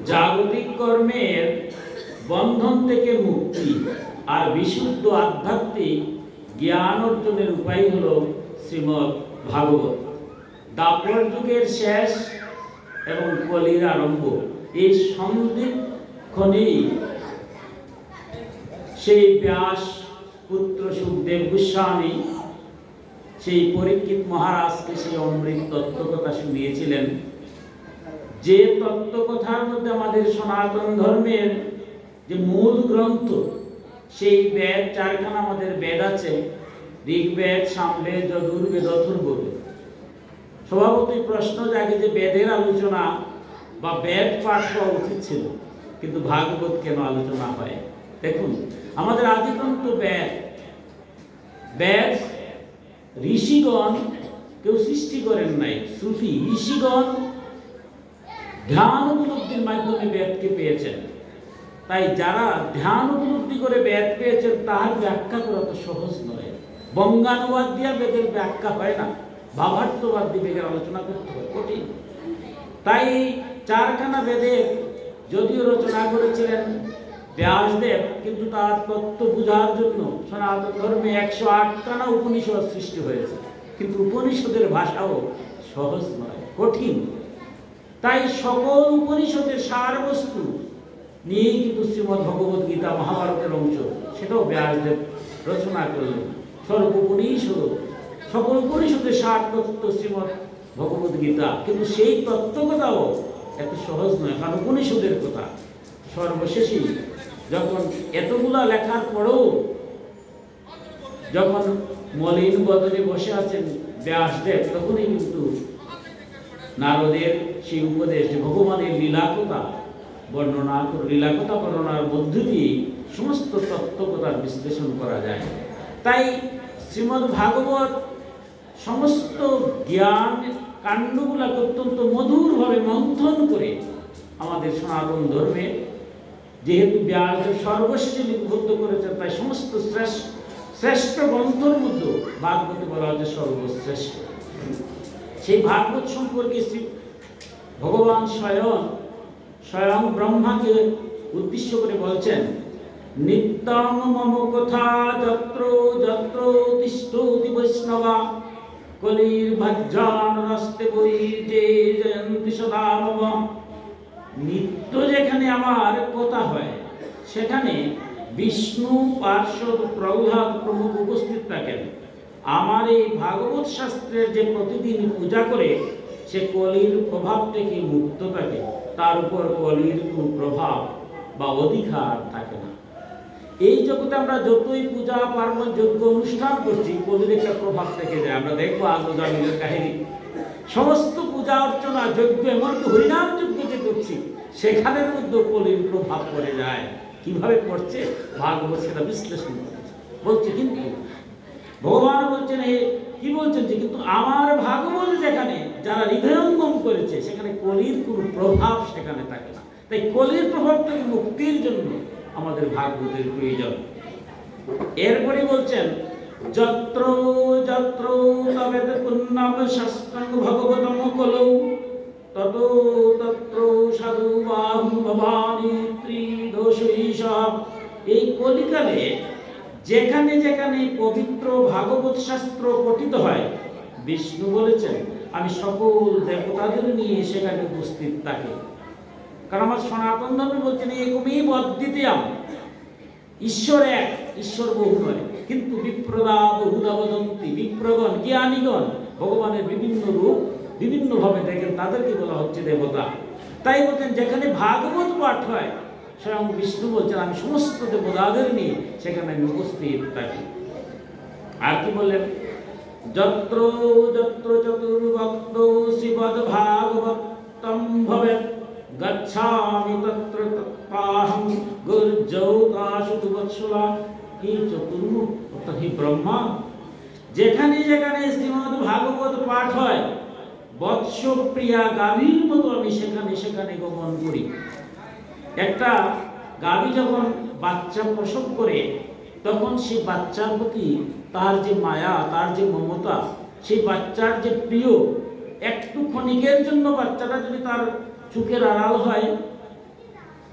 जागतिक कर्मेर बंधन থেকে মুক্তি আর বিশুদ্ধ আধ্যাত্মিক জ্ঞান অর্জনের উপায় হলো শ্রীমদ্ ভাগবত। দাপর যুগের শেষ এবং কলির আরম্ভ, এই সন্ধিক্ষণেই সেই ব্যাস পুত্র সুখদেব গোস্বামী সেই পরীক্ষিত মহারাজকে সেই অমৃত তত্ত্বকথা শুনিয়েছিলেন। যে তত্ত্বকথার মধ্যে আমাদের সনাতন ধর্মের যে মূল গ্রন্থ, সেই বেদ, চারখানা আমাদের বেদ আছে, ঋগ্বেদ, সামবেদ, যজুর্বেদ, অথর্ববেদ। স্বভাবতই প্রশ্ন জাগে যে বেদের আলোচনা বা বেদ পাঠ হওয়া উচিত ছিল, কিন্তু ভাগবত কেন আলোচনা হয়? দেখুন, আমাদের আদিগ্রন্থ বেদ, বেদ ঋষিগণ কেউ সৃষ্টি করেন নাই, শ্রুতি ঋষিগণ ধ্যান উপলব্ধির মাধ্যমে বেদকে পেয়েছেন। তাই যারা ধ্যান উপলব্ধি করে বেদ পেয়েছেন তার ব্যাখ্যা করা তো সহজ নয়। বঙ্গানুবাদ দিয়ে বেদের ব্যাখ্যা হয় না, ভাবার্থবাদ দিয়ে বেদের আলোচনা করতে হয়, কঠিন। তাই চারখানা বেদের যদিও রচনা করেছিলেন ব্যাসদেব, কিন্তু তার তত্ত্ব বোঝার জন্য সনাতন ধর্মে 108খানা উপনিষদ সৃষ্টি হয়েছে, কিন্তু উপনিষদের ভাষাও সহজ নয়, কঠিন। তাই সকল উপনিষদের সারবস্তু নিয়েই কিন্তু শ্রীমদ্ ভগবত গীতা, মহাভারতের অংশ, সেটাও ব্যাসদেব রচনা করলেন। সর্বোপনিষদ, সকল উপনিষদের সার তত্ত্ব শ্রীমদ্ ভগবত গীতা, কিন্তু সেই তত্ত্বকথাও এত সহজ নয়, কারণ উপনিষদের কথা। সর্বশেষে যখন এতগুলা লেখার পরেও যখন মলিন বদনে বসে আছেন ব্যাসদেব, তখনই কিন্তু নারদের সেই উপদেশ, ভগবানের লীলাকথা বর্ণনার মধ্য দিয়ে সমস্ত তত্ত্বকথার বিশ্লেষণ করা যায়। তাই শ্রীমদ্ ভাগবত সমস্ত জ্ঞান কাণ্ডগুলাকে অত্যন্ত মধুরভাবে মন্থন করে আমাদের সনাতন ধর্মে, যেহেতু ব্যাসদেব সর্বশেষে লিপিবদ্ধ করেছেন, তাই সমস্ত শ্রেষ্ঠ গ্রন্থের মধ্যে ভাগবত বলা হচ্ছে সর্বশ্রেষ্ঠ। সেই ভাগবত সম্পর্কে শ্রী ভগবান স্বয়ং ব্রহ্মাকে উদ্দেশ্য করে বলছেন, নিত্যং মম কথা যত্র যত্র তিষ্ঠতি বৈষ্ণবা কলির ভজ্রান রস্তে বৈ যে জয়ন্তি সদা মম। নিত্য যেখানে আমার কথা হয় সেখানে বিষ্ণু, পার্শ্বদ, প্রহ্লাদ প্রমুখ উপস্থিত থাকেন। আমার এই ভাগবত শাস্ত্রের যে প্রতিদিন পূজা করে সে কলির প্রভাব থেকে মুক্ত থাকে, তার উপর কলির কোনো প্রভাব বা অধিকার থাকে না। এই জগতে আমরা যতই পূজা পার্বণ যজ্ঞ অনুষ্ঠান করছি, কলির একটা প্রভাব থেকে যায়। আমরা দেখবো আজমিলের কাহিনী, সমস্ত পূজা অর্চনা যজ্ঞ, এমনকি হরিনাম যজ্ঞ যে করছি, সেখানের মধ্যে কলির প্রভাব পড়ে যায়। কিভাবে পড়ছে ভাগবত সেটা বিশ্লেষণ করছে, বলছে। কিন্তু ভগবান বলছেন, কি বলছেন, যে কিন্তু আমার ভাগবত যেখানে যারা হৃদয়ঙ্গম করেছে সেখানে কলির কোনো প্রভাব সেখানে থাকে না। তাই কলির প্রভাব থেকে মুক্তির জন্য আমাদের ভাগবতের প্রয়োজন। এরপরে বলছেন যত্র যত্র তবেদ পুণ্যম শাস্ত্রং ভগবতম কলৌ তত তত্র সাধু বাহু ভবানী ত্রিদোষঈশা। এই কলিকালে যেখানে যেখানে পবিত্র ভাগবত শাস্ত্র পঠিত হয়, বিষ্ণু বলেছেন আমি সকল দেবতাদের নিয়ে সেখানে উপস্থিত থাকি। কারণ আমার সনাতন ধর্মে বলছেন একমেব অদ্বিতীয়ম, ঈশ্বর এক, ঈশ্বর বহু নয়। কিন্তু বিপ্রদা বহুধা বদন্তি, বিপ্রগণ জ্ঞানীগণ ভগবানের বিভিন্ন রূপ বিভিন্নভাবে দেখেন, তাদেরকে বলা হচ্ছে দেবতা। তাই বলছেন যেখানে ভাগবত পাঠ হয়, স্বয়ং বিষ্ণু বলছেন আমি সমস্ত দেবতাদের নিয়ে সেখানে আমি উপস্থিত থাকি। আর কি বললেন যত্র যত্র চতুর্ভক্ত শ্রীমদ ভাগবতম ভবেৎ গচ্ছামি তত্র তত্তাহং গুর্জৌতাশুতু বৎসলা। এই চতুর্মুখ অর্থাৎ হে ব্রহ্মা, যেখানে যেখানে শ্রীমদ ভাগবত পাঠ হয়, বৎস প্রিয়া গাভীর মতো আমি সেখানে সেখানে গমন করি। একটা গাভী যখন বাচ্চা প্রসব করে, তখন সেই বাচ্চার প্রতি তার যে মায়া, তার যে মমতা, সেই বাচ্চার যে প্রিয়, একটু ক্ষণিকের জন্য বাচ্চাটা যদি তার চোখের আড়াল হয়,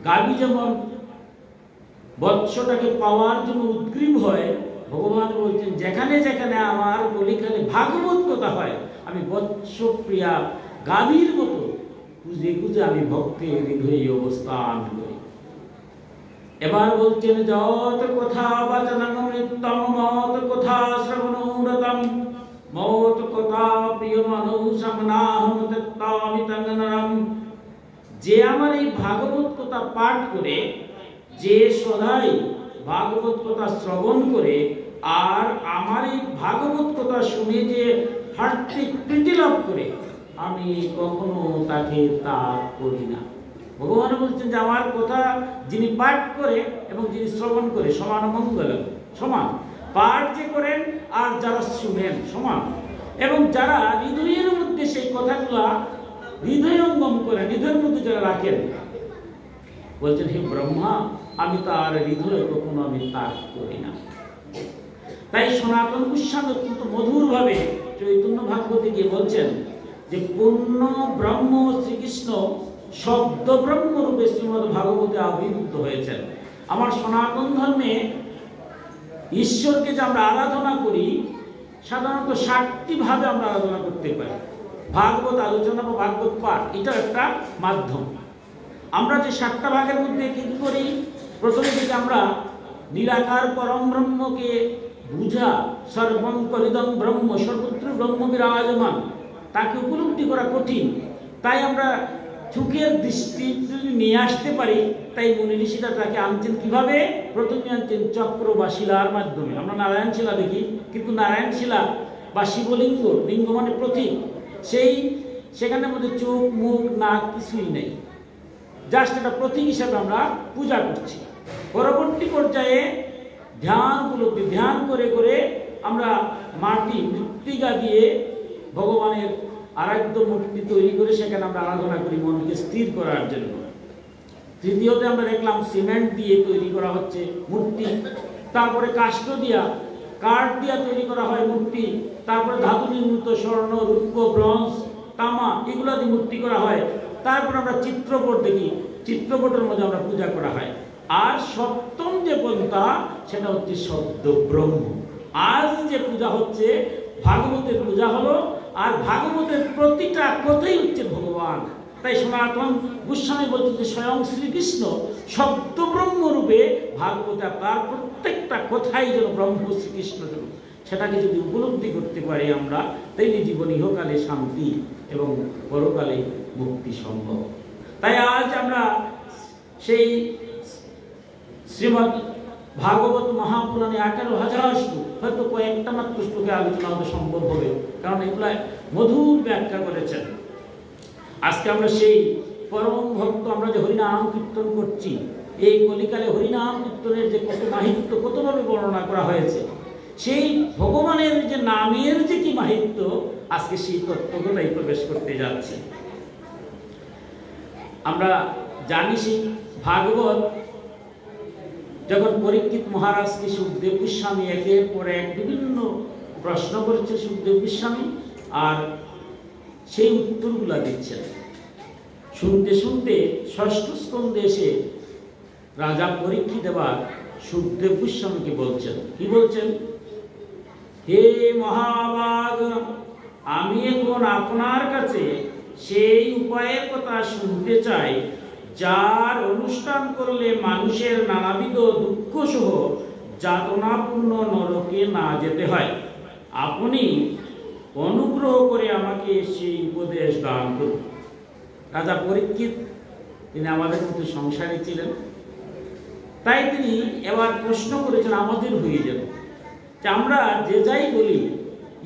গাভী যেমন বৎসটাকে পাওয়ার জন্য উদ্গ্রীব হয়, ভগবান বলছেন যেখানে যেখানে আমার কলিকালে ভাগবত কথা হয়, আমি বৎস প্রিয়া গাভীর মতো খুঁজে খুঁজে আমি ভক্তের হৃদয়ে অবস্থান করি। এবার বলছেন যত কথা বাচনামৃতম মত কথা শ্রবণরতম মত কথা প্রিয় মানুষ সমনাহম তত্তামি তঙ্গনরম। যে আমার এই ভাগবত কথা পাঠ করে, যে সদাই ভাগবত কথা শ্রবণ করে, আর আমার এই ভাগবত কথা শুনে যে হার্দিক প্রীতি লাভ করে, আমি কখনো তাকে ত্যাগ করি না। ভগবান বলছেন যে আমার কথা যিনি পাঠ করে এবং যিনি শ্রবণ করে সমান মঙ্গল, সমান। পাঠ যে করেন আর যারা শুনেন সমান। এবং যারা হৃদয়ের মধ্যে সেই কথাগুলা হৃদয়ঙ্গম করেন, হৃদয়ের মধ্যে যারা রাখেন, বলছেন হে ব্রহ্মা, আমি তার হৃদয় কখনো আমি ত্যাগ করি না। তাই সনাতন গোস্বামী অত্যন্ত মধুরভাবে চৈতন্য ভাগবতে গিয়ে বলছেন যে পূর্ণ ব্রহ্ম শ্রীকৃষ্ণ শব্দ ব্রহ্মরূপে শ্রীমদ ভাগবতে আবির্ভূত হয়েছেন। আমার সনাতন ধর্মে ঈশ্বরকে যে আমরা আরাধনা করি, সাধারণত 7টি ভাবে আমরা আরাধনা করতে পারি। ভাগবত আলোচনা বা ভাগবত পাঠ এটা একটা মাধ্যম। আমরা যে 7টা ভাগের মধ্যে কি করি, প্রথমে থেকে আমরা নিরাকার পরম ব্রহ্মকে বুঝা, সর্বং কলিদং ব্রহ্ম, সর্বত্র ব্রহ্ম বিরাজমান, তাকে উপলব্ধি করা কঠিন। তাই আমরা চোখের দৃষ্টি যদি নিয়ে আসতে পারি, তাই মুনি ঋষিরা তাকে আনছেন কিভাবে? প্রথমে আনছেন চক্র বা শিলার মাধ্যমে। আমরা নারায়ণ শিলা দেখি, কিন্তু নারায়ণ শিলা বা শিবলিঙ্গ, লিঙ্গ মানে প্রতীক, সেখানের মধ্যে চোখ মুখ নাক কিছুই নেই, জাস্ট একটা প্রতীক হিসাবে আমরা পূজা করছি। পরবর্তী পর্যায়ে ধ্যান উপলব্ধি, ধ্যান করে করে আমরা মাটি মৃত্তিকা দিয়ে ভগবানের আরাধ্য মূর্তি তৈরি করে সেখানে আমরা আরাধনা করি মনকে স্থির করার জন্য। তৃতীয়তে আমরা দেখলাম সিমেন্ট দিয়ে তৈরি করা হচ্ছে মূর্তি, তারপরে কাষ্ঠ দিয়া, কাঠ দিয়া তৈরি করা হয় মূর্তি, তারপরে ধাতু নির্মিত স্বর্ণ, রূপ, ব্রোঞ্জ, তামা এগুলো দিয়ে মূর্তি করা হয়। তারপর আমরা চিত্রপট দেখি, চিত্রপটের মধ্যে আমরা পূজা করা হয়। আর সপ্তম যে পন্থা সেটা হচ্ছে শব্দ ব্রহ্ম। আজ যে পূজা হচ্ছে ভাগবতের পূজা হলো, আর ভাগবতের প্রতিটা কথাই হচ্ছে ভগবান। তাই সনাতন গোস্বামী বলছেন যে স্বয়ং শ্রীকৃষ্ণ শব্দ ব্রহ্ম রূপে ভাগবতে আপনার প্রত্যেকটা কথাই যেন ব্রহ্ম শ্রীকৃষ্ণ রূপ। সেটাকে যদি উপলব্ধি করতে পারি আমরা, তাইলে জীবন ইহকালে শান্তি এবং পরকালে মুক্তি সম্ভব। তাই আজ আমরা সেই শ্রীমদ ভাগবত মহাপুরাণে 18,000 শ্লোক, হয়তো কয়েকটা মাত্র শ্লোকে আলোচনা হতে সম্ভব হবে, কারণ এগুলা মধুর ব্যাখ্যা করেছেন। আজকে আমরা সেই পরম ভক্ত, আমরা যে হরিনাম কীর্তন করছি, এই কলিকালে হরিনাম কীর্তনের যে কত মাহিত্য, কতভাবে বর্ণনা করা হয়েছে, সেই ভগবানের যে নামের যে কি মাহিত্য, আজকে সেই তত্ত্বগুলাই প্রবেশ করতে যাচ্ছি। আমরা জানি সেই ভাগবত যখন পরীক্ষিত মহারাজকে সুখদেব গোস্বামী একের পর এক বিভিন্ন প্রশ্ন করেছে সুখদেব গোস্বামী, আর সেই উত্তরগুলা দিচ্ছেন। শুনতে শুনতে ষষ্ঠ স্কন্ধে এসে রাজা পরীক্ষিত এবার সুখদেব গোস্বামীকে বলছেন, কি বলছেন? হে মহাভাগ, আমি এখন আপনার কাছে সেই উপায়ের কথা শুনতে চাই যার অনুষ্ঠান করলে মানুষের নানাবিধ দুঃখ সহ যাতনাপূর্ণ নরকে না যেতে হয়। আপনি অনুগ্রহ করে আমাকে সেই উপদেশ দান করুন। রাজা পরীক্ষিত তিনি আমাদের মতো সংসারী ছিলেন, তাই তিনি এবার প্রশ্ন করেছেন আমাদের হয়ে যাবে যে আমরা যে যাই বলি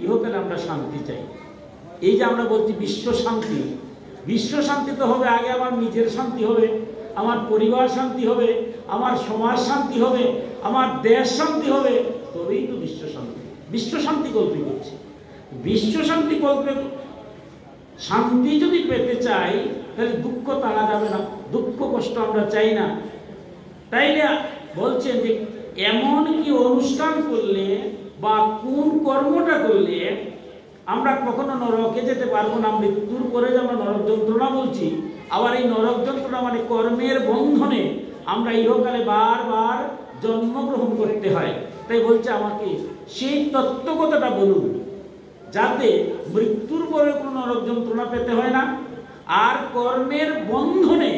ইহকালে আমরা শান্তি চাই। এই যে আমরা বলছি বিশ্ব শান্তি, বিশ্ব শান্তি তো হবে আগে আমার নিজের শান্তি হবে, আমার পরিবার শান্তি হবে, আমার সমাজ শান্তি হবে, আমার দেশ শান্তি হবে, তবেই তো বিশ্ব শান্তি। বিশ্ব শান্তি কল্পে করছে, বিশ্ব শান্তি কল্পে শান্তি যদি পেতে চাই তাহলে দুঃখ তাড়া যাবে না, দুঃখ কষ্ট আমরা চাই না। তাই না বলছেন যে এমন কি অনুষ্ঠান করলে বা কোন কর্মটা করলে আমরা কখনো নরকে যেতে পারবো না। মৃত্যুর পরে যে আমরা নরক যন্ত্রণা বলছি, আবার এই নরক যন্ত্রণা মানে কর্মের বন্ধনে আমরা ইহকালে বারবার জন্মগ্রহণ করতে হয়। তাই বলছে আমাকে সেই তত্ত্বকথাটা বলুন যাতে মৃত্যুর পরে কোনো নরক যন্ত্রণা পেতে হয় না, আর কর্মের বন্ধনে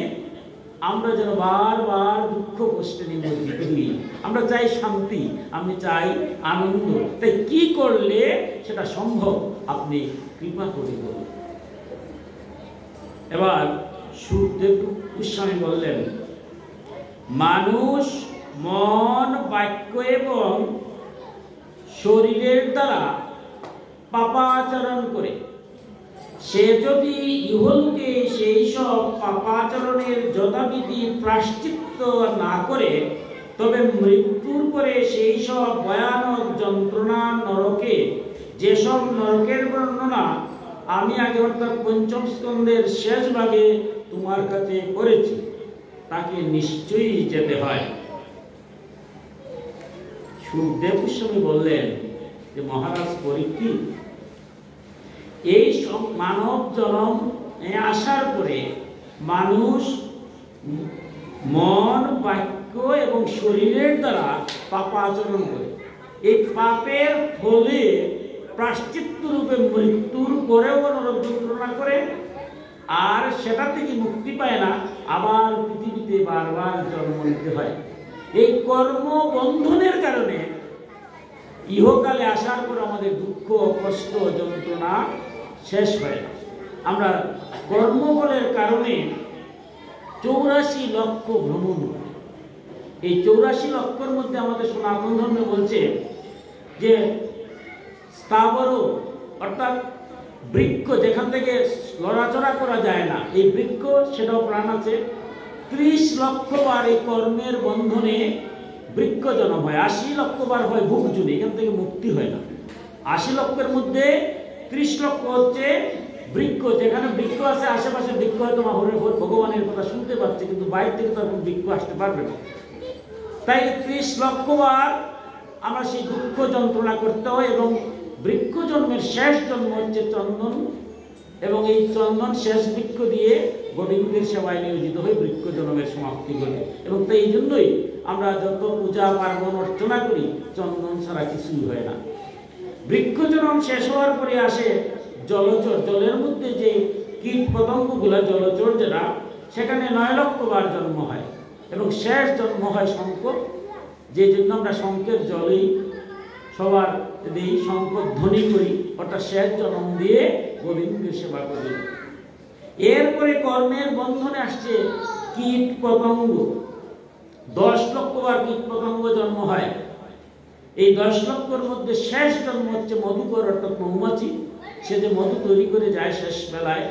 আমরা যেন বারবার দুঃখ কষ্টে নিমজ্জিত হই। আমরা চাই শান্তি, আমি চাই আনন্দ। তাই কি করলে সেটা সম্ভব আপনি কৃপা করে বলুন। এবার সুখদেব গোস্বামী বললেন, মানুষ মন, বাক্য এবং শরীরের দ্বারা পাপাচরণ করে সে যদি ইহলোকে সেই সব পাপাচরণের যথাবিধি প্রায়শ্চিত্ত না করে তবে মৃত্যুর পরে সেই সব ভয়ানক যন্ত্রণা নরকে, যেসব নরকের বর্ণনা আমি আগে অর্থাৎ পঞ্চম স্কন্ধের শেষ ভাগে তোমার কাছে করেছি, তাকে নিশ্চয়ই যেতে হয়। সুখদেব গোস্বামী বললেন যে মহারাজ পরীক্ষিত, এই মানব জন্ম আসার পরে মানুষ মন, বাক্য এবং শরীরের দ্বারা পাপাচরণ করে। এই পাপের ফলে প্রায়শ্চিত্ত রূপে মৃত্যুর পরেও নরক যন্ত্রণা করে, আর সেটা থেকে মুক্তি পায় না, আবার পৃথিবীতে বারবার জন্ম নিতে হয়। এই কর্ম বন্ধনের কারণে ইহকালে আসার পর আমাদের দুঃখ, কষ্ট, যন্ত্রণা শেষ হয় না। আমরা কর্মফলের কারণে 84 লক্ষ ভ্রমণ, এই 84 লক্ষর মধ্যে আমাদের সনাতন ধর্মে বলছে যে স্থাবর অর্থাৎ বৃক্ষ, যেখান থেকে লড়াচড়া করা যায় না, এই বৃক্ষ সেটাও প্রাণ আছে। 30 লক্ষ বার এই কর্মের বন্ধনে বৃক্ষ জন্ম হয়, 80 লক্ষ বার হয় ভোগ জুনি, এখান থেকে মুক্তি হয় না। 80 লক্ষের মধ্যে 30 লক্ষ হচ্ছে বৃক্ষ, যেখানে বৃক্ষ আছে আশেপাশে বৃক্ষ হয়তো ভগবানের কথা শুনতে পাচ্ছে, কিন্তু বাইরে থেকে তো এখন বৃক্ষ আসতে পারবে না। তাই 30 লক্ষ বার আমরা সেই দুঃখ যন্ত্রণা করতে হয়, এবং বৃক্ষ জন্মের শেষ জন্ম হচ্ছে চন্দন, এবং এই চন্দন শেষ বৃক্ষ দিয়ে গোবিন্দের সেবায় নিয়োজিত হয়ে বৃক্ষ জন্মের সমাপ্তি করি। এবং তাই এই জন্যই আমরা যত পূজা পার্বণ অর্চনা করি চন্দন ছাড়া কিছুই হয় না। বৃক্ষ জন্ম শেষ হওয়ার পরে আসে জলচর, জলের মধ্যে যে কীট পতঙ্গগুলো জলচর যেটা, সেখানে 9 লক্ষ বার জন্ম হয়, এবং শেষ জন্ম হয় শঙ্খ, যে জন্য আমরা শঙ্খের জলেই সবার যদি শঙ্খ ধ্বনি করি, অর্থাৎ শেষ জন্ম দিয়ে গোবিন্দের সেবা করি। এরপরে কর্মের বন্ধনে আসছে কীট পতঙ্গ, 10 লক্ষ বার কীট পতঙ্গ জন্ম হয়। এই 10 লক্ষর মধ্যে শেষ জন্ম হচ্ছে মধুকর, অর্থাৎ মৌমাছি। সে যে মধু তৈরি করে যায় শেষ বেলায়,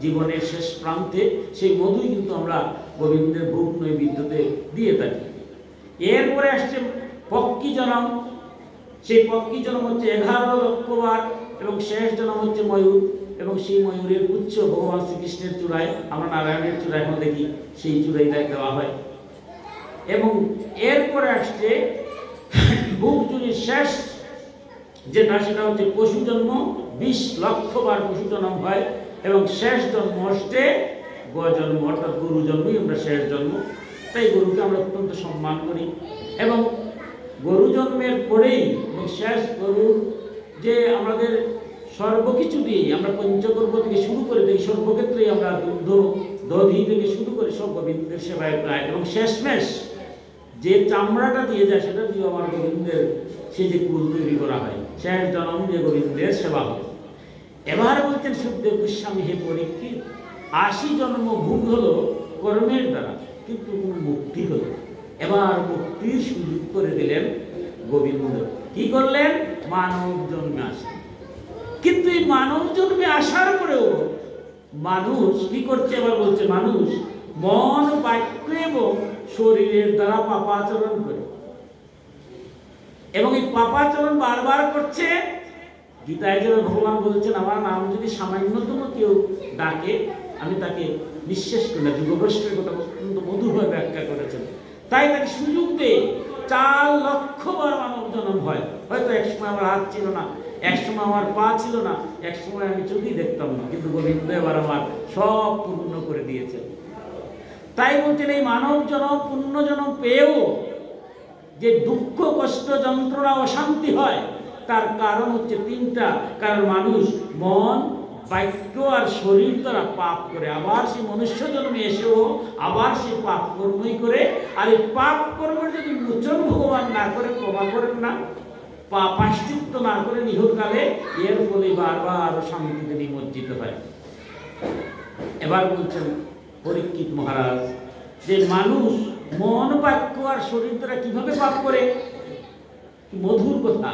জীবনের শেষ প্রান্তে, সেই মধুই কিন্তু আমরা গোবিন্দের ভোগ নৈবেদ্যতে দিয়ে থাকি। এরপরে আসছে পক্ষী জন্ম, সেই পক্ষী জন্ম হচ্ছে 11 লক্ষ বার, এবং শেষ জন্ম হচ্ছে ময়ূর। এবং সেই ময়ূরের পুচ্ছ ভগবান শ্রীকৃষ্ণের চূড়ায়, আমরা নারায়ণের চূড়ায় এখন দেখি সেই চূড়াই দেওয়া হয়। এবং এরপরে আসছে বুকজুলির শেষ যেটা, সেটা হচ্ছে পশু জন্ম। 20 লক্ষ বার পশু জন্ম হয় এবং শেষ জন্ম হচ্ছে জন্ম, অর্থাৎ গরু জন্মই আমরা শেষ জন্ম। তাই গরুকে আমরা অত্যন্ত সম্মান করি এবং গরু জন্মের পরেই এবং শেষ গরু যে আমাদের সর্বকিছু দিয়ে আমরা পঞ্চকর্ম থেকে শুরু করে দিই, সর্বক্ষেত্রেই আমরা দুগ্ধ দধি থেকে শুরু করে সব গোবিন্দের সেবায় প্রায়, এবং শেষমেশ যে চামড়াটা দিয়ে যায় সেটা দিয়ে আমার গোবিন্দের সেই যে কুল তৈরি করা হয়, শেষ জন্ম যে গোবিন্দের সেবা হয়। এবার বলছেন সুখদেব গোস্বামী, হে পরীক্ষিত, 80 জন্ম ভোগ হলো কর্মের দ্বারা, কিন্তু মুক্তি হলো। এবার মুক্তির সুযোগ করে দিলেন গোবিন্দ। কি করলেন? মানব জন্মে আসেন। কিন্তু এই মানব জন্মে আসার পরেও মানুষ কি করছে? এবার বলছে মানুষ মন, বাক্য এবং শরীরের দ্বারা পাপাচরণ করে, এবং এই পাপাচরণ বারবার করছে। গীতায় যেন ভগবান বলছেন, আমার নাম যদি সামান্যতম কেউ ডাকে আমি তাকে নিঃশেষ করি না। যুগভ্রষ্টের কথা অত্যন্ত মধুরভাবে ব্যাখ্যা করেছেন। তাই তাকে সুযোগ দেয়। 4 লক্ষ বার মানব জন্ম হয়। হয়তো একসময় আমার হাত ছিল না, একসময় আমার পা ছিল না, একসময় আমি চোখই দেখতাম না, কিন্তু গোবিন্দ এবার আমার সব পূর্ণ করে দিয়েছে। তাই বলছেন এই মানব জন্ম পুণ্য জন্ম পেয়েও যে দুঃখ, কষ্ট, যন্ত্রণা, অশান্তি হয় তার কারণ হচ্ছে 3টা। কারণ মানুষ মন, বাক্য আর শরীর দ্বারা পাপ করে, আবার সেই মনুষ্য জন্মে এসেও আবার সেই পাপ কর্মই করে। আর এই পাপ কর্মের যদি মোচন ভগবান না করে, ক্ষমা করেন না, পাপাশ্চিত্ত না করে নিহতকালে, এর ফলে বারবার শান্তিতে নিমজ্জিত হয়। এবার বলছেন পরীক্ষিত মহারাজ যে মানুষ মন, বাক্য আর শরীর দ্বারা কিভাবে পাপ করে, মধুর কথা।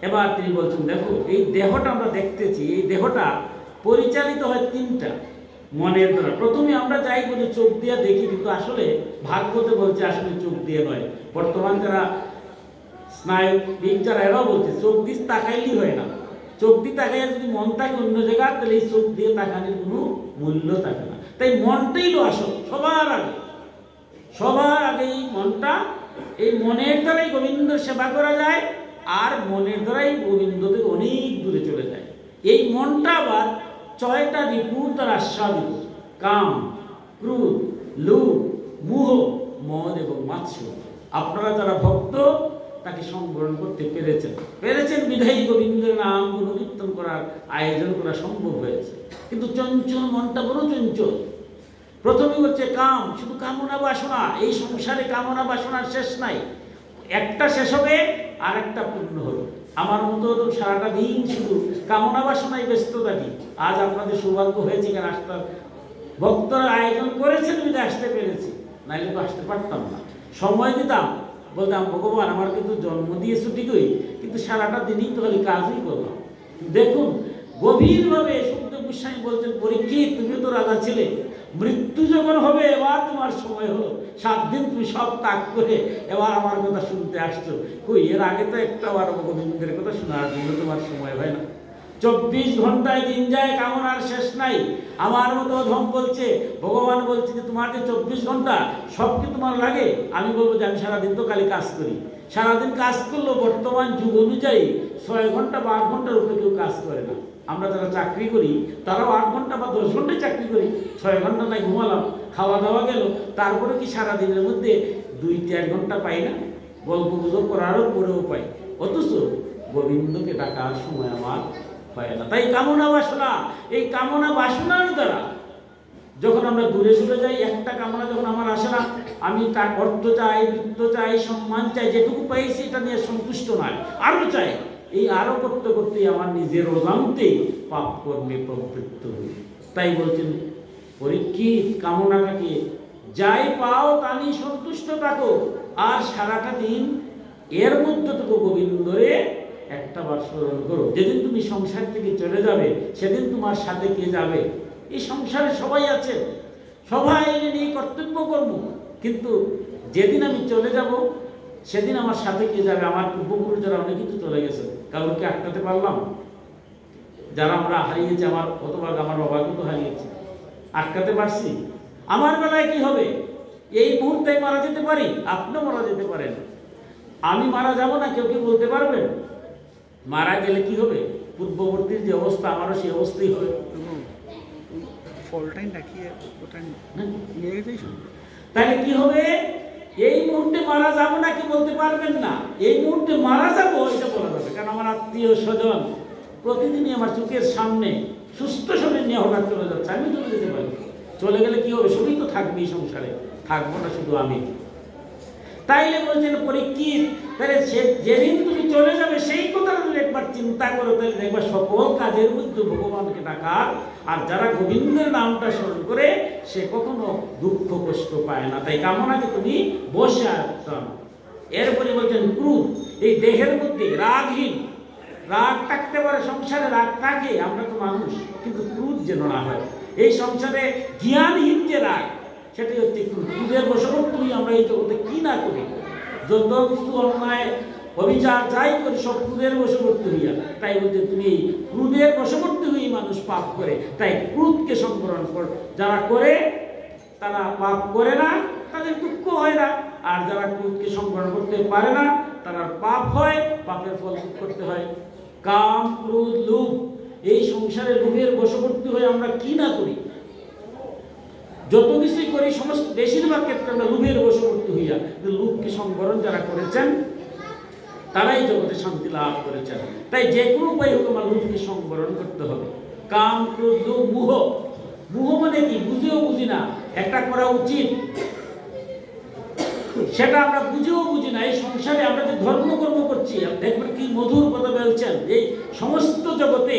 এবার তিনি বলছেন, দেখো এই দেহটা আমরা দেখতেছি, এই দেহটা পরিচালিত হয় 3টা মনের দ্বারা। প্রথমে আমরা যাই বলি চোখ দিয়ে দেখি, কিন্তু আসলে ভাগবতে বলছে আসলে চোখ দিয়ে নয়। বর্তমান যারা স্নায়ুবিদ যারা এরাও বলছে চোখ দিয়ে তাকাইলেই হয় না। চোখ দিয়ে তাকাইয়া যদি মন থাকে অন্য জায়গায়, তাহলে এই চোখ দিয়ে তাকানোর কোনো মূল্য থাকে না। তাই মনটাই হলো আসল, সবার আগে। সবার আগে এই মনটা, এই মনের দ্বারাই গোবিন্দের সেবা করা যায়, আর মনের দ্বারাই গোবিন্দ থেকে অনেক দূরে চলে যায়। এই মনটা আবার 6টা রিপুর দ্বারা আস্বাদিত: কাম, ক্রোধ, লোভ, মোহ, মদ এবং মাৎসর্য। আপনারা যারা ভক্ত তাকে সংবরণ করতে পেরেছেন বিধায়ী গোবিন্দের নাম গুণকীর্তন করার আয়োজন করা সম্ভব হয়েছে। কিন্তু চঞ্চল মনটা বড় চঞ্চল। প্রথমে হচ্ছে কাম, শুধু কামনা বাসনা। এই সংসারে কামনা বাসনার শেষ নাই। একটা শেষ হবে আর একটা পূর্ণ হবে। আমার মতো তো সারাটা দিন শুধু কামনা বাসনায় ব্যস্ত থাকি। আজ আপনাদের সৌভাগ্য হয়েছে কেন আসতে, ভক্তরা আয়োজন করেছেন যদি আসতে পেরেছি, নাইলে তো আসতে পারতাম না। সময় দিতাম, বলতাম ভগবান আমার কিন্তু জন্ম দিয়েছো ঠিকই, কিন্তু সারাটা দিনই তো খালি কাজই করলাম। দেখুন গভীরভাবে সুখদেব গোস্বামী বলছেন, পরীক্ষিত তুমিও তো রাজা ছিলে, মৃত্যু যখন হবে এবার তোমার সময় হলো। 7 দিন তুমি সব ত্যাগ করে এবার আমার কথা শুনতে আসছো। কই এর আগে তো একটা বার গোবিন্দের কথা শোনার জন্য তোমার সময় হয় না। 24 ঘন্টায় দিন যায়, কামনার শেষ নাই। আমার মতো ধম বলছে, ভগবান বলছে যে তোমার যে 24 ঘন্টা সব কি তোমার লাগে? আমি বলবো যে আমি সারাদিন তো খালি কাজ করি। সারাদিন কাজ করলেও বর্তমান যুগ অনুযায়ী 6 ঘন্টা বা 8 ঘন্টার উপরে কেউ কাজ করে না। আমরা যারা চাকরি করি তারাও 8 ঘন্টা বা 10 ঘন্টায় চাকরি করি। 6 ঘন্টা নাই ঘুমালাম, খাওয়া দাওয়া গেল, তারপরে কি সারাদিনের মধ্যে 2-4 ঘন্টা পাই না? গল্প গুজব করারও পরেও পাই। অথচ গোবিন্দকে ডাকার সময় আমার হয় না। তাই কামনা বাসনা, এই কামনা বাসনার দ্বারা যখন আমরা দূরে সরে যাই, একটা কামনা যখন আমার আসে না, আমি তার অর্থ চাই, বৃত্ত চাই, সম্মান চাই, যেটুকু পাইছি এটা নিয়ে সন্তুষ্ট নয়, আরও চাই। এই আরো করতে করতেই আমার নিজের অজান্তেই পাপ কর্মে প্রবৃত্ত হই। তাই বলছেন পরীক্ষিত, কামনাটাকে যাই পাও তা নিয়ে সন্তুষ্ট থাকো, আর সারাটা দিন এর মধ্যে থেকে গোবিন্দরে একটা বার স্মরণ করো। যেদিন তুমি সংসার থেকে চলে যাবে সেদিন তোমার সাথে কে যাবে? এই সংসারে সবাই আছে, সবাই নিয়ে কর্তব্য কর্ম, কিন্তু যেদিন আমি চলে যাব সেদিন আমার সাথে কে যাবে? আমার পূর্বপুরুষরা অনেকেই তো চলে গেছে, কাউকে আটকাতে পারলাম? যারা আমরা হারিয়েছি, আমার কতবার আমার বাবাকে তো হারিয়েছি, আটকাতে পারছি? আমার বেলায় কি হবে? এই মুহূর্তে মারা যেতে পারি, আপনিও মারা যেতে পারেন। আমি মারা যাব না, কেউ কি বলতে পারবেন? মারা গেলে কি হবে? পূর্ববর্তীর যে অবস্থা, আমারও সেই অবস্থাই হবে। তাহলে কি হবে? এই মুহূর্তে মারা যাব না কি বলতে পারবেন না। এই মুহূর্তে মারা যাব এটা বলা যাবে, কারণ আমার আত্মীয় স্বজন প্রতিদিনই আমার চোখের সামনে সুস্থ শরীর নিয়ে হঠাৎ চলে যাচ্ছে, আমি চলে যেতে পারি। চলে গেলে কি হবে? সবই তো থাকবে এই সংসারে, থাকবো না শুধু আমি। তাইলে বলছেন পরীক্ষিত, তাহলে যেদিন তুমি চলে যাবে সেই কথা তুমি একবার চিন্তা করো, তাহলে দেখবা সকল কাজের মধ্যে ভগবানকে ডাকার, আর যারা গোবিন্দের নামটা স্মরণ করে সে কখনো দুঃখ কষ্ট পায় না। তাই কামনাকে তুমি বসে আসতাম। এরপরে বলছেন ক্রোধ, এই দেহের মধ্যে রাগহীন, রাগ থাকতে পারে, সংসারে রাগ থাকে, আমরা তো মানুষ, কিন্তু ক্রোধ যেন না হয়। এই সংসারে জ্ঞানহীন যে রাগ, সেটাই হচ্ছে ক্রোধের বশবর্তী আমরা এই জগতে কি না করি, যত কিছু অন্যায় অবিচার যাই করি সব ক্রোধের বশবর্তী হইয়া। তাই বলতে তুমি এই ক্রোধের বশবর্তী হয়ে মানুষ পাপ করে, তাই ক্রোধকে সংবরণ কর। যারা করে তারা পাপ করে না, তাদের দুঃখ হয় না। আর যারা ক্রোধকে সংবরণ করতে পারে না তারা পাপ হয়, পাপের ফল ভোগ করতে হয়। কাম, ক্রোধ, লোভ, এই সংসারে লোভের বশবর্তী হয়ে আমরা কি না করি, যত কিছুই করি সমস্ত বেশিরভাগ ক্ষেত্রে আমরা লোভের বশবর্তী হইয়া। লোভকে সংবরণ যারা করেছেন তারাই জগতে শান্তি লাভ করেছেন। তাই যে কোনো উপায় হোক আমার লোভকে সংবরণ করতে হবে। কাম, ক্রোধ, লোভ, মোহ। মোহ মানে কি? বুঝেও বুঝি না একটা করা উচিত, সেটা আমরা বুঝেও বুঝি না। এই সংসারে আমরা যে ধর্মকর্ম করছি, দেখবেন কি মধুর কথা বলছেন, এই সমস্ত জগতে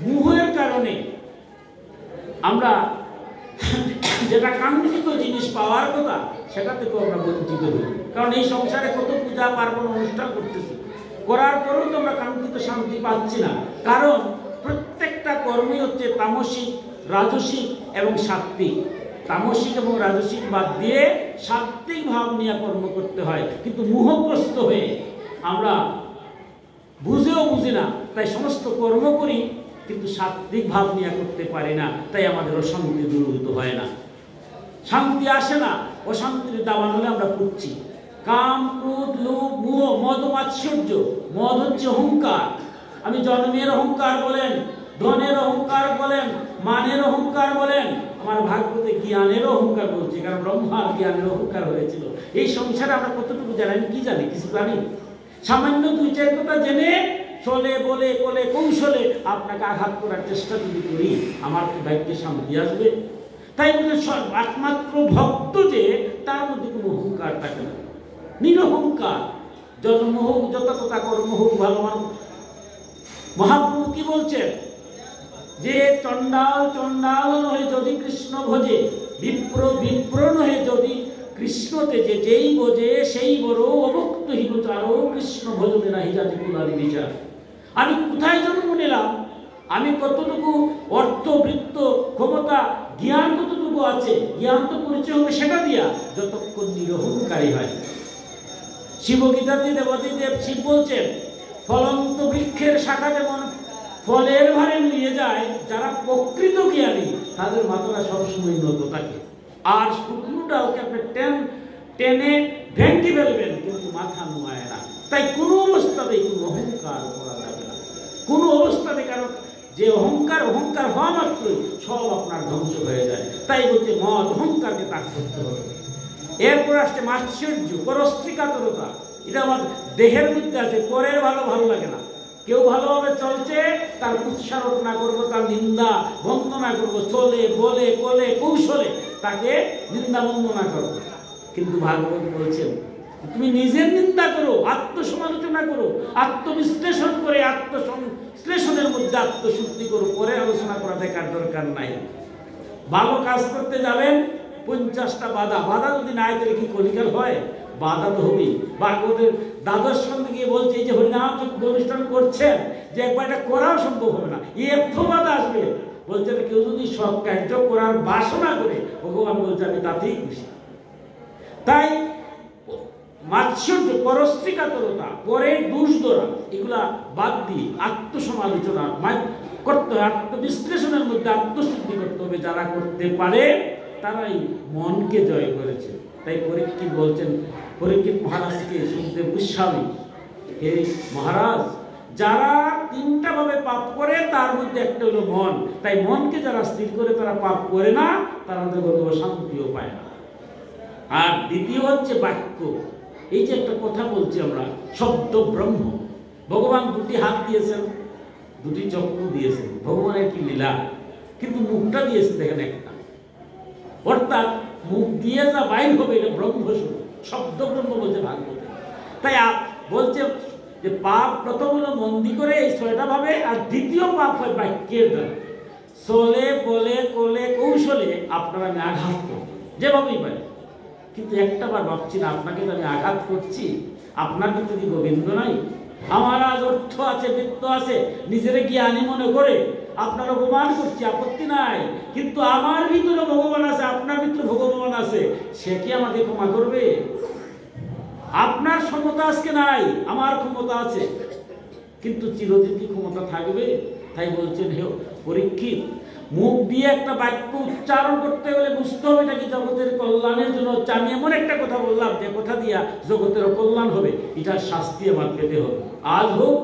মোহের কারণে আমরা যেটা কাঙ্ক্ষিত জিনিস পাওয়ার কথা সেটা থেকেও আমরা বঞ্চিত হই। কারণ এই সংসারে কত পূজা পার্বণ অনুষ্ঠান করতেছি, করার পরেও তো আমরা কাঙ্ক্ষিত শান্তি পাচ্ছি না। কারণ প্রত্যেকটা কর্মই হচ্ছে তামসিক, রাজসিক এবং সাত্ত্বিক। তামসিক এবং রাজসিক বাদ দিয়ে সাত্ত্বিক ভাব নিয়ে কর্ম করতে হয়, কিন্তু মোহগ্রস্ত হয়ে আমরা বুঝেও বুঝি না, তাই সমস্ত কর্ম করি কিন্তু সাত্ত্বিক ভাব নিয়ে করতে পারি না। তাই আমাদের অশান্তি দূরীভূত হয় না, শান্তি আসে না, অশান্তির দাবান হলে আমরা পুড়ছি। কাম, ক্রোধ, লোভ, মোহ, মদ, মাৎসর্য। মদ হচ্ছে অহংকার। আমি জন্মের অহংকার বলেন, ধনের অহংকার বলেন, মানের অহংকার বলেন, আমার ভাগবতে জ্ঞানের অহংকার বলছি, কারণ ব্রহ্মার জ্ঞানের অহংকার হয়েছিল। এই সংসারে আমরা কতটুকু জানি? আমি কি জানি? কিছু জানি? সামান্য দুই চার কথা জেনে চলে বলে কোলে কৌশলে আপনাকে আঘাত করার চেষ্টা যদি করি, আমার কি ভাগ্যে শান্তি আসবে? তাই বলে একমাত্র ভক্ত যে তার মধ্যে কোনো অহংকার থাকে না, নিরহংকার। জন্ম হোক, যত কথা কর্ম হোক, ভালো মানুষ। মহাপ্রভু কি বলছেন? যে চণ্ডাল চণ্ডাল নহে যদি কৃষ্ণ ভজে, বিপ্র বিপ্র নহে যদি কৃষ্ণতে, যে যেই বোঝে সেই বড়, অভক্ত হিমচারো কৃষ্ণ ভজনে নাহি জাতি কুলারি বিচার। আমি কোথায় জন্ম নিলাম, আমি কতটুকু অর্থ, বৃত্ত, ক্ষমতা, জ্ঞান কতটুকু আছে, জ্ঞান তো পরিচয় হবে সেটা দিয়া, যতক্ষণ নিরহংকারী হয়। শিবগীতাতে দেবদেব শিব বলছেন, ফলন্ত বৃক্ষের শাখা যেমন ফলের ভারে নিয়ে যায়, যারা প্রকৃত জ্ঞানী তাদের মাথাটা সবসময় নত থাকে। আর শুকনো ডালকে আপনি টেনে ভেঙে ফেলবেন, কিন্তু মাথা নোয়ায় না। তাই কোনো অবস্থাতেই কোনো অহংকার করা যাবে না, কোনো অবস্থাতে। কারণ যে অহংকার হওয়া মাত্রই সব আপনার ধ্বংস হয়ে যায়। তাই বলতে মদ, অহংকারকে ত্যাগ করতে হবে। এরপর আসছে মাৎসর্য, পরস্ত্রীকাতরতা। এটা আমার দেহের মধ্যে আছে, পরের ভালো লাগে না। কেউ ভালোভাবে চলছে, তার উৎসারণা করবো, তার নিন্দা বন্দনা করবো, চলে বলে কোলে কৌশলে তাকে নিন্দা বন্দনা করো। কিন্তু ভাগবত বলছেন তুমি নিজের নিন্দা করো, আত্মসমালোচনা করো, আত্মবিশ্লেষণ করে আত্মসংশ্লেষণের মধ্যে আত্মশুদ্ধি করো, পরে আলোচনা করা দেখার দরকার নাই। ভালো কাজ করতে যাবেন, 50টা বাধা যদি নাই তাহলে কি কলিকাল হয়? বাধা তো হবেই। ভাগবতের দ্বাদশ স্কন্ধে গিয়ে বলছে, এই যে হরিনাম অনুষ্ঠান করছেন, যে একবার এটা করাও সম্ভব হবে না, এত বাধা আসবে। বলছে কেউ যদি সৎ কার্য করার বাসনা করে, ভগবান বলছে আমি তাতেই খুশি। তাই মাৎসর্য, পরস্ত্রীকাতরতা, পরের দোষ ধরা, এগুলা বাদ দিয়ে আত্মসমালোচনা, করতে হবে, আত্মবিশ্লেষণের মধ্যে আত্মশুদ্ধি করতে হবে। যারা করতে পারে তারাই মনকে জয় করেছে। তাই পরীক্ষিত বলছেন, পরীক্ষিত মহারাজকে সুখদেব গোস্বামী, হে মহারাজ, যারা তিনটা ভাবে পাপ করে তার মধ্যে একটা হলো মন। তাই মনকে যারা স্থির করে তারা পাপ করে না, তারা জগতে শান্তিও পায় না। আর দ্বিতীয় হচ্ছে বাক্য। এই যে একটা কথা বলছি আমরা, শব্দ ব্রহ্ম। ভগবান দুটি হাত দিয়েছেন, দুটি চক্ষু দিয়েছেন, ভগবানের কি লীলা। কিন্তু মুখটা দিয়েছেন দেখেন একটা, অর্থাৎ মুখ দিয়ে যা বাইর হবে এটা ব্রহ্মস্বরূপ, শব্দ ব্রহ্ম বলছে ভাগবতে। তাই বলছে যে পাপ প্রথম হলো মন্দি করে এই ছয়টা ভাবে, আর দ্বিতীয় পাপ হয় বাক্যের দ্বারা। চলে বলে কোলে কৌশলে আপনারা আমি আঘাত করি যেভাবেই পারে। কিন্তু একটা বার ভাবছি না, আপনাকে তো আমি আঘাত করছি, আপনার কিন্তু কি গোবিন্দ নাই? আমার আজ অর্থ আছে, বৃত্ত আছে, নিজের জ্ঞানী মনে করে আপনার অপমান করছি, আপত্তি নাই। কিন্তু আমার ভিতরে ভগবান আছে, আপনার ভিতরে ভগবান আছে, সে কি আমাকে ক্ষমা করবে? আপনার ক্ষমতা আজকে নাই, আমার ক্ষমতা আছে, কিন্তু চিরদিন কি ক্ষমতা থাকবে? তাই বলছেন, হে পরীক্ষিত, মুখ দিয়ে একটা বাক্য উচ্চারণ করতে হলে বুঝতে হবে এটা কি জগতের কল্যাণের জন্য হচ্ছে। আমি এমন একটা কথা বললাম যে কথা দিয়া জগতের কল্যাণ হবে, এটার শাস্তি আমার পেতে হবে, আজ হোক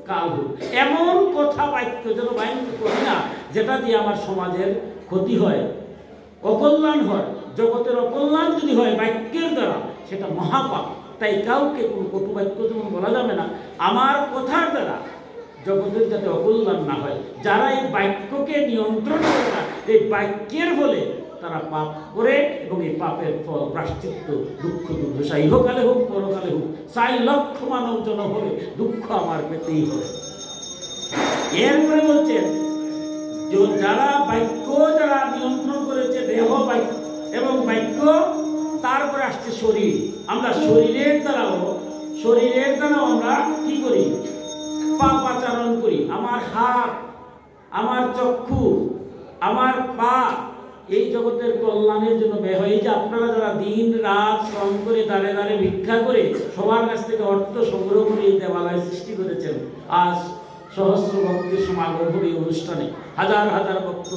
কাল হোক। এমন কথা বাক্য যেন বাইন করি না যেটা দিয়ে আমার সমাজের ক্ষতি হয়, অকল্যাণ হয়। জগতের অকল্যাণ যদি হয় বাক্যের দ্বারা, সেটা মহাপাপ। তাই কাউকে কোনো কটু বাক্য যেমন বলা যাবে না, আমার কথার দ্বারা জগতের যাতে অকল্যাণ না হয়। যারা এই বাক্যকে নিয়ন্ত্রণ করে না, এই বাক্যের বলে তারা পাপ করে, এবং এই পাপের ফল প্রায়শ্চিত্ত, দুঃখ দুর্দশা, ইহকালে হোক পরকালে হোক, 4 লক্ষ মানব জন হবে, দুঃখ আমার পেতেই হবে। এরপরে বলছেন যে যারা বাক্য যারা নিয়ন্ত্রণ করেছে, দেহ বাক্য এবং বাক্য, তারপরে আসছে শরীর। আমরা শরীরের দ্বারাও আমরা কি করি? পাপ আচরণ করি। আমার হাত, আমার চক্ষু, আমার পা এই জগতের কল্যাণের জন্য ব্যয় হয়। এই যে আপনারা যারা দিন রাত শ্রম করে দাঁড়ে দাঁড়ে ভিক্ষা করে সবার কাছ থেকে অর্থ সংগ্রহ করে এই দেবালয় সৃষ্টি করেছেন, আজ সহস্র ভক্তের সমাগম হবে এই অনুষ্ঠানে, হাজার হাজার ভক্ত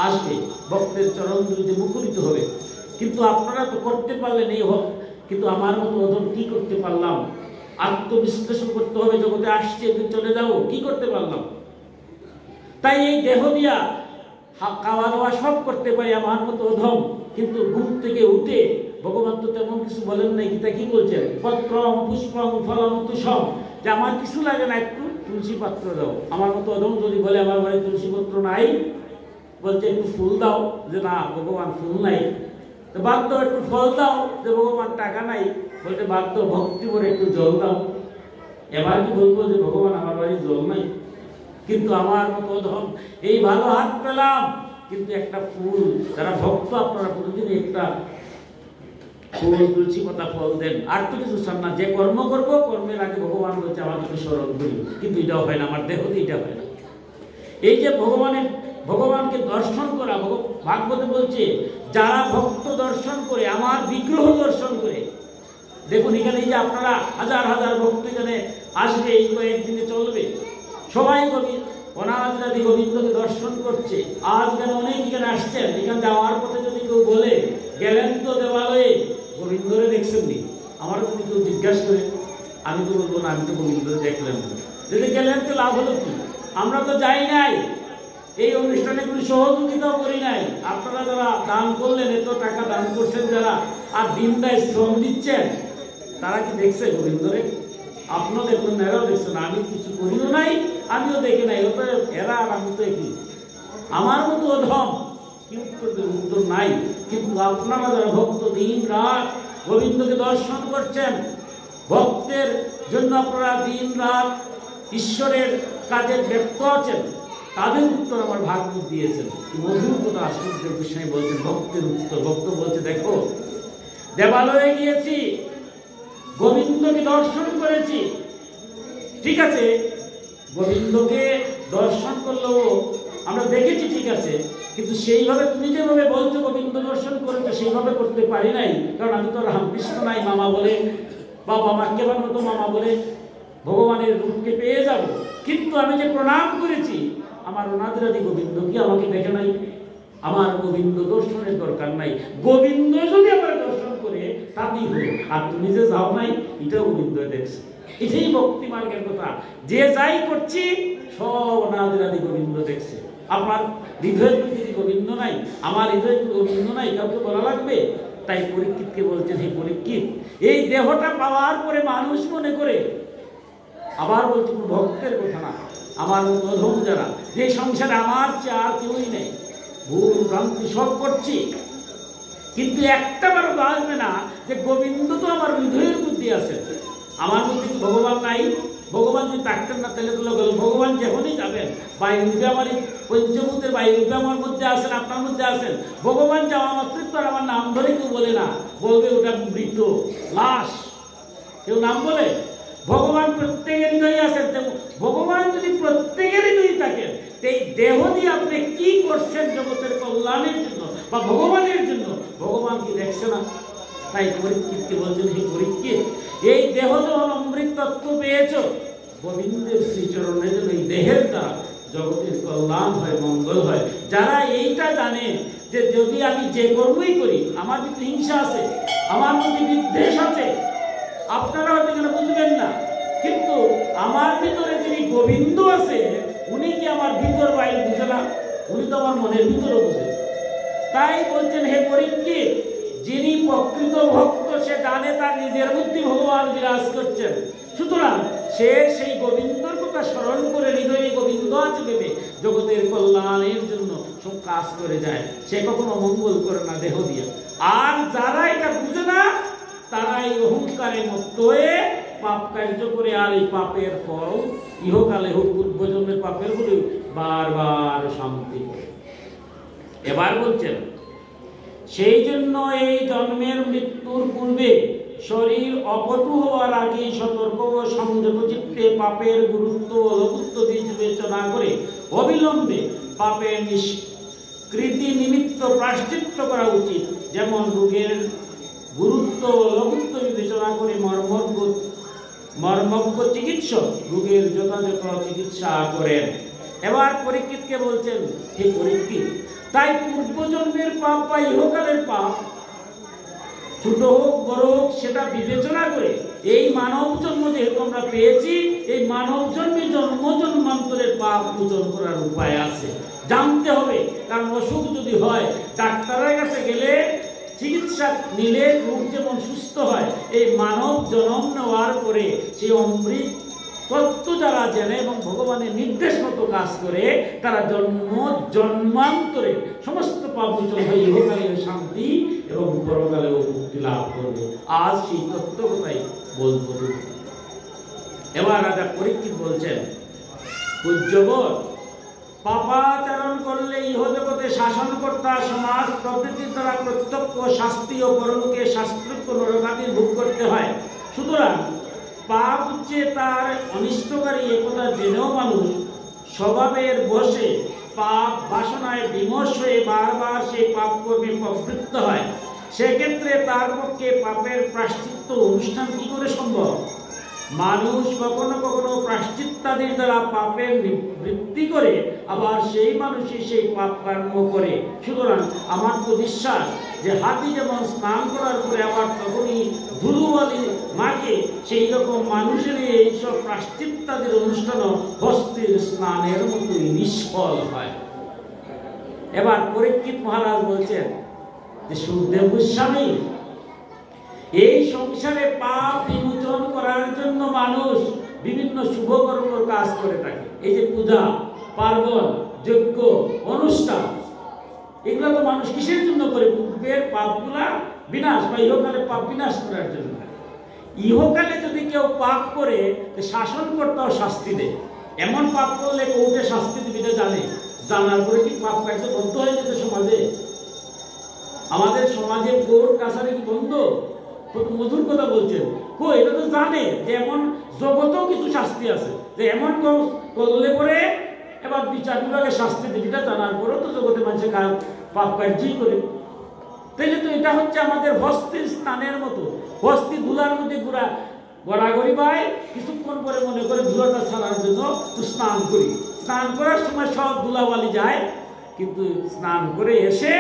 আসবে, ভক্তের চরণগুলিতে মুখরিত হবে। কিন্তু আপনারা তো করতে পারলেন এই হোক, কিন্তু আমার মতো অধম কি করতে পারলাম? আত্মবিশ্লেষণ করতে হবে, জগতে আসছে চলে যাবো, কি করতে পারলাম? তাই এই দেহ দিয়া খাওয়া দাওয়া সব করতে পারি, আমার মতো অধম। কিন্তু ঘুম থেকে উঠে ভগবান তো তেমন কিছু বলেন নাই। গীতা কি বলছেন? পত্রম পুষ্পম ফলম তুষম, যে আমার কিছু লাগে না, একটু তুলসী পাত্র দাও। আমার মতো অধম যদি বলে আমার বাড়ি তুলসী পত্র নাই, বলছে একটু ফুল দাও, যে না ভগবান ফুল নাই। তো বাধ্য একটু ফল দাও, যে ভগবান টাকা নাই, বলতে বাধ্য ভক্তি করে একটু জল দাও। এবার কি বলবো যে ভগবান আমার বাড়ি জল নাই? কিন্তু আমার মতো ধন, এই ভালো হাত পেলাম, কিন্তু একটা ফুল, যারা ভক্ত আপনারা প্রতিদিন একটা ফুল, তুলসী পাতা, ফল দেন, আর তো কিছু চান না। যে কর্ম করবো, কর্মের আগে ভগবান বলছে আমাকে স্মরণ করি, কিন্তু এটাও হয় না, আমার দেহতে এটা হয় না। এই যে ভগবানকে দর্শন করা, ভাগবতে বলছে যারা ভক্ত দর্শন করে, আমার বিগ্রহ দর্শন করে। দেখুন এখানে এই যে আপনারা হাজার হাজার ভক্ত এখানে আসবে, এই কয়েকদিনে চলবে, সবাই অনাদি গোবিন্দকে দর্শন করছে। আজ কেন অনেক এখানে আসছেন, এখানে যাওয়ার পথে যদি কেউ বলে গেলেন তো দেবালয়ে, গোবিন্দরে দেখছেন নি? আমার যদি কেউ জিজ্ঞাসা করে, আমি তো বলবো না, আমি তো গোবিন্দরে দেখলাম। যদি গেলেন তো লাভ হলো কি? আমরা তো যাই নাই, এই অনুষ্ঠানে কোনো সহযোগিতাও করি নাই। আপনারা যারা দান করলেন, এত টাকা দান করছেন যারা, আর দিন দায় শ্রম দিচ্ছেন, তারা কি দেখছে গোবিন্দরে? আপনিও দেখুন, এরাও দেখছেন। আমি কিছু করিও নাই, আমিও দেখি নাই, এরা আর আমি তো একই, আমার মতো অধম। কি উত্তর নাই। কিন্তু আপনারা যারা ভক্ত, দিন রাত গোবিন্দকে দর্শন করছেন, ভক্তের জন্য আপনারা দিন রাত ঈশ্বরের কাজে ব্যস্ত আছেন, তাদের উত্তর আমার ভাগবত দিয়েছেন। মধুর কথা সুখদেব গোস্বামী বলছেন, ভক্তের উত্তর। ভক্ত বলছে, দেখো দেবালয়ে গিয়েছি, গোবিন্দকে দর্শন করেছি, ঠিক আছে, গোবিন্দকে দর্শন করলেও আমরা দেখেছি, ঠিক আছে, কিন্তু সেইভাবে তুমি যেভাবে বলছো গোবিন্দ দর্শন করেছো, সেইভাবে করতে পারি নাই। কারণ আমি তো রামকৃষ্ণ নাই মামা বলে, বা বামাক্যবার মতো মামা বলে ভগবানের রূপকে পেয়ে যাব। কিন্তু আমি যে প্রণাম করেছি, আমার অনাদিরাদি গোবিন্দ কি আমাকে দেখে নাই? আমার গোবিন্দ দর্শনের দরকার নাই। গোবিন্দ যদি আমার দর্শন করে তাতেই হলো। আর তুমি যে যাও নাই, এটাও গোবিন্দ দেখছে। এটাই ভক্তি মার্গের কথা। যে যাই করছি সব অনাদিরাদি গোবিন্দ দেখছে। আপনার হৃদয়ের প্রতি গোবিন্দ নাই, আমার হৃদয়ের গোবিন্দ নাই, কাউকে বলা লাগবে? তাই পরীক্ষিতকে বলছেন, হে পরীক্ষিত, এই দেহটা পাওয়ার পরে মানুষ মনে করে, আবার বলছি কোন ভক্তের কথা না, আমার অধম যারা, যে সংসারে আমার চেয়ে আর কেউই নেই, ভুল ভ্রান্তি সব করছি, কিন্তু একটা বারো আসবে না যে গোবিন্দ তো আমার হৃদয়ের মধ্যে আছে। আমার মধ্যে কি ভগবান নাই? ভগবান যদি থাকতেন না তাহলে তো ভগবান যখনই যাবেন বাইরে রূপে, আমার পঞ্চভূতের বাইরে রূপে আমার মধ্যে আছেন, আপনার মধ্যে আছেন। ভগবান যাওয়া মাত্র তো আমার নাম ধরে কেউ বলে না, বলবে ওটা মৃত লাশ, কেউ নাম বলে? ভগবান প্রত্যেকের হৃদয়ে আছেন। ভগবান যদি প্রত্যেকের হৃদয়ে থাকেন, এই দেহ দিয়ে আপনি কি করছেন জগতের কল্যাণের জন্য বা ভগবানের জন্য, ভগবান কি দেখছে না? তাই পরীক্ষিতকে বলছেন, হে পরীক্ষিত, এই দেহ যখন অমৃত তত্ত্ব পেয়েছ, গোবিন্দের শ্রীচরণের জন্য এই দেহের দ্বারা জগতের কল্যাণ হয়, মঙ্গল হয়। যারা এইটা জানে যে যদি আমি যে কর্মই করি, আমার ভিতরে হিংসা আছে, আমার মধ্যে বিদ্বেষ আছে, আপনারা হয়তো এখানে বুঝবেন না, কিন্তু আমার ভিতরে যিনি গোবিন্দ আছে, উনি কি আমার ভিতর বাইরে বুঝে না? উনি তো আমার মনের ভিতরে বুঝে। তাই বলছেন, হে পরীক্ষিত, যিনি প্রকৃত ভক্ত সে জানে তার নিজের মধ্যে ভগবান বিরাজ করছেন। সুতরাং সে সেই গোবিন্দর কথা স্মরণ করে হৃদয়ে গোবিন্দ আছে ভেবে জগতের কল্যাণের জন্য সব কাজ করে যায়। সে কখনো মঙ্গল করে না দেহ দিয়ে। আর যারা এটা বুঝে না, তারা এই অহংকারে মত্ত হয়ে পাপ কার্য করে, আর এই পাপের ফল ইহকালে হোক পূর্বজন্মের পাপের ফলে বারবার শান্তি করে। এবার বলছেন, সেই জন্য এই জন্মের মৃত্যুর পূর্বে শরীর অপটু হওয়ার আগে সতর্ক ও সংযত চিত্তে পাপের গুরুত্ব ও লঘুত্ব বিবেচনা করে অবিলম্বে পাপের নিষ্কৃতি নিমিত্ত প্রায়শ্চিত্ত করা উচিত। যেমন রোগের গুরুত্ব ও লঘুত্ব বিবেচনা করে মর্মজ্ঞ চিকিৎসক রোগের যথাযথ চিকিৎসা করেন। এবার পরীক্ষিতকে বলছেন, হে পরীক্ষিত, তাই পূর্বজন্মের পাপ বা ইহকালের পাপ, ছোট হোক বড় হোক, সেটা বিবেচনা করে এই মানব জন্ম যেহেতু আমরা পেয়েছি, এই মানব জন্মে জন্ম জন্মান্তরের পাপ মোচন করার উপায় আছে, জানতে হবে। কারণ অসুখ যদি হয়, ডাক্তারের কাছে গেলে চিকিৎসা নিলে রোগ যেমন সুস্থ হয়, এই মানব জন্ম নেওয়ার পরে সেই অমৃত তত্ত্ব যারা জানে এবং ভগবানের নির্দেশ মতো কাজ করে, তারা জন্মান্তরে সমস্ত পাপ মোচন হয়ে ইহকালেও শান্তি এবং পরকালেও মুক্তি লাভ করবে। আজ সেই তত্ত্ব কথাই বলবো। এবার রাজা পরীক্ষিত বলছেন, পূজ্যবর, পাপাচরণ করলে ইহজগতে শাসনকর্তা সমাজ প্রকৃতির দ্বারা প্রত্যক্ষ শাস্তি ও পরলোকে শাস্ত্রোক্ত নরকাদির ভোগ করতে হয়। সুতরাং পাপ যে তার অনিষ্টকারী একথা জেনেও মানুষ স্বভাবের বশে পাপ বাসনায় বিমর্ষ হয়ে বারবার সেই পাপ কর্মে প্রবৃত্ত হয়। সেক্ষেত্রে তার পক্ষে পাপের প্রায়শ্চিত্ত অনুষ্ঠান কি করে সম্ভব? মানুষ কখনো কখনো প্রায়শ্চিত্তাদির দ্বারা পাপের বৃদ্ধি করে, আবার সেই মানুষই সেই পাপ কর্ম করে। সুতরাং আমার তো বিশ্বাস যে হাতি যেমন স্নান করার পরে আবার তখনই ধুলোবালি মাকে, সেই রকম মানুষের এইসব প্রায়শ্চিত্তাদির অনুষ্ঠানও হস্তির স্নানের মতোই নিষ্ফল হয়। এবার পরীক্ষিত মহারাজ বলছেন যে, সুখদেব গোস্বামী, এই সংসারে পাপ বিমোচন করার জন্য মানুষ বিভিন্ন শুভকর্ম কাজ করে থাকে। এই যে পূজা পার্বণ, যজ্ঞ, অনুষ্ঠান, এগুলো তো মানুষ কিসের জন্য করে? পূর্বের পাপগুলা বিনাশ বা ইহকালে পাপ বিনাশ করার জন্য। ইহকালে যদি কেউ পাপ করে, শাসনকর্তাও শাস্তি দেয়। এমন পাপ করলে কোর্টে শাস্তি দিবে এটা জানে, জানার পরে কি পাপ কার্য বন্ধ হয়ে যেতে সমাজে? আমাদের সমাজে কোর্ট কাছারি কি বন্ধ? মধুর কথা বলছেন, এটা তো জানে যে এমন জগতেও কিছু শাস্তি আছে, যে এমন করলে পরে এবার বিচার বিভাগে শাস্তি দেবে, এটা জানার পরেও তো জগতে মানুষের পাপ কার্যই করে। তাইলে তো এটা হচ্ছে আমাদের হস্তির স্নানের মতো। হস্তি ধুলার মধ্যে গড়াগড়ি পায়, কিছুক্ষণ পরে মনে করে ধুলাটা ছাড়ার জন্য স্নান করি, স্নান করার সময় সব ধুলাবালি যায়, কিন্তু স্নান করে এসে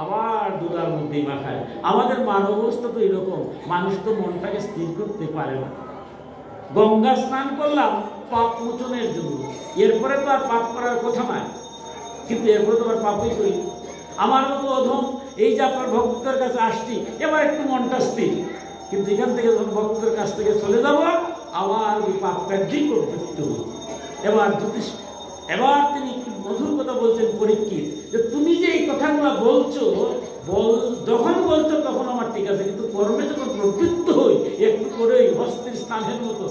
আবার ধুলার মধ্যেই মাখায়। আমাদের মানব অবস্থা তো এরকম, মানুষ তো মনটাকে স্থির করতে পারে না। গঙ্গা স্নান করলাম পাপ মোচনের জন্য, এরপরে তো আর পাপ করার কথা নয়, কিন্তু এরপরে তো আর পাপই করি। আমার মতো অধম এই যে আপনার ভক্তের কাছে আসছি, এবার একটু মনটা স্থির, কিন্তু এখান থেকে যখন ভক্তের কাছ থেকে চলে যাব আবার ওই পাপ কার্যই করতে হবে। এবার তিনি মধুর কথা বলছেন পরীক্ষিত, যে তুমি যে এই কথাগুলো বলছো, যখন বলছো তখন আমার ঠিক আছে, কিন্তু কর্মে যখন প্রবৃত্ত হই, একটু করে হস্তের স্নানের মতো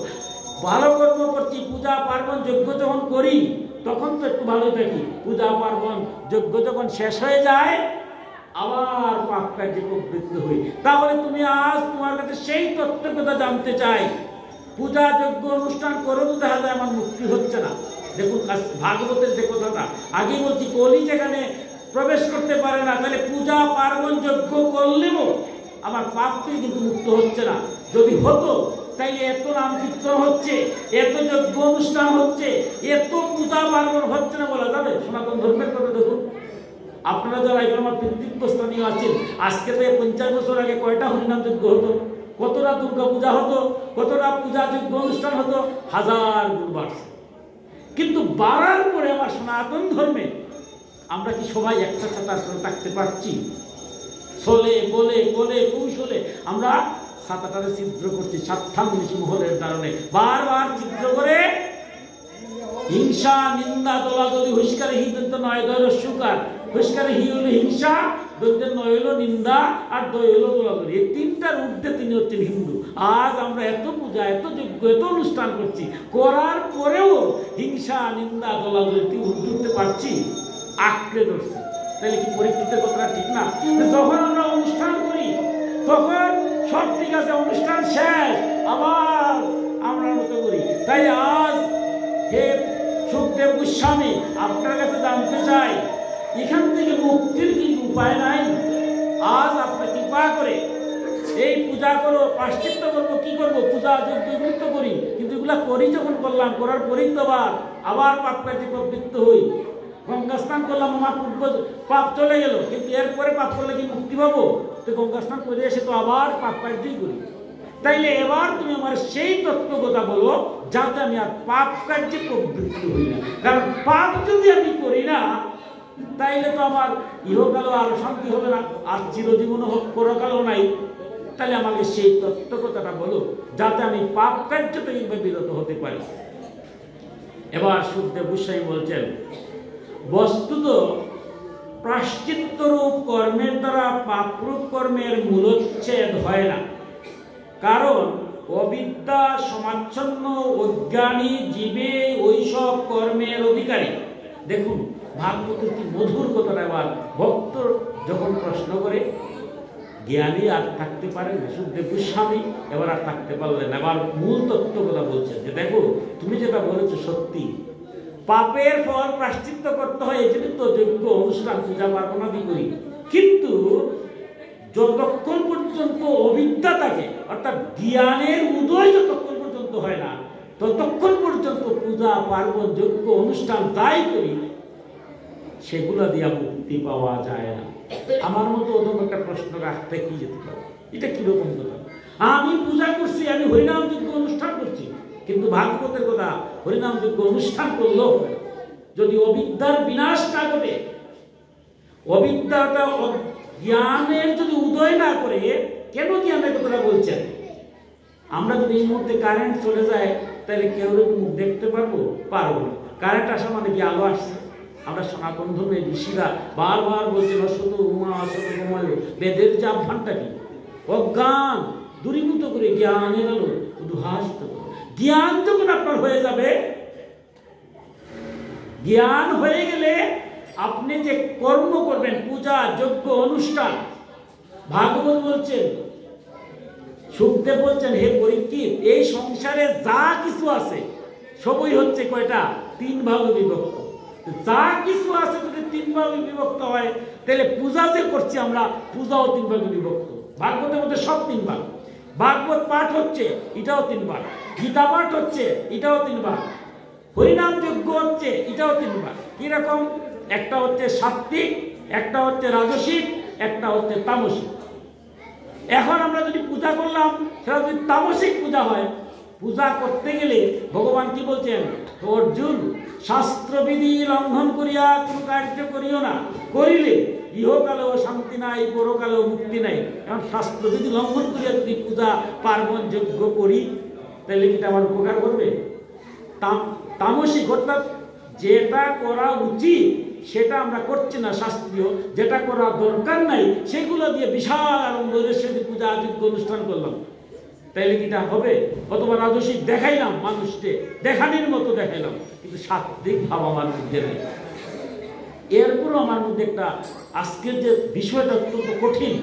ভালো কর্ম করছি, পূজা পার্বণ যজ্ঞ যখন করি তখন তো একটু ভালোই থাকি, পূজা পার্বণ যজ্ঞ যখন শেষ হয়ে যায় আবার পাপ কার্যে প্রবৃত্ত হই। তাহলে তুমি আজ তোমার কাছে সেই তত্ত্বের কথা জানতে চাই, পূজা যজ্ঞ অনুষ্ঠান করেও তো দেখা যায় আমার মুক্তি হচ্ছে না। দেখুন ভাগবতের যে কথাটা আগেই বলছি, কলি যেখানে প্রবেশ করতে পারে না, তাহলে পূজা পার্বণ যজ্ঞ করলেও আমার পাপ থেকে কিন্তু মুক্ত হচ্ছে না। যদি হতো তাইলে এত নাম কীর্তন হচ্ছে, এত যজ্ঞ অনুষ্ঠান হচ্ছে, এত পূজা পার্বণ হচ্ছে না বলা যাবে? সনাতন ধর্মের কথা দেখুন, আপনারা যারা এখানে আমার পিতৃস্থানীয় আছেন, আজকে তো 50 বছর আগে কয়টা হরিনাম যজ্ঞ হতো, কতটা দুর্গা পূজা হতো, কতটা পূজা যজ্ঞ অনুষ্ঠান হতো, হাজার গুণ বাড়ছে। কিন্তু বাড়ার পরে আমার সনাতন ধর্মে আমরা কি সবাই একটা ছাতার করে থাকতে পারছি? চলে বলে বলে কৌশলে আমরা ছাতাটারে ছিদ্র করছি, স্বার্থান্বেষী মহলের কারণে বারবার ছিদ্র করে হিংসা নিন্দা দলাদলি হুস্কারে হি দন্ত নয় দয় সুকার, হুস্কারে হি হলো হিংসা, দন্তের নয় হলো নিন্দা, আর দয় হলো দলাদলি। এই তিনটার ঊর্ধ্বে তিনি হচ্ছেন হিন্দু। আজ আমরা এত পূজা, এত যজ্ঞ, এত অনুষ্ঠান করছি, করার পরেও হিংসা নিন্দা দলাদলি উঠতে পারছি, আঁকড়ে ধরছি। তাহলে কি পরীক্ষিতের কথাটা ঠিক না? যখন আমরা অনুষ্ঠান করি তখন সব ঠিক আছে, অনুষ্ঠান শেষ আবার আমরা মতো করি। তাই আজ হে সুখদেব গোস্বামী, আপনার কাছে জানতে চাই, এখান থেকে মুক্তির কি উপায় নাই? আজ আপনার কৃপা করে এই পূজা করো, প্রায়শ্চিত্ত করবো, কি করবো, পূজা যজ্ঞ এগুলো তো করি, কিন্তু এগুলা করি যখন করলাম, করার পরেই তো আবার পাপ কার্যে প্রবৃত্ত হই। গঙ্গা স্নান করলাম, আমার পূর্ব পাপ চলে গেল, কিন্তু এরপরে পাপ করলে কি মুক্তি পাবো? তো গঙ্গা স্নান করে এসে তো আবার পাপ কার্যই করি। তাইলে এবার তুমি আমার সেই তত্ত্ব কথা বলো যাতে আমি আর পাপ কার্যে প্রবৃত্ত হই না। কারণ পাপ যদি আমি করি না, তাইলে তো আমার ইহকালও আর শান্তি হবে না, আর চিরজীবনও হোক পরকালও নাই। তাহলে আমাকে সেই তত্ত্ব কথাটা বলো যাতে আমি পাপ কার্য থেকে বিরত হতে পারি। এবার সুখদেব গোস্বামী বলছেন, বস্তুত প্রায়শ্চিত্তরূপ কর্মের দ্বারা পাপরূপ কর্মের মূলোচ্ছেদ হয় না, কারণ অবিদ্যা সমাচ্ছন্ন অজ্ঞানী জীবে ওইসব কর্মের অধিকারী। দেখুন ভাগবতের কি মধুর কথাটা। এবার ভক্ত যখন প্রশ্ন করে, জ্ঞানী আর থাকতে পারে না, সুখদেব গোস্বামী এবার আর থাকতে পারলেন। এবার মূল তত্ত্ব কথা বলছেন যে দেখো তুমি যেটা বলেছো সত্যি, পাপের ফল প্রায়শ্চিত্ত করতে হয়, এই জন্য তো যজ্ঞ অনুষ্ঠান পূজা পার্বণাদি করি, কিন্তু যতক্ষণ পর্যন্ত অবিদ্যা থাকে, অর্থাৎ জ্ঞানের উদয় যতক্ষণ পর্যন্ত হয় না, ততক্ষণ পর্যন্ত পূজা পার্বণ যজ্ঞ অনুষ্ঠান যাই করি সেগুলো দিয়ে মুক্তি পাওয়া যায় না। আমার মতো ওরকম একটা প্রশ্ন রাখতে কি যেতে পারে, এটা কিরকম কথা? আমি পূজা করছি, আমি হরিনাম যজ্ঞ অনুষ্ঠান করছি, কিন্তু ভাগবতের কথা, হরিনাম যজ্ঞ অনুষ্ঠান করলো যদি অবিদ্যার বিনাশ না ঘটে, অবিদ্যাটা জ্ঞানের যদি উদয় না করে, কেন জ্ঞানের কথাটা বলছেন? আমরা যদি এই মুহূর্তে কারেন্ট চলে যায় তাহলে কেউ মুখ দেখতে পারবো? পারবো না। কারেন্ট আসা মানে কি আলো আসছে? আমরা সনাতন ধর্মের ঋষিরা বারবার বলছেন অসত উমা অসত উমায়, বেদের যে আহ্বানটা কি? অজ্ঞান দূরীভূত করে জ্ঞানের আলো উদ্ভাসিত করো। জ্ঞান যখন আপনার হয়ে যাবে, জ্ঞান হয়ে গেলে আপনি যে কর্ম করবেন, পূজা যজ্ঞ অনুষ্ঠান, ভাগবত বলছেন, সুখদেব বলছেন, হে পরীক্ষিত, এই সংসারে যা কিছু আছে সবই হচ্ছে কয়টা? 3 ভাগে বিভক্ত। যা কিছু আছে যদি 3 ভাগে বিভক্ত হয়, তাহলে পূজা যে করছি আমরা, পূজাও 3 ভাগে বিভক্ত। ভাগবতের মধ্যে সব 3 ভাগ। ভাগবত পাঠ হচ্ছে, এটাও 3 ভাগ। গীতা পাঠ হচ্ছে, এটাও 3 ভাগ। হরিনাম যজ্ঞ হচ্ছে, এটাও তিনবার। কিরকম? একটা হচ্ছে সাত্ত্বিক, একটা হচ্ছে রাজসিক, একটা হচ্ছে তামসিক। এখন আমরা যদি পূজা করলাম, সেটা যদি তামসিক পূজা হয়, পূজা করতে গেলে ভগবান কি বলছেন? অর্জুন, শাস্ত্রবিধি লঙ্ঘন করিয়া কোনো কার্য করিও না, করিলে ইহকালেও শান্তি নাই, পরকালেও মুক্তি নাই। এখন শাস্ত্রবিধি লঙ্ঘন করিয়া যদি পূজা পার্বণ যজ্ঞ করি, তাহলে কি আমার উপকার করবে? তামসিক অর্থাৎ যেটা করা উচিত সেটা আমরা করছি না, শাস্ত্রীয় যেটা করা দরকার নাই সেগুলো দিয়ে বিশাল আনন্দের সাথে পূজা যজ্ঞ অনুষ্ঠান করলাম, তাইলে কিটা হবে? অথবা রাজসিক দেখাইলাম, মানুষকে দেখানির মতো দেখাইলাম, কিন্তু সাত্বিক ভাব আমার মধ্যে নেই। এরপরও আমার মধ্যে একটা, আজকের যে বিষয়টা অত্যন্ত কঠিন,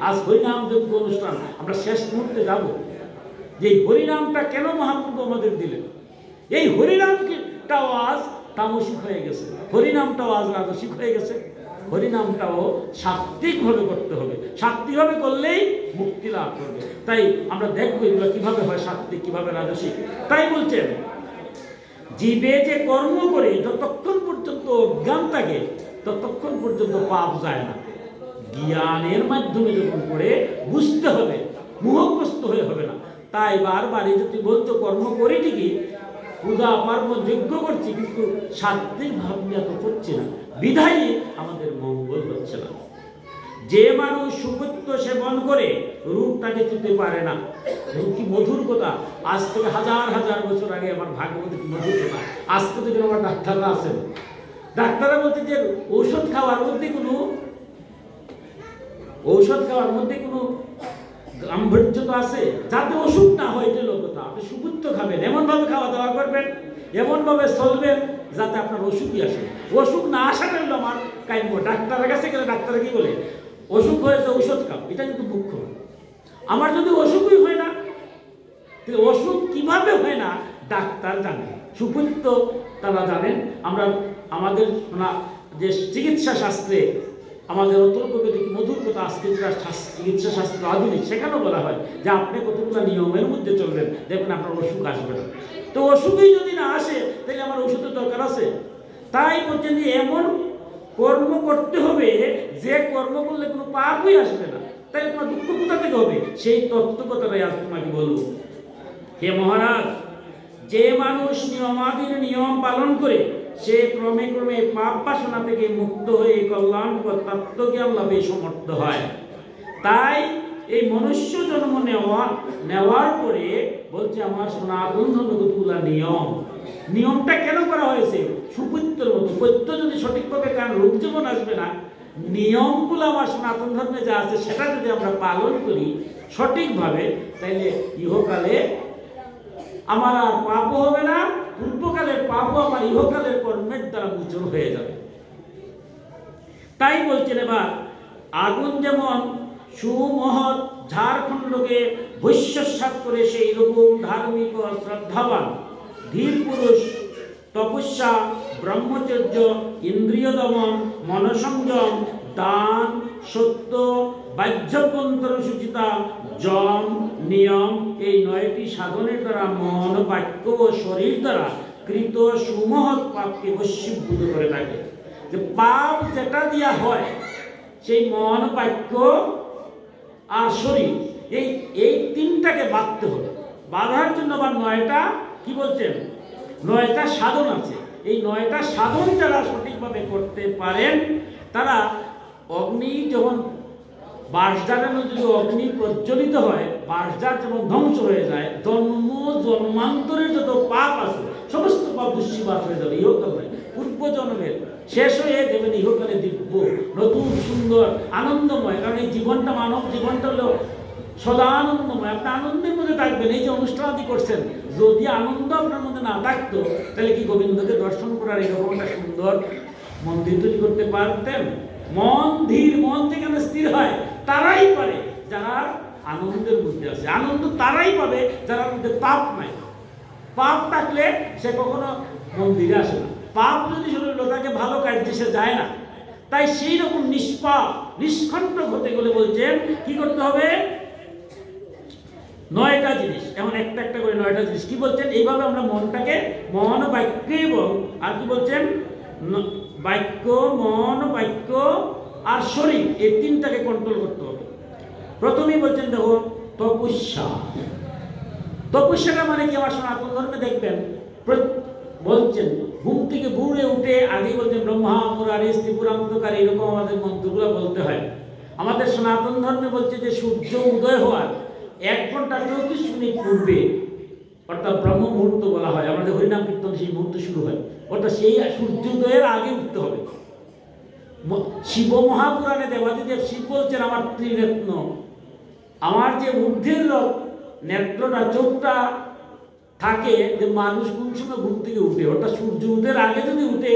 আজ হরিনাম যজ্ঞ অনুষ্ঠান আমরা শেষ মুহূর্তে যাব, যে হরিনামটা কেন মহাপ্রভু আমাদের দিলেন? এই হরিনামটাও আজ তামসিক হয়ে গেছে, হরিনামটাও আজ রাজসিক হয়ে গেছে। হরিনামটাও সাত্বিকভাবে করতে হবে, সাত্বিকভাবে করলেই মুক্তি লাভ করবে। তাই আমরা দেখবো এগুলো কিভাবে হয়, সাত্বিক কিভাবে রাজসিক। তাই বলছেন, জীবে যে কর্ম করে যতক্ষণ পর্যন্ত অজ্ঞান থাকে ততক্ষণ পর্যন্ত পাপ যায় না। জ্ঞানের মাধ্যমে যখন করে বুঝতে হবে, মোহগ্রস্ত হয়ে হবে না। তাই বারবার এই যে তুই বলতো কর্ম করি ঠিকই, পূজা পার্বণ যজ্ঞ করছি, কিন্তু সাত্বিক ভাব নিয়ে তো করছি না, বিধায় আমাদের মঙ্গল হচ্ছে না। যে মানুষ সুকৃত্য সেবন করে রূপটাকে চুতে পারে না। কি মধুর কথা! আজ থেকে হাজার হাজার বছর আগে আমার ভাগবতী মধুর কথা। আজকে তো আমার ডাক্তাররা আছেন, ডাক্তাররা বলতে যে ঔষধ খাওয়ার মধ্যে কোনো গাম্ভীর্য তো আছে, যাতে অসুখ না হয়, এটা লোকতা। আপনি সুকৃত্য খাবেন, এমনভাবে খাওয়া দাওয়া করবেন, এমনভাবে চলবেন যাতে আপনার অসুখই আসে। অসুখ না আসাটা হলো আমার কাম্য। ডাক্তারের কাছে গেলে ডাক্তার কি বলে? অসুখ হয়েছে ঔষধ খাও, এটা কিন্তু মুখ্য। আমার যদি অসুখই হয় না, অসুখ কিভাবে হয় না ডাক্তার জানে, সুকৃত্য তারা জানেন। আমরা আমাদের যে চিকিৎসা শাস্ত্রে আমাদের অত্যন্ত মধুর কথা, আজকে যেটা চিকিৎসা শাস্ত্র আধুনিক, সেখানেও বলা হয় যে আপনি কতগুলো নিয়মের মধ্যে চলবেন, দেখবেন আপনার অসুখ আসবে না। তো অসুখই যদি না আসে তাহলে আমার ওষুধের দরকার আছে। তাই বলছেন যে এমন কর্ম করতে হবে যে কর্ম করলে কোনো পাপই আসবে না। তাই তোমার দুঃখ কোথা থেকে হবে? সেই তত্ত্বকথাটাই আজ তোমাকে বলবো। হে মহারাজ, যে মানুষ নিয়মাদির নিয়ম পালন করে সে ক্রমে ক্রমে পাপ বাসনা থেকে মুক্ত হয়ে কল্যাণকর তত্ত্বজ্ঞান লাভে সমর্থ হয়। তাই এই মনুষ্য জন্ম নেওয়ার পরে বলছে আমার সনাতন ধর্মগুলা নিয়মটা কেন করা হয়েছে? সুপত্যর মতো। পত্য যদি সঠিকভাবে, কারণ রূপ জীবন আসবে না, নিয়মগুলো আমার সনাতন ধর্মে যা আছে সেটা যদি আমরা পালন করি সঠিকভাবে, তাইলে ইহকালে আমার আর পাপও হবে না, পূর্বকালের পাপও আমার ইহকালের কর্মের দ্বারা মোচন হয়ে যাবে। তাই বলছেন এবার, আগুন যেমন সুমহৎ ঝাড়খণ্ডকে বৈশ্যসাৎ করে, সেই রকম ধার্মিক ও শ্রদ্ধাবান ধীর পুরুষ তপস্যা, ব্রহ্মচর্য, ইন্দ্রিয় দমন, মনসংযম, দান, সত্য, বাহ্যপন্তর সুচিতা, যম, নিয়ম, এই 9টি সাধনের দ্বারা মন, বাক্য ও শরীর দ্বারা কৃত সুমহৎ পাপকে বশীভূত করে থাকে। যে পাপ যেটা দিয়া হয়, সেই মন, বাক্য আর শরীর, এই তিনটাকে বাঁধতে হবে। বাঁধার জন্য আবার 9টা কি বলছেন? 9টা সাধন আছে। এই 9টা সাধন যারা সঠিকভাবে করতে পারেন, তারা অগ্নি যখন বাঁশঝাড়ের যদি অগ্নি প্রজ্বলিত হয়, বাঁশঝাড় যেমন ধ্বংস হয়ে যায়, জন্মান্তরের যত পাপ আছে সমস্ত পাপ দুঃসিবাত হয়ে যাবে। ইহকালে পূর্ব জন্মের শেষ হয়ে দেবেন, ইহকালে দিব্য নতুন সুন্দর আনন্দময়। কারণ এই জীবনটা, মানব জীবনটা হলো সদা আনন্দময়। আপনি আনন্দের মধ্যে থাকবেন। এই যে অনুষ্ঠানাদি করছেন, যদি আনন্দ আপনার মধ্যে না থাকতো তাহলে কি গোবিন্দকে দর্শন করার এরকম একটা সুন্দর মন্দির তৈরি করতে পারতেন? মন ধীর, মন যেখানে স্থির হয় তারাই পারে যারা আনন্দের মধ্যে আছে। আনন্দ তারাই পাবে যারা মধ্যে পাপ নাই। পাপ থাকলে সে কখনো মন্দিরে আসে না। পাপ যদি শরীর লোকাকে ভালো কাজে সে যায় না। তাই সেই রকম নিষ্পাপ নিষ্কণ্টক হতে গেলে বলছেন কি করতে হবে? 9টা জিনিস, এখন একটা একটা করে 9টা জিনিস কি বলছেন? এইভাবে আমরা মনটাকে, মন, বাক্য এবং আর কি বলছেন, বাক্য, মন, বাক্য আর শরীর, এই তিনটাকে কন্ট্রোল করতে হবে। প্রথমেই বলছেন দেখো তপস্যা। তপস্যাটা মানে কি? আমার সনাতন ধর্মে দেখবেন বলছেন ঘুম থেকে ভোরে উঠে আগে বলছেন ব্রহ্মা মুরারি ত্রিপুরান্তকারী, এরকম আমাদের মন্ত্রগুলো বলতে হয়। আমাদের সনাতন ধর্মে বলছে যে সূর্য উদয় হওয়ার 1 ঘন্টা 34 মিনিট পূর্বে, অর্থাৎ ব্রহ্ম মুহূর্ত বলা হয়, আমাদের হরিনাম কীর্তন সেই মুহূর্ত শুরু হয়, অর্থাৎ সেই সূর্যোদয়ের আগে উঠতে হবে। শিব মহাপুরাণে দেবাদিদেব শিব বলছেন আমার ত্রিরত্ন, আমার যে ঊর্ধ্বের নেত্রটা, চোখটা থাকে, যে মানুষ কোন সময় ঘুম থেকে উঠে, অর্থাৎ সূর্য উদয়ের আগে যদি উঠে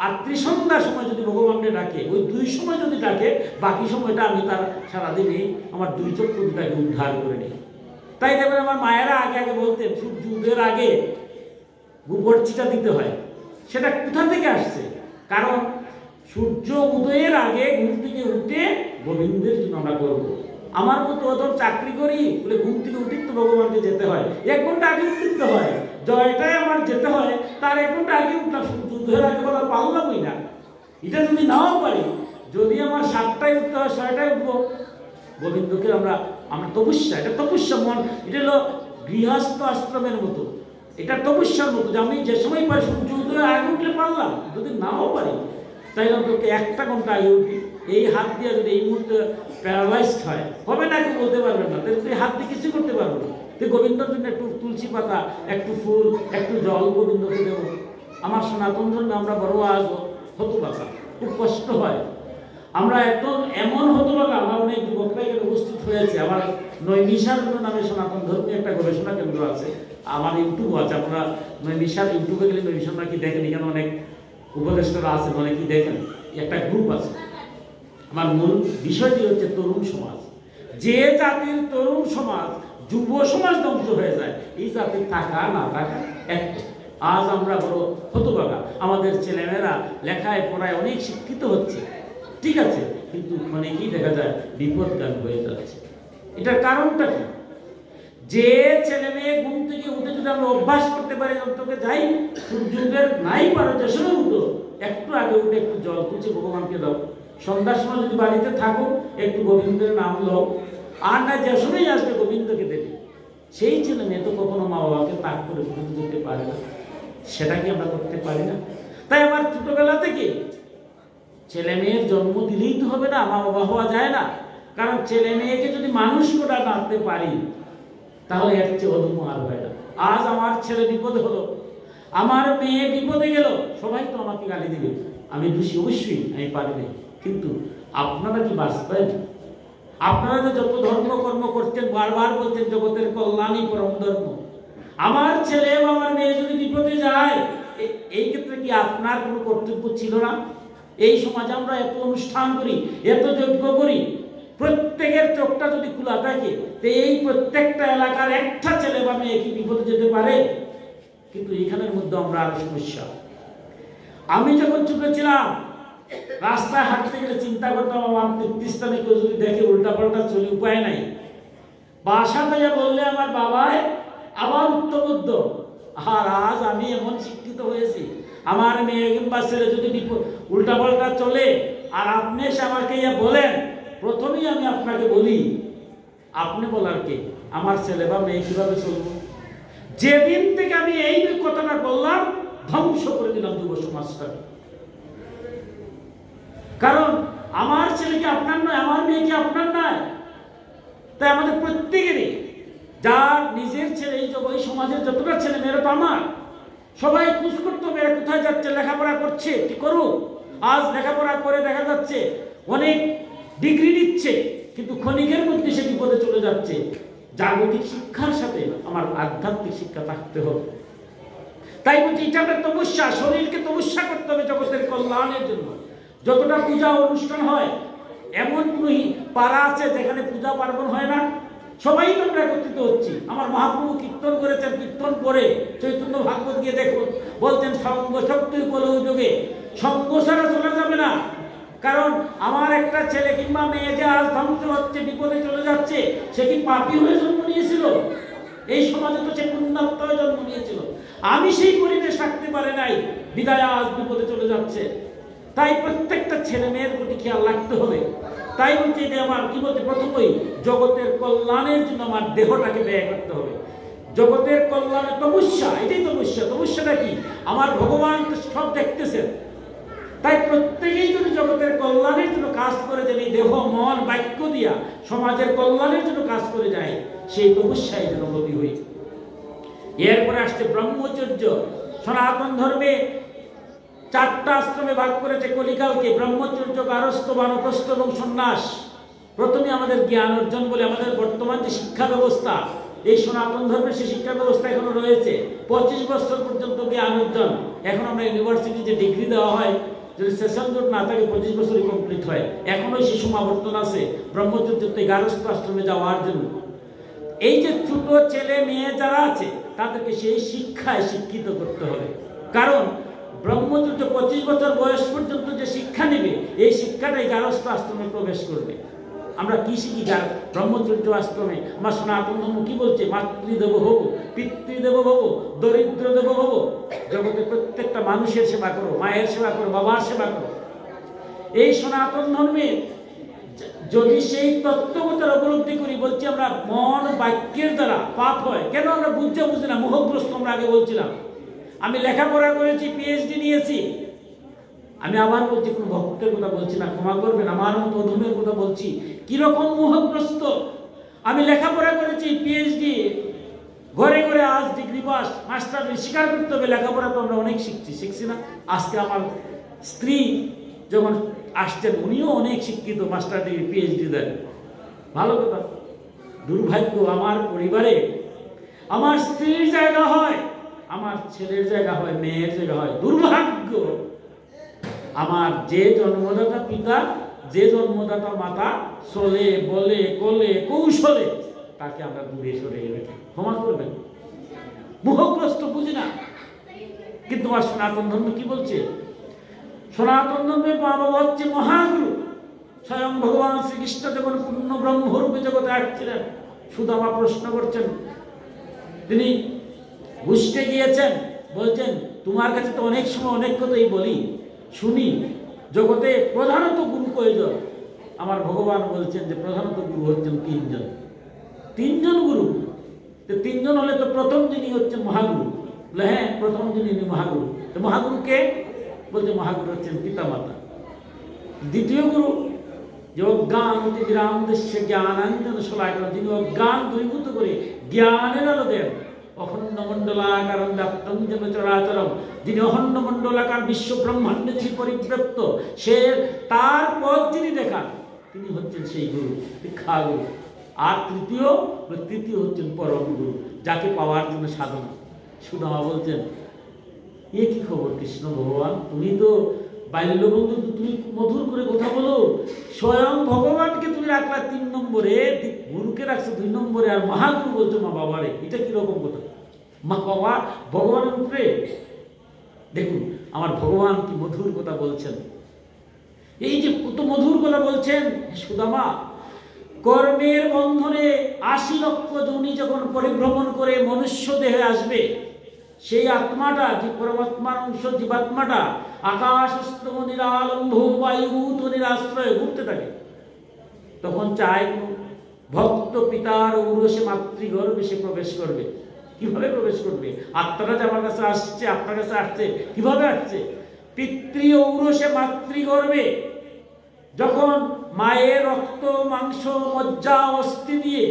আর ত্রিসন্ধ্যার সময় যদি ভগবানকে ডাকে, ওই 2 সময় যদি ডাকে, বাকি সময়টা আমি তার সারাদিনে আমার 2 চক্ষু দুটাকে উদ্ধার করে নিই। তাই দেখবেন আমার মায়েরা আগে আগে বলতেন সূর্য উদয়ের আগে গোবরচিটা দিতে হয়। সেটা কোথা থেকে আসছে? কারণ সূর্য উদয়ের আগে ঘুম থেকে উঠে গোবিন্দের জন্য আমরা করবো। আমার মতো অত চাকরি করি বলে ঘুম থেকে উঠি তো ভগবানকে যেতে হয়, 1 ঘন্টা আগে উঠতে হয়। জয়টায় আমার যেতে হয়, তার 1 ঘন্টা আগে উঠলাম, সূর্য উদয়ের আগে বলা পারলামই না। এটা যদি নাও পারি, যদি আমার 7টায় উঠতে হয় 6টায় উঠবো। গোবিন্দকে আমরা তপস্যা, এটা তপস্যা। মন, এটা হলো গৃহস্থ আশ্রমের মতো, এটা তপস্যার মতো, যে আমি যে সময় পারি সূর্য উদয়ের আগে উঠলে পারলাম, যদি নাও পারি তাই অন্তত 1টা ঘন্টা আগে উঠি। এই হাত দিয়ে যদি এই মুহূর্তে প্যারালাইজড হয়, হবে না, কেউ বলতে পারবেন না, তাহলে তুই হাত দিয়ে কিছু করতে পারবো না। তুই গোবিন্দর জন্য একটু তুলসী পাতা, একটু ফুল, একটু জল গোবিন্দকে দেবো। আমার সনাতন ধর্মে আমরা বড় আজ হতবাকা, খুব কষ্ট হয়। আমরা এমন হতবাকা, আমার অনেক যুবকরা এখানে উপস্থিত হয়েছে। আমার নৈমিষার নামে সনাতন ধর্মে একটা গবেষণা কেন্দ্র আছে, আমার ইউটিউব আছে। আপনারা নৈমিষার ইউটিউবে গেলে নৈমিষার নাকি দেখেন, এখানে অনেক উপদেষ্টারা আছেন, অনেকেই দেখেন, একটা গ্রুপ আছে। আমার মূল বিষয়টি হচ্ছে তরুণ সমাজ। যে জাতির তরুণ সমাজ, যুব সমাজ ধ্বংস হয়ে যায়, এই জাতির টাকা না টাকা এক। আজ আমরা বড় হতভাগা, আমাদের ছেলেমেয়েরা লেখায় পড়ায় অনেক শিক্ষিত হচ্ছে, ঠিক আছে, কিন্তু অনেকেই দেখা যায় বিপদগামী হয়ে যাচ্ছে। এটার কারণটা কি? যে ছেলে মেয়ে ঘুম থেকে উঠে যদি আমরা অভ্যাস করতে পারি, অন্তকে যাই সূর্যোদয়ের নাই পারো যে সময় উঠো, একটু আগে উঠে একটু জল তুলছে ভগবানকে দাও। সন্ধ্যার সময় যদি বাড়িতে থাকো, একটু গোবিন্দের নাম লও, আর না যে সময় আসবে গোবিন্দকে দেবে। সেই ছেলে মেয়ে তো কখনো মা বাবাকে তাক করে ঘুরতে যেতে পারে না, সেটা কি আমরা করতে পারি না? তাই আমার ছোটবেলা থেকে ছেলে মেয়ের জন্ম দিলেই তো হবে না, মা বাবা হওয়া যায় না। কারণ ছেলে মেয়েকে যদি মানুষ করে রাখতে পারি, তাহলে এর চেয়ে অধম আর হয় না। আজ আমার ছেলে বিপদে হলো, আমার মেয়ে বিপদে গেল, সবাই তো আমাকে গালি দিবে, আমি দোষী, অবশ্যই আমি পারি না। কিন্তু আপনারা কি বাঁচবেন? আপনারা যে যত ধর্মকর্ম করছেন, বারবার বলছেন জগতের কল্যাণই পরম ধর্ম। আমার ছেলে বা আমার মেয়ে যদি বিপদে যায়, এই ক্ষেত্রে কি আপনার কোনো কর্তব্য ছিল না? এই সমাজে আমরা এত অনুষ্ঠান করি, এত যজ্ঞ করি, প্রত্যেকের চোখটা যদি খোলা থাকে, তো এই প্রত্যেকটা এলাকার একটা ছেলে বা মেয়ে কি বিপদে যেতে পারে? কিন্তু এখানের মধ্যে আমরা আরো সমস্যা। আমি যখন ছোট ছিলাম, রাস্তায় হাঁটতে গেলে চিন্তা করতাম, আমার তীর্থস্থানে কেউ যদি দেখে উল্টা পাল্টা চলে, উপায় নাই। বাসা থেকে বললে আমার বাবায় আবার উত্তবুদ্ধ। আর আজ আমি এমন শিক্ষিত হয়েছি, আমার মেয়ে কিংবা ছেলে যদি উল্টা পাল্টা চলে আর আপনি এসে আমাকে বলেন, প্রথমেই আমি আপনাকে বলি, আপনি বলার কে? আমার ছেলে বা মেয়ে কিভাবে চলবো? যেদিন থেকে আমি এই কথাটা বললাম, ধ্বংস করে দিলাম যুব সমাজটাকে। কারণ আমার ছেলে কি আপনার নয়, আমার মেয়ে কি আপনার নয়? তাই আমাদের প্রত্যেকেরই, যার নিজের ছেলে, এই সমাজের যতটা ছেলে মেয়েরা তো আমার, সবাই খুঁজ করতে হবে এরা কোথায় যাচ্ছে, লেখাপড়া করছে, কি করুক। আজ লেখাপড়া করে দেখা যাচ্ছে অনেক ডিগ্রি নিচ্ছে, কিন্তু ক্ষণিকের মধ্যে সে বিপদে চলে যাচ্ছে। জাগতিক শিক্ষার সাথে আমার আধ্যাত্মিক শিক্ষা থাকতে হবে। তাই বলছি, এটা একটা তপস্যা, শরীরকে তপস্যা করতে হবে জগতের কল্যাণের জন্য। যতটা পূজা অনুষ্ঠান হয়, এমন কোন পাড়া আছে যেখানে পূজা পার্বণ হয় না? সবাই তো আমরা একত্রিত হচ্ছি। আমার মহাপ্রভু কীর্তন করেছেন, কীর্তন করে চৈতন্য ভাগবত গিয়ে দেখুন, বলতেন সঙ্গ শক্তির কলৌ যুগে সঙ্গ ছাড়া চলা যাবে না। কারণ আমার একটা ছেলে কিংবা মেয়ে যে আজ ধ্বংস হচ্ছে, বিপদে চলে যাচ্ছে, সে কি পাপী হয়ে জন্ম নিয়েছিল? এই সমাজে তো সে পুণ্যাত্ম হয়ে জন্ম নিয়েছিল। আমি সেই পরিবেশ রাখতে পারি নাই, বিদায় আজ বিপদে চলে যাচ্ছে। তাই প্রত্যেকটা ছেলে মেয়ের প্রতি খেয়াল রাখতে হবে। তাই বলছে যে আমার কি বলতে, প্রথমেই জগতের কল্যাণের জন্য আমার দেহটাকে ব্যয় করতে হবে। জগতের কল্যাণে তপস্যা, এটাই তপস্যা। তপস্যাটা কি? আমার ভগবান তো সব দেখতেছেন, তাই প্রত্যেকেই যদি জগতের কল্যাণের জন্য কাজ করে যায়, দেহ মন বাক্য দিয়া সমাজের কল্যাণের জন্য কাজ করে যায়, সেই তপস্যায় যেন গতি হই। এরপরে আসছে ব্রহ্মচর্য। সনাতন ধর্মে 4টা আশ্রমে ভাগ করেছে কলিকালকে: ব্রহ্মচর্য, গারস্থ, বানপ্রস্থ এবং সন্ন্যাস। প্রথমে আমাদের জ্ঞান অর্জন বলে আমাদের বর্তমান যে শিক্ষা ব্যবস্থা, এই সনাতন ধর্মের সেই শিক্ষা ব্যবস্থা এখনো রয়েছে। 25 বছর পর্যন্ত জ্ঞান অর্জন। এখন আমরা ইউনিভার্সিটি যে ডিগ্রি দেওয়া হয়, যদি সেশন জোট না থাকে 25 বছরই কমপ্লিট হয়। এখনো সেই সমাবর্তন আছে ব্রহ্মচর্যতে গারস্থ আশ্রমে যাওয়ার জন্য। এই যে ছোট ছেলে মেয়ে যারা আছে, তাদেরকে সেই শিক্ষায় শিক্ষিত করতে হবে। কারণ ব্রহ্মচর্য 25 বছর বয়স পর্যন্ত যে শিক্ষা নেবে, এই শিক্ষাটাই গারস্থ আশ্রমে প্রবেশ করবে। আমরা কি শিখি ব্রহ্মচর্য আশ্রমে? আমার সনাতন ধর্ম কি বলছে? মাতৃদেব ভব, পিতৃদেব ভব, দরিদ্র দেব ভব। জগতে প্রত্যেকটা মানুষের সেবা করো, মায়ের সেবা করো, বাবার সেবা করো। এই সনাতন ধর্মে যদি সেই তত্ত্বগতার উপলব্ধি করি, বলছি আমরা মন বাক্যের দ্বারা পাপ হয় কেন আমরা বুঝি না, মোহগ্রস্ত। আমরা আগে বলছিলাম, আমি লেখাপড়া করেছি, পিএইচডি নিয়েছি। আমি আবার বলছি, কোনো ভক্তের কথা বলছি না, ক্ষমা করবেন, আমার মতো অধমের কথা বলছি। কিরকম মোহগ্রস্ত! আমি লেখাপড়া করেছি, পিএইচডি, ঘরে ঘরে আজ ডিগ্রি পাস, মাস্টার। স্বীকার করতে হবে, লেখাপড়া তো আমরা অনেক শিখছি না? আজকে আমার স্ত্রী যখন আসছেন, উনিও অনেক শিক্ষিত, মাস্টার ডিগ্রি, পিএইচডি দেন, ভালো কথা। দুর্ভাগ্য, আমার পরিবারে আমার স্ত্রীর জায়গা হয়, আমার ছেলের জায়গা হয়, মেয়ের জায়গা হয়। দুর্ভাগ্য, আমার যে জন্মদাতা পিতা, যে জন্মদাতা মাতা চলে বলে কোলে কৌশলে, তাকে আমরা দূরে সরে রাখি। ক্ষমা করবেন, মোহগ্রস্ত, বুঝি না। কিন্তু আমার সনাতন ধর্ম কি বলছে? সনাতন ধর্মের মা বাবা হচ্ছে মহাগুরু। স্বয়ং ভগবান শ্রীকৃষ্ণ যখন পূর্ণ ব্রহ্মরূপে জগতে আসছিলেন, সুদামা প্রশ্ন করছেন, তিনি বুঝতে গিয়েছেন, বলছেন তোমার কাছে তো অনেক সময় অনেক কথাই বলি, শুনি, জগতে প্রধানত গুরু কয়জন? আমার ভগবান বলছেন যে প্রধানত গুরু হচ্ছেন 3 জন। 3 জন গুরু। তো 3 জন হলে তো প্রথম যিনি হচ্ছেন মহাগুরু। বলে হ্যাঁ, প্রথম যিনি মহাগুরু। তো মহাগুরু কে? বলছে মহাগুরু হচ্ছেন পিতা মাতা। দ্বিতীয় গুরু যে অজ্ঞান বিরাম দেশে জ্ঞানাঞ্জন শলাকার, যিনি অজ্ঞান দূরীভূত করে জ্ঞানের আলো দেন। অখণ্ড মণ্ডলাকারং ব্যাপ্তং যেন চরাচরম, যিনি অখণ্ড মণ্ডলাকার বিশ্ব ব্রহ্মাণ্ডে যিনি পরিব্যাপ্ত, সে তার পথ যিনি দেখান, তিনি হচ্ছেন সেই গুরু, শিক্ষা গুরু। আর তৃতীয় হচ্ছেন পরম গুরু, যাকে পাওয়ার জন্য সাধনা। সুদামা বলছেন, এ কি খবর কৃষ্ণ ভগবান, তুমি তো বাল্যবন্ধু, তুমি মধুর করে কথা বলো। স্বয়ং ভগবানকে তুমি রাখলা 3 নম্বরে, গুরুকে রাখছো 2 নম্বরে, আর মহাগুরু বলছো মা বাবারে। এটা কিরকম কথা? মা বাবা ভগবানের উপরে। দেখুন আমার ভগবান কি মধুর কথা বলছেন। এই যে কত মধুর কথা বলছেন সুদামা। কর্মের বন্ধনে 80 লক্ষ যোনি যখন পরিভ্রমণ করে মনুষ্য দেহে আসবে, সেই আত্মাটা, যে পরমাত্মার অংশ জীবাত্মাটা, আকাশস্থ নিরালম্ব বায়ুভূত নিরাশ্রয়ে ঘুরতে থাকে। তখন চায় ভক্ত পিতার ঔরসে মাতৃগর্ভে সে প্রবেশ করবে। কিভাবে প্রবেশ করবে? আত্মাটা যে আমার কাছে আসছে, আপনার কাছে আসছে, কিভাবে আসছে? পিতৃ ঔরসে মাতৃগর্ভে যখন মায়ের রক্ত মাংস মজ্জা অস্থি দিয়ে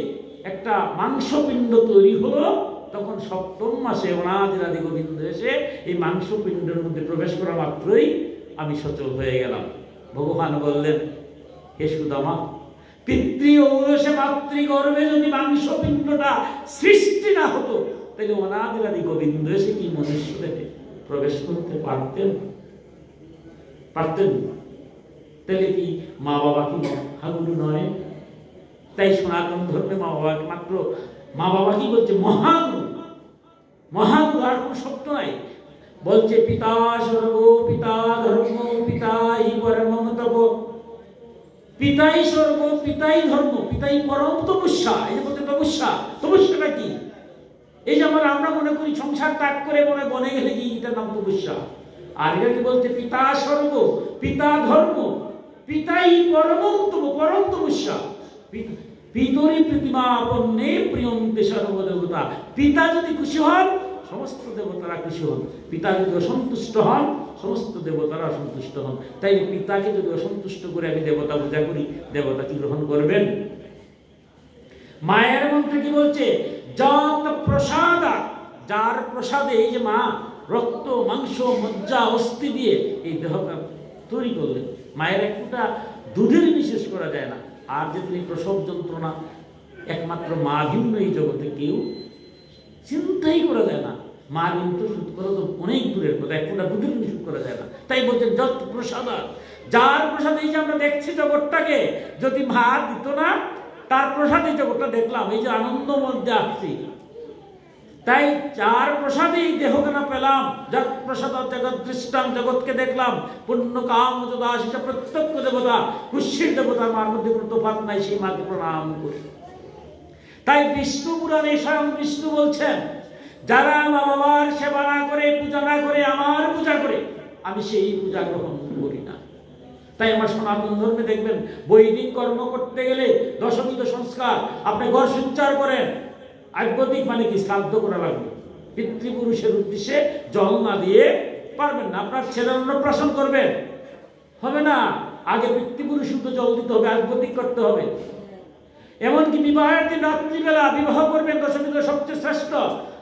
একটা মাংসপিণ্ড তৈরি হলো, তখন 7ম মাসে অনাদিরাদি গোবিন্দ এসে এই মাংসপিণ্ডের মধ্যে প্রবেশ করা মাত্রই আমি সচল হয়ে গেলাম। ভগবান বললেন, হে সুদামা, পিতৃ ঔরসে মাতৃগর্ভে যদি মাংসপিণ্ডটা সৃষ্টি না হতো, তাহলে অনাদিরাদি গোবিন্দ এসে কি মনুষ্য দেহে প্রবেশ করতে পারতেন? তাহলে কি মা বাবা কি মহাগুরু নয়? তাই সনাতন ধর্মে মা বাবাকে মাত্র, মা বাবা কি বলছে? মহাগুরু। মহাগুরু আর কোন শব্দ নাই। বলছে পিতা স্বর্গ, পিতা ধর্ম, পিতা ই পরমম তপ। পিতাই স্বর্গ, পিতাই ধর্ম, পিতাই পরম তপস্যা। এই যে বলতে তপস্যা, তপস্যাটা কি? এই যে আমরা মনে করি সংসার ত্যাগ করে মনে বনে গেলে কি এটার নাম তপস্যা। আর এটাকে বলতে পিতা স্বর্গ, পিতা ধর্ম, পিতাই পরম তপস্যা। পিতরি প্রতিমাপন্নে প্রিয়ন্তে সর্বদেবতা। পিতা যদি খুশি হন সমস্ত দেবতারা খুশি হন, পিতা যদি অসন্তুষ্ট হন সমস্ত দেবতারা অসন্তুষ্ট হন। তাই পিতাকে যদি অসন্তুষ্ট করে আমি দেবতা পূজা করি, দেবতা কি গ্রহণ করবেন? মায়ের মন্ত্রে কি বলছে? যত প্রসাদ, যার প্রসাদে, এই যে মা রক্ত মাংস মজ্জা অস্থি দিয়ে এই দেহটা তৈরি করলেন, মায়ের একটা দুধের বিশেষ করা যায় না। আর যে তিনি প্রসব যন্ত্রণা, একমাত্র মা ভিন্ন এই জগতে কেউ চিন্তাই করা যায় না। মা কিন্তু শুধ করা তো অনেক দূরের কথা, একটা দুধের নিষেধ করা যায় না। তাই বলছেন যত প্রসাদ, যার প্রসাদ। এই যে আমরা দেখছি জগৎটাকে, যদি মা দিত না তার প্রসাদ এই জগৎটা দেখলাম, এই যে আনন্দ মধ্যে আসছি। তাই যার প্রসাদে এই দেহখানা পেলাম, যার প্রসাদ জগৎ দৃষ্টাম, জগৎকে দেখলাম, পুণ্য কাম যদাশিস প্রত্যক্ষ দেবতা, কুশির দেবতা, মার মধ্যে কোনো তফাৎ নাই, সেই মাকে প্রণাম করি। তাই বিষ্ণু পুরাণে স্বয়ং বিষ্ণু বলছেন, যারা মা বাবার সেবা না করে, পূজা না করে, আমার পূজা করে, আমি সেই পূজা গ্রহণ করি না। তাই আমার সনাতন ধর্মে দেখবেন বৈদিক কর্ম করতে গেলে দশবিধ সংস্কার, আপনি ঘর সঞ্চার করেন, আধ্যাত্মিক মানে কি? শ্রাদ্ধ করা লাগবে। পিতৃপুরুষের উদ্দেশ্যে জল না দিয়ে পারবেন না। আপনার ছেলের অন্নপ্রাশন করবেন, হবে না, আগে পিতৃপুরুষের জল দিতে হবে, আধ্যাত্মিক করতে হবে। এমনকি বিবাহের দিন রাত্রিবেলা বিবাহ করবেন, দশমীর সবচেয়ে শ্রেষ্ঠ,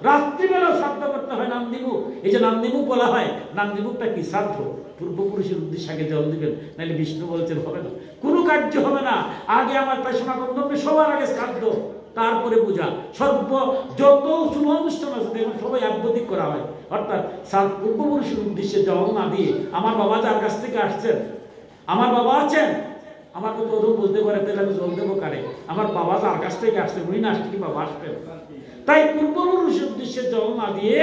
রাত্রিবেলা শ্রাদ্ধ করতে হয়, নামদিমুখ। এই যে নামদিমুখ বলা হয়, নামদিমুখটা কি? শ্রাদ্ধ। পূর্বপুরুষের উদ্দেশ্যে আগে জল দিবেন, নাহলে বিষ্ণু বলছেন হবে না, কোনো কার্য হবে না। আগে আমার তাই সনাতন ধর্মে সবার আগে শ্রাদ্ধ, তারপরে পূজা। যত শুভ অনুষ্ঠান আছে দেখুন সবাই আধ্যাত্মিক করা হয়, অর্থাৎ পূর্বপুরুষের উদ্দেশ্যে জল না দিয়ে, আমার বাবা যার কাছ থেকে আসছেন, আমার বাবা আছেন, আমাকে তো ওরও বলতে পারে, তাহলে আমি জল দেবো কারে? আমার বাবা যার কাছ থেকে আসছেন, উনি না আসলে কি বাবা আসবেন? তাই পূর্বপুরুষের উদ্দেশ্যে জল না দিয়ে,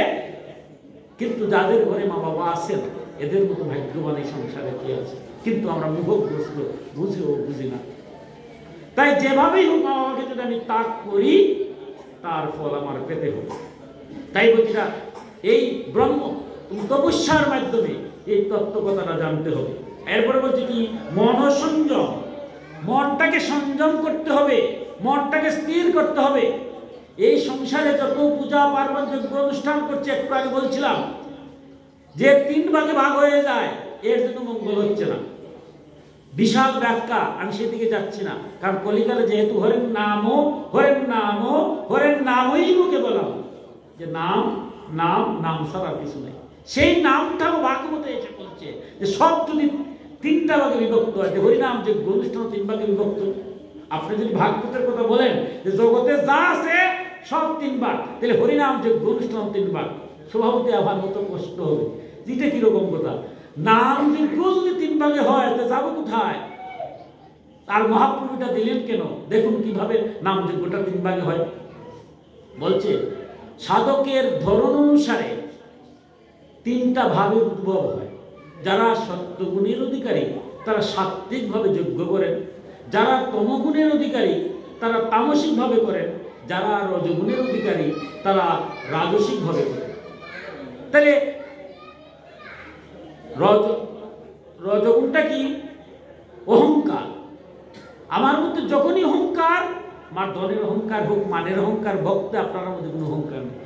কিন্তু যাদের ঘরে মা বাবা আছেন এদের মতো ভাগ্যবান এই সংসারে কে আছে? কিন্তু আমরা মুখগ্রস্ত, বুঝেও বুঝি না। তাই যেভাবেই হোক মা বাবাকে যদি আমি ত্যাগ করি, তার ফল আমার পেতে হবে। তাই বলছি না, এই ব্রহ্ম তপস্যার মাধ্যমে এই তত্ত্বকথাটা জানতে হবে। এরপরে বলছি কি? মন সংযম, মনটাকে সংযম করতে হবে, মনটাকে স্থির করতে হবে। এই সংসারে যত পূজা পার্বণ যজ্ঞ অনুষ্ঠান করছে, একটু আগে বলছিলাম যে 3 ভাগে ভাগ হয়ে যায়, এর জন্য মঙ্গল হচ্ছে না। বিশাল ব্যাখ্যা, আমি সেদিকে যাচ্ছি না, কারণ কলিকালে যেহেতু হরেন নামই মুখে বললাম যে নাম নাম নাম ছাড়া কিছু নেই। সেই নামটাও ভাগবত এসে বলছে যে সব যদি 3টা ভাগে বিভক্ত হয়, হরিনাম যে অনুষ্ঠান 3 ভাগে বিভক্ত। আপনি যদি ভাগবতের কথা বলেন যে জগতে যা আছে সব 3 ভাগ, তাহলে হরিনাম যে অনুষ্ঠান 3 ভাগ, স্বভাবতে আমার মতো কষ্ট হবে। যেটা কিরকম কথা? নাম যদি 3 ভাগে হয়, তা যাবো কোথায়? আর মহাপ্রভুটা দিলেন কেন? দেখুন কিভাবে নাম যজ্ঞটা 3 ভাগে হয়। বলছে সাধকের ধরন অনুসারে 3টা ভাবে উদ্ভব হয়। যারা সত্যগুণের অধিকারী তারা সাত্ত্বিকভাবে যজ্ঞ করেন, যারা তমগুণের অধিকারী তারা তামসিকভাবে করেন, যারা রজগুণের অধিকারী তারা রাজসিকভাবে করেন। তাহলে রজগুণটা কি? অহংকার। আমার মধ্যে যখনই অহংকার, আমার ধনের অহংকার হোক, মানের অহংকার, ভক্ত আপনার মধ্যে কোনো অহংকার নেই,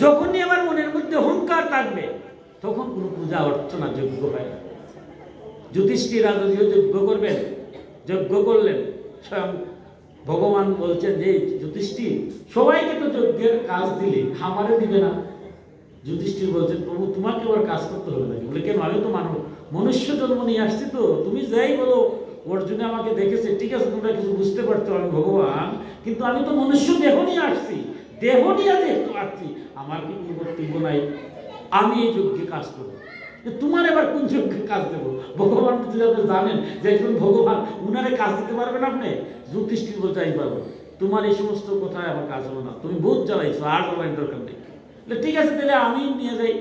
যখনই আমার মনের মধ্যে অহংকার থাকবে তখন কোনো পূজা অর্চনা যোগ্য হয় না। যুধিষ্ঠির রাজকীয় যজ্ঞ করবেন, যজ্ঞ করলেন, স্বয়ং ভগবান বলছেন যে যুধিষ্ঠির সবাইকে তো যজ্ঞের কাজ দিলে, আমারে দিবে না? যুধিষ্ঠির বলছেন প্রভু তোমাকে আবার কাজ করতে হবে নাকি? বলে কেন? আমি তো মনুষ্য জন্ম নিয়ে আসছি, তো তুমি যাই বলো, অর্জুনে আমাকে দেখেছে, ঠিক আছে তোমরা কিছু বুঝতে পারছো আমি ভগবান, কিন্তু আমি তো মনুষ্য দেহ নিয়ে আসছি, দেহ নিয়ে যেহেতু আসছি আমার কি কোনো কর্তব্য নাই? আমি এই যজ্ঞে কাজ করবো, তোমার এবার কোন যজ্ঞে কাজ দেবো? ভগবান যদি আপনি জানেন যে একজন ভগবান, উনারে কাজ দিতে পারবেন আপনি? যুধিষ্ঠির বলতে আমি পারবো, তোমার এই সমস্ত কথায় আমার কাজ হলো না, তুমি বহুত জ্বালাইছো, আর জ্বালাইন দরকার নেই। ঠিক আছে তাহলে আমি নিয়ে যাই।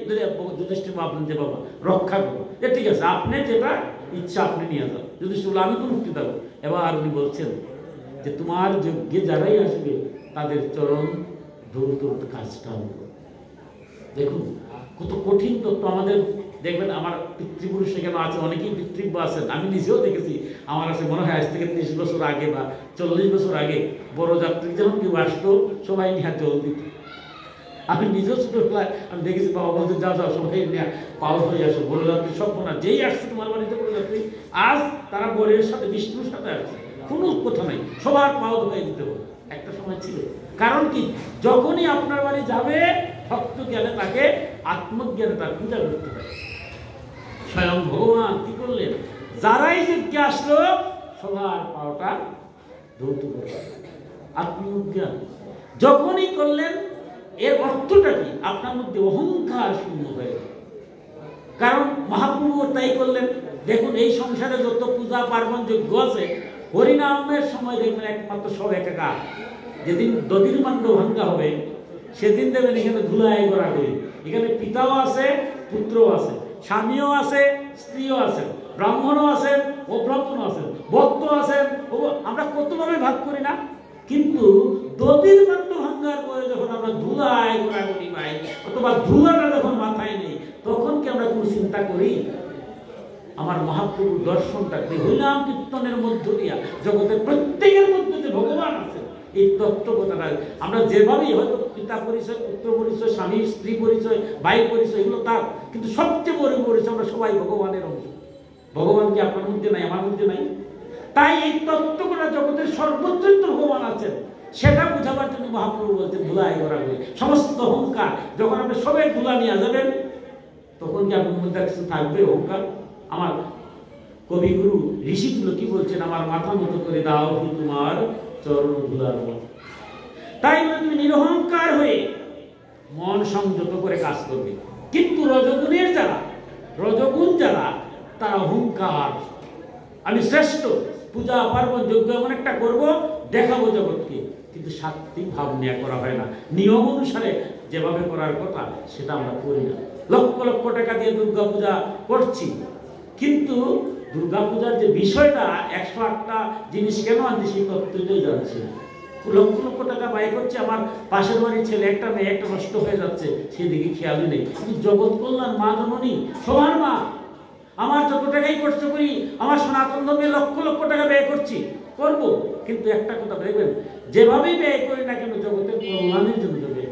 যুধিষ্ঠির আপনি যে বাবা রক্ষা করবো, ঠিক আছে আপনি যেটা ইচ্ছা আপনি নিয়ে যান। যুধিষ্ঠির বলে আমি তো মুক্তি দেবো। এবার উনি বলছেন যে তোমার যজ্ঞে যারাই আসবে তাদের চরণ দ্রুত কাজটা হলো। দেখুন কত কঠিন তত্ত্ব। আমাদের দেখবেন আমার পিতৃপুরুষ সেখানে আছে, অনেকেই পিতৃব্য আছেন, আমি নিজেও দেখেছি। আমার আছে মনে হয় আজ থেকে 30 বছর আগে বা 40 বছর আগে বড় যাত্রী যখন কেউ আসতো সবাই নিয়ে জল দিত। আমি নিজেও ছোটবেলায় আমি দেখেছি বাবা বলতে যাও যাও সবাই নিয়ে পাও হয়ে আসো, বড় যাত্রী সব না যেই আসছে তোমার বাড়িতে বড় যাত্রী, আজ তারা বরের সাথে বিষ্ণুর সাথে আসছে, কোনো কথা নাই, সবার পাও ধোয়াই দিতে হবে। একটা সময় ছিল, কারণ কি যখনই আপনার বাড়ি যাবে ভক্ত জ্ঞানে তাকে আত্মজ্ঞানে তার পূজা করতে হয়। স্বয়ং ভগবান কি করলেন, যারাই যজ্ঞে আসলো সবার পাওটা ধৌত করে আত্মজ্ঞান যখনই করলেন, এর অর্থটা কি আপনার মধ্যে অহংকার শূন্য হয়ে গেল। কারণ মহাপ্রভু তাই করলেন। দেখুন এই সংসারে যত পূজা পার্বণ যজ্ঞ আছে, হরিনামের সময় দেখবেন একমাত্র সব একাকার। যেদিন দধির মাণ্ড ভাঙ্গা হবে সেদিন দেখবেন এখানে ধুলাই করা করি, এখানে পিতাও আছে পুত্রও আছে, স্বামীও আছে স্ত্রীও আছেন, ব্রাহ্মণও আছেন ও ব্রাহ্মণও আছেন, ভক্ত আছেন। আমরা কতভাবে ভাগ করি না, কিন্তু দধির মাণ্ড ভাঙ্গার পরে যখন আমরা ধুলাই গোড়াগুড়ি পাই অথবা ধুলাটা যখন মাথায় নেই, তখন কি আমরা কোনো চিন্তা করি আমার মহাপ্রভুর দর্শনটা হরিনাম কীর্তনের মধ্য দিয়া জগতের প্রত্যেকের মধ্যে যে ভগবান আছে এই তত্ত্বকথাটা আমরা যেভাবেই হয়তো পিতা পরিচয়, পুত্র পরিচয়, স্বামী স্ত্রী পরিচয়, ভাই পরিচয়, এগুলো তার, কিন্তু সবচেয়ে বড় পরিচয় আমরা সবাই ভগবানের অংশ। ভগবান কি আপনার মধ্যে নাই, আমার মধ্যে নাই? তাই এই তত্ত্বকথা জগতের সর্বোচ্চ ভগবান আছেন সেটা বোঝাবার জন্য মহাপ্রভু বলতে ধুলাই করা হয়ে সমস্ত অহংকার যখন আপনি সবাই ধুলা নিয়ে যাবেন তখন কি আপনার মধ্যে কিছু থাকবে অহংকার? আমার কবিগুরু ঋষিগুলো কি বলছেন, আমার মাথা মতো করে দাও কি তোমার চরণ ধুলার মতো। তাই তুমি নিরহংকার হয়ে মন সংযত করে কাজ করবে। কিন্তু রজগুণের যারা, রজগুণ যারা, তারা অহংকার, আমি শ্রেষ্ঠ, পূজা পার্বণ যজ্ঞ এমন একটা করবো দেখাবো জগৎকে, কিন্তু সাত্বিক ভাব নিয়ে করা হয় না, নিয়ম অনুসারে যেভাবে করার কথা সেটা আমরা করি না। লক্ষ লক্ষ টাকা দিয়ে দুর্গা পূজা করছি, কিন্তু দুর্গা পূজার যে বিষয়টা 108টা জিনিস কেন আনছি সেই তত্ত্বটাই জানছি না। লক্ষ লক্ষ টাকা ব্যয় করছে, আমার পাশের বাড়ির ছেলে একটা মেয়ে একটা নষ্ট হয়ে যাচ্ছে সেদিকে খেয়ালই নেই। কিন্তু জগৎ কল্যাণ মা জননী সবার মা, আমার যত টাকাই খরচ করি, আমার সনাতন ধর্মে লক্ষ লক্ষ টাকা ব্যয় করছি, করব, কিন্তু একটা কথা দেখবেন যেভাবেই ব্যয় করি না কেন জগতের কল্যাণের জন্য ব্যয়।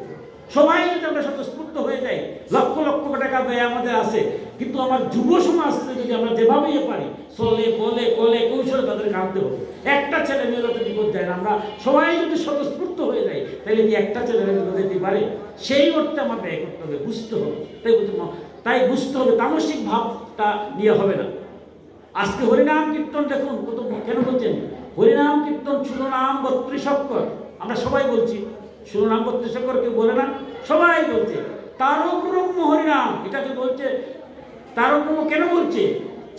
সবাই যদি আমরা স্বতঃস্ফূর্ত হয়ে যাই, লক্ষ লক্ষ টাকা ব্যয় আমাদের আছে, কিন্তু আমার যুব সমাজ যদি আমরা যেভাবেই পারি চলে বলে কলে কৌশলে তাদের কাঁদতে হবে। একটা ছেলে মেয়ে যাতে বিপদ যায় না, আমরা সবাই যদি স্বতঃস্ফূর্ত হয়ে যাই তাহলে কি একটা ছেলে মেয়ে বিপদ যেতে পারে? সেই অর্থে আমার ব্যয় করতে হবে, বুঝতে হবে। তাই বুঝতে হবে, তামসিক ভাবটা নিয়ে হবে না। আজকে হরিনাম কীর্তন দেখুন কত, কেন বলছেন হরিনাম কীর্তন 16 নাম 32 অক্ষর, আমরা সবাই বলছি 16 নাম 32 অক্ষর, কেউ বলে না, সবাই বলছে। তারকব্রহ্ম হরিনাম, এটাকে বলছে তারকব্রহ্ম। কেন বলছে?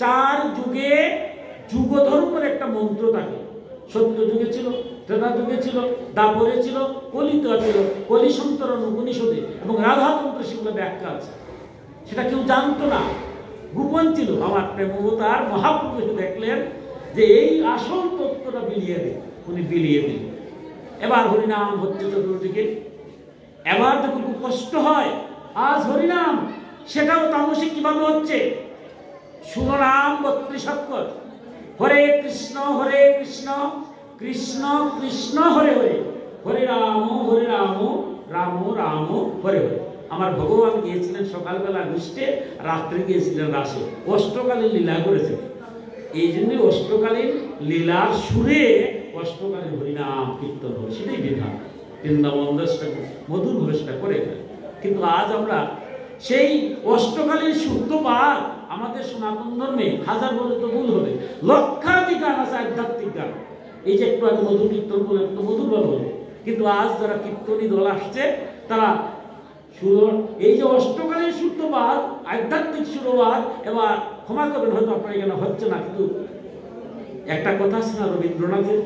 4 যুগে যুগ ধর্মের একটা মন্ত্র থাকে। সত্য যুগে ছিল, ত্রেতা যুগে ছিল, দাপরে ছিল, কলিতে ছিল, কলি সন্তরণ উপনিষদে এবং রাধাতন্ত্র সেগুলো ব্যাখ্যা আছে। সেটা কেউ জানতো না, গোপন ছিল। আমার প্রেমবতার মহাপ্রভু দেখলেন যে এই আসল তত্ত্বটা বিলিয়ে দেয়, উনি বিলিয়ে দিলেন। এবার হরিনাম হচ্ছে চতুর্দিকে। এবার দেখুন খুব কষ্ট হয়, আজ হরিনাম সেটাও তামসিক কিভাবে হচ্ছে। 16 নাম 32 অক্ষর, হরে কৃষ্ণ কৃষ্ণ কৃষ্ণ হরে হরে, হরে রাম রাম রাম হরে হরে। আমার ভগবান গিয়েছিলেন সকালবেলা গ্রীষ্মে, রাত্রে গিয়েছিলেন রাসে, অষ্টকালীন লীলা করেছেন। এই জন্যই অষ্টকালীন লীলার সুরে অষ্টকালীন হরিনাম কীর্তন হয়, সেটাই বিধান। বৃন্দাবন দশটা মধুর ভবেশটা করে। কিন্তু আজ আমরা সেই অষ্টকালীন শুদ্ধ পাঠ আমাদের সনাতন ধর্মে হাজার বলে তো ভুল হবে, লক্ষাধিক গান আছে আধ্যাত্মিক গান। এই যে একটু আগে মধুর কীর্তন বলে একটু মধুর ভালো হলো, কিন্তু আজ যারা কীর্তনী দল আসছে তারা সুর, এই যে অষ্টকালীন শুদ্ধবাদ আধ্যাত্মিক সুরবাদ, এবার ক্ষমা করবেন হয়তো আপনার এখানে হচ্ছে না, কিন্তু একটা কথা আছে না রবীন্দ্রনাথের,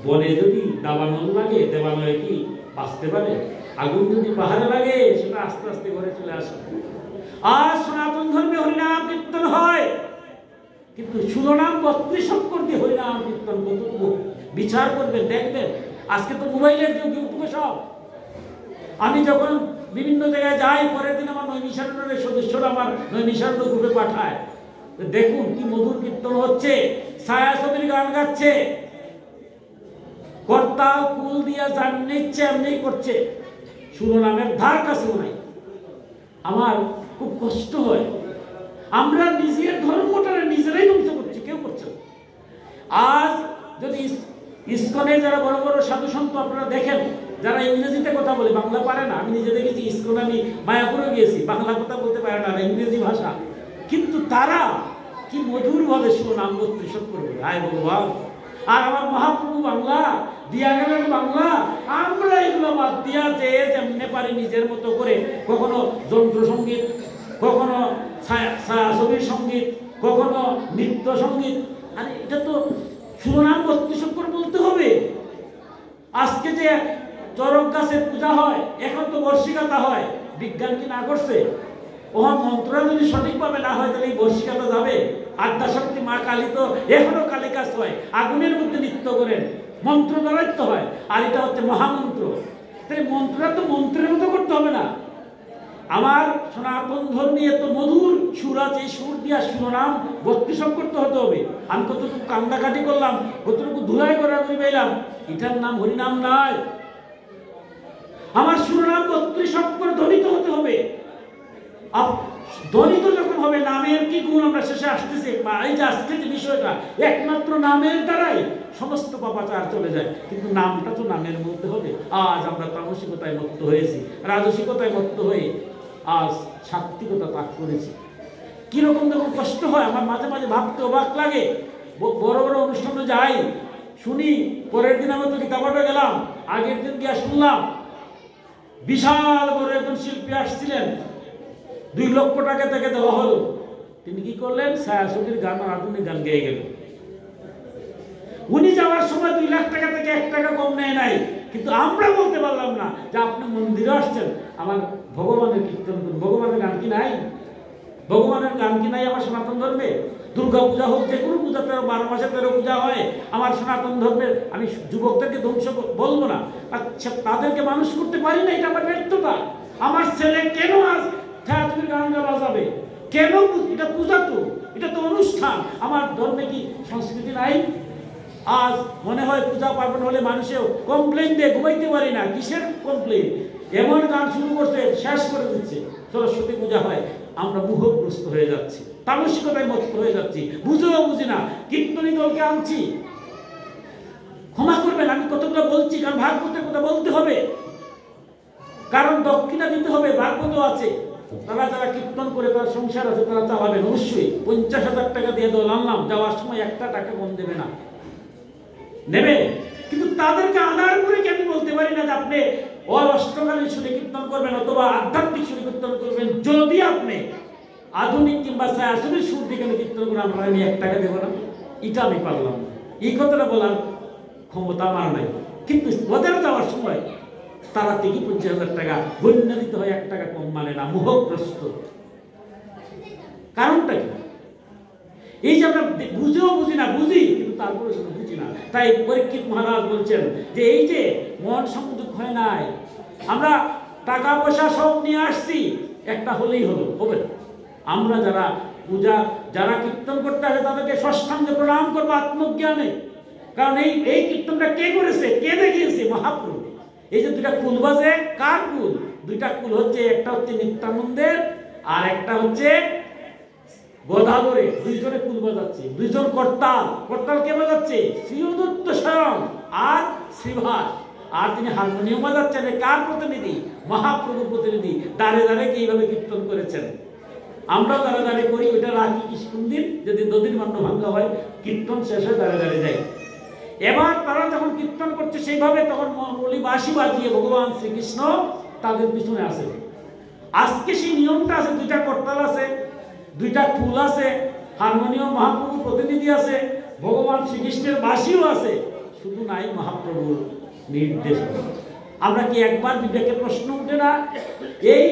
বনে যদি দাবানল লাগে দেবালয়ে কি বাঁচতে পারে, আগুন যদি পাহাড়ে লাগে সেটা আস্তে আস্তে ঘরে চলে আসে। আর সনাতন ধর্মে হরিনাম কীর্তন হয়, কিন্তু শিরোনাম 32 অক্ষর দিয়ে হরিনাম কীর্তন কতটুকু বিচার করবেন দেখবেন। আজকে তো মোবাইলের যুগ, ইউটিউবে সব। আমি যখন বিভিন্ন জায়গায় যাই, পরের দিন আমার নৈমিষারণ্যের সদস্যরা আমার নৈমিষারণ্য গ্রুপে পাঠায়, দেখুন কি মধুর কীর্তন হচ্ছে, ছায়াছবির গান গাচ্ছে, কর্তাল কুল দিয়া জাননি ইচ্ছে এমনি করছে, শিরোনামের ধার কাছেও নাই। আমার খুব কষ্ট হয়, আমরা নিজের ধর্মটারে নিজেরাই ধ্বংস করছি, কেউ করছে না। আজ যদি ইসকনের যারা বড় বড় সাধু সন্ত আপনারা দেখেন, যারা ইংরেজিতে কথা বলে, বাংলা পারে না, আমি নিজে দেখেছি ইসকন, আমি মায়াপুরে গিয়েছি, বাংলা কথা বলতে পারে না, ইংরেজি ভাষা, কিন্তু তারা কি মধুরভাবে শিরোনাম 32 করবে, হায় ভগবান। আর আমার মহাপ্রভু বাংলা দিয়া গেলেন বাংলা, আমরা এগুলো বাদ দিয়া যে যেমনে পারি নিজের মতো করে, কখনো যন্ত্রসঙ্গীত, কখনো ছায়াছবির সঙ্গীত, কখনো নৃত্য সঙ্গীত। আরে এটা তো শিরোনাম 32 অক্ষর বলতে হবে। আজকে যে চরক গাছের পূজা হয়, এখন তো বর্ষিকাতা হয়, বিজ্ঞান কি না করছে? ওহা মন্ত্রটা যদি সঠিকভাবে না হয় তাহলে এই বর্ষিকাতা যাবে। আদ্যাশক্তি মা কালী তো এখনো কালী কাজ হয়, আগুনের মধ্যে নৃত্য করেন, মন্ত্র দ্বারাই তো হয়। আর এটা হচ্ছে মহামন্ত্র, তাই মন্ত্রটা তো মন্ত্রের মতো করতে হবে না। আমার সনাতন ধর্মী এত মধুর সুর আছে, সুর দিয়া শিরোনাম 32 করতে হতে হবে। আমি কতটুকু কান্দাকাটি করলাম, কতটুকু ধুলাই করা পাইলাম, এটার নাম হরিনাম নয়। আমার শিরোনাম 32 অক্ষর ধ্বনিত হতে হবে। ধ্বনিত যখন হবে, নামের কি গুণ আমরা শেষে আসতেছে, এই যে আজকে যে বিষয়টা, একমাত্র নামের দ্বারাই সমস্ত পাপাচার চলে যায়। কিন্তু নামটা তো নামের মধ্যে হবে। আজ আমরা তামসিকতায় মত্ত হয়েছি, রাজসিকতায় মত্ত হয়ে আজ সাত্বিকতা ত্যাগ করেছি। কিরকম দেখুন কষ্ট হয়, আমার মাঝে মাঝে ভাবতে অবাক লাগে। বড় বড় অনুষ্ঠানে যাই, শুনি, পরের দিন আমি তো গীতাপাঠে গেলাম, আগের দিন গিয়া শুনলাম বিশাল বড় একজন শিল্পী আসছিলেন, 2 লক্ষ টাকা তাকে দেওয়া হলো। তিনি কি করলেন? ছায়াছবির গান আর আধুনিক গান গেয়ে গেলেন। উনি যাওয়ার সময় 2 লাখ টাকা থেকে 1 টাকা কম নেয় নাই, কিন্তু আমরা বলতে পারলাম না যে আপনি মন্দিরে আসছেন, আমার ভগবানের কীর্তন করুন। ভগবানের গান কি নাই? ভগবানের গান কি নাই আমার সনাতন ধর্মে? দুর্গা পূজা হোক, যে কোনো পূজা 12 মাসে 13 পূজা হয় আমার সনাতন ধর্মের। আমি যুবকদেরকে ধ্বংস বলবো না, আচ্ছা তাদেরকে মানুষ করতে পারি না, এটা আমার ব্যর্থতা। আমার ছেলে কেন আজ ছায়াছবির গান বাজাবে? কেন? এটা পূজা তো, এটা তো অনুষ্ঠান। আমার ধর্মে কি সংস্কৃতি নাই? আজ মনে হয় পূজা পার্বণ হলে মানুষেও কমপ্লেন দিয়ে ঘুমাইতে পারি না। কিসের কমপ্লেন? এমন গান শুরু করছে, শেষ করে দিচ্ছে। সরস্বতী পূজা হয়, আমরা মোহগ্রস্ত হয়ে যাচ্ছি, তামসিকতায় মত্ত হয়ে যাচ্ছি, বুঝেও বুঝি না। কীর্তনী দলকে আনছি, ক্ষমা করবেন আমি কতগুলো বলছি, কারণ ভাগবতের কথা বলতে হবে, কারণ দক্ষিণা দিতে হবে, ভাগবত আছে। তারা যারা কীর্তন করে, তারা সংসার আছে, তারা চালাবেন অবশ্যই। 50,000 টাকা দিয়ে দল আনলাম, যাওয়ার সময় 1 টাকা কম দেবে না, নেবে। কিন্তু তাদেরকে আনার পরে কি আমি বলতে পারি না যে আপনি অষ্টকালীন সুরে কীর্তন করবেন অথবা আধ্যাত্মিক সুরে কীর্তন করবেন? যদি আপনি আধুনিক কিংবা ছায়াছবির সুর দিকে কীর্তন করেন, আমরা আমি 1 টাকা দেবো না, এটা আমি পারলাম না। এই কথাটা বলার ক্ষমতা আমার নাই। কিন্তু বাজারে যাওয়ার সময় তারা থেকে 50,000 টাকা গণ্য দিতে হয়, 1 টাকা কম মানে না, মোহগ্রস্ত। কারণটা কি? এই যে আমরা বুঝেও বুঝি না, বুঝি কিন্তু তারপরে সেটা বুঝি না। তাই পরীক্ষিত মহারাজ বলছেন যে এই যে মন সংযোগ হয় নাই, আমরা টাকা পয়সা সব নিয়ে আসছি, একটা হলেই হলো, হবে না। আমরা যারা পূজা, যারা কীর্তন করতে আসে তাদেরকে ষষ্ঠাঙ্গে প্রণাম করবো আত্মজ্ঞানে। কারণ এই কীর্তনটা কে করেছে, কে দেখিয়েছে? মহাপ্রভু। এই যে 2টা কুল বাজে, কার কুল? 2টা কুল হচ্ছে, একটা হচ্ছে নিত্যানন্দের আর একটা হচ্ছে গদাধরে। 2 জনে কুল বাজাচ্ছে, 2 জন কর্তাল। কর্তাল কে বাজাচ্ছে? শ্রীদত্ত স্বয়ং আর শ্রীভাস। আর তিনি হারমোনিয়াম বাজাচ্ছেন, কার প্রতিনিধি? মহাপ্রভুর প্রতিনিধি। দাঁড়ে দাঁড়ে এইভাবে কীর্তন করেছেন। আমরা দাঁড়ে দাঁড়ে করি, ওইটা রাখি কি কোন দিন, যদি নদীর মান্য ভাঙ্গা হয়, কীর্তন শেষে দাঁড়ে দাঁড়ে যায়। এবার তারা যখন কীর্তন করছে সেইভাবে, তখন মৌলি বাঁশি বাজিয়ে ভগবান শ্রীকৃষ্ণ তাদের পিছনে আসে। আজকে সেই নিয়মটা আছে, 2টা কর্তাল আছে, 2টা ফুল আছে, হারমোনিয়াম মহাপ্রভুর প্রতিনিধি আছে, ভগবান শ্রীকৃষ্ণের বাঁশিও আছে, শুধু নাই মহাপ্রভুর নির্দেশ। আমরা কি একবার বিবেকে প্রশ্ন উঠে না, এই